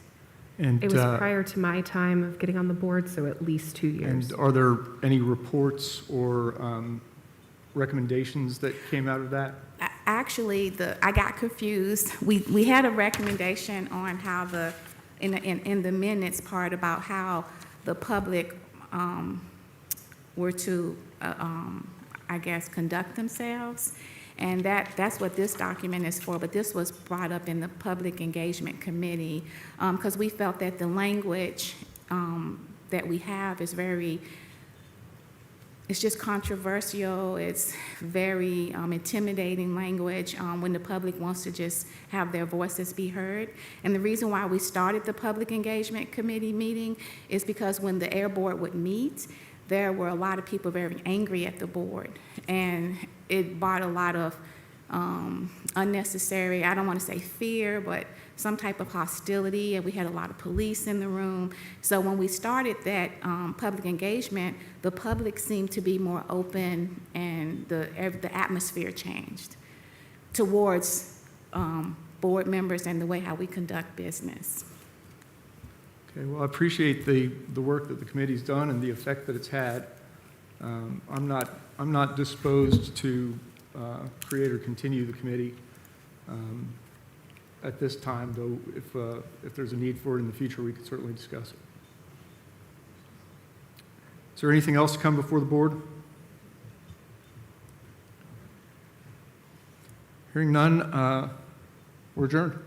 And, It was prior to my time of getting on the board, so at least 2 years. and are there any reports or recommendations that came out of that? Actually, I got confused. We had a recommendation on how in the minutes part about how the public were to, I guess, conduct themselves. And that's what this document is for, but this was brought up in the Public Engagement Committee because we felt that the language that we have is it's just controversial. It's very intimidating language when the public wants to just have their voices be heard. And the reason why we started the Public Engagement Committee meeting is because when the Air Board would meet, there were a lot of people very angry at the board. And it brought a lot of unnecessary, I don't want to say fear, but some type of hostility, and we had a lot of police in the room. So when we started that public engagement, the public seemed to be more open, and the atmosphere changed towards board members and the way how we conduct business. Okay, well, I appreciate the work that the committee's done and the effect that it's had. I'm not disposed to create or continue the committee at this time, though if there's a need for it in the future, we could certainly discuss it. Is there anything else to come before the board? Hearing none, we're adjourned.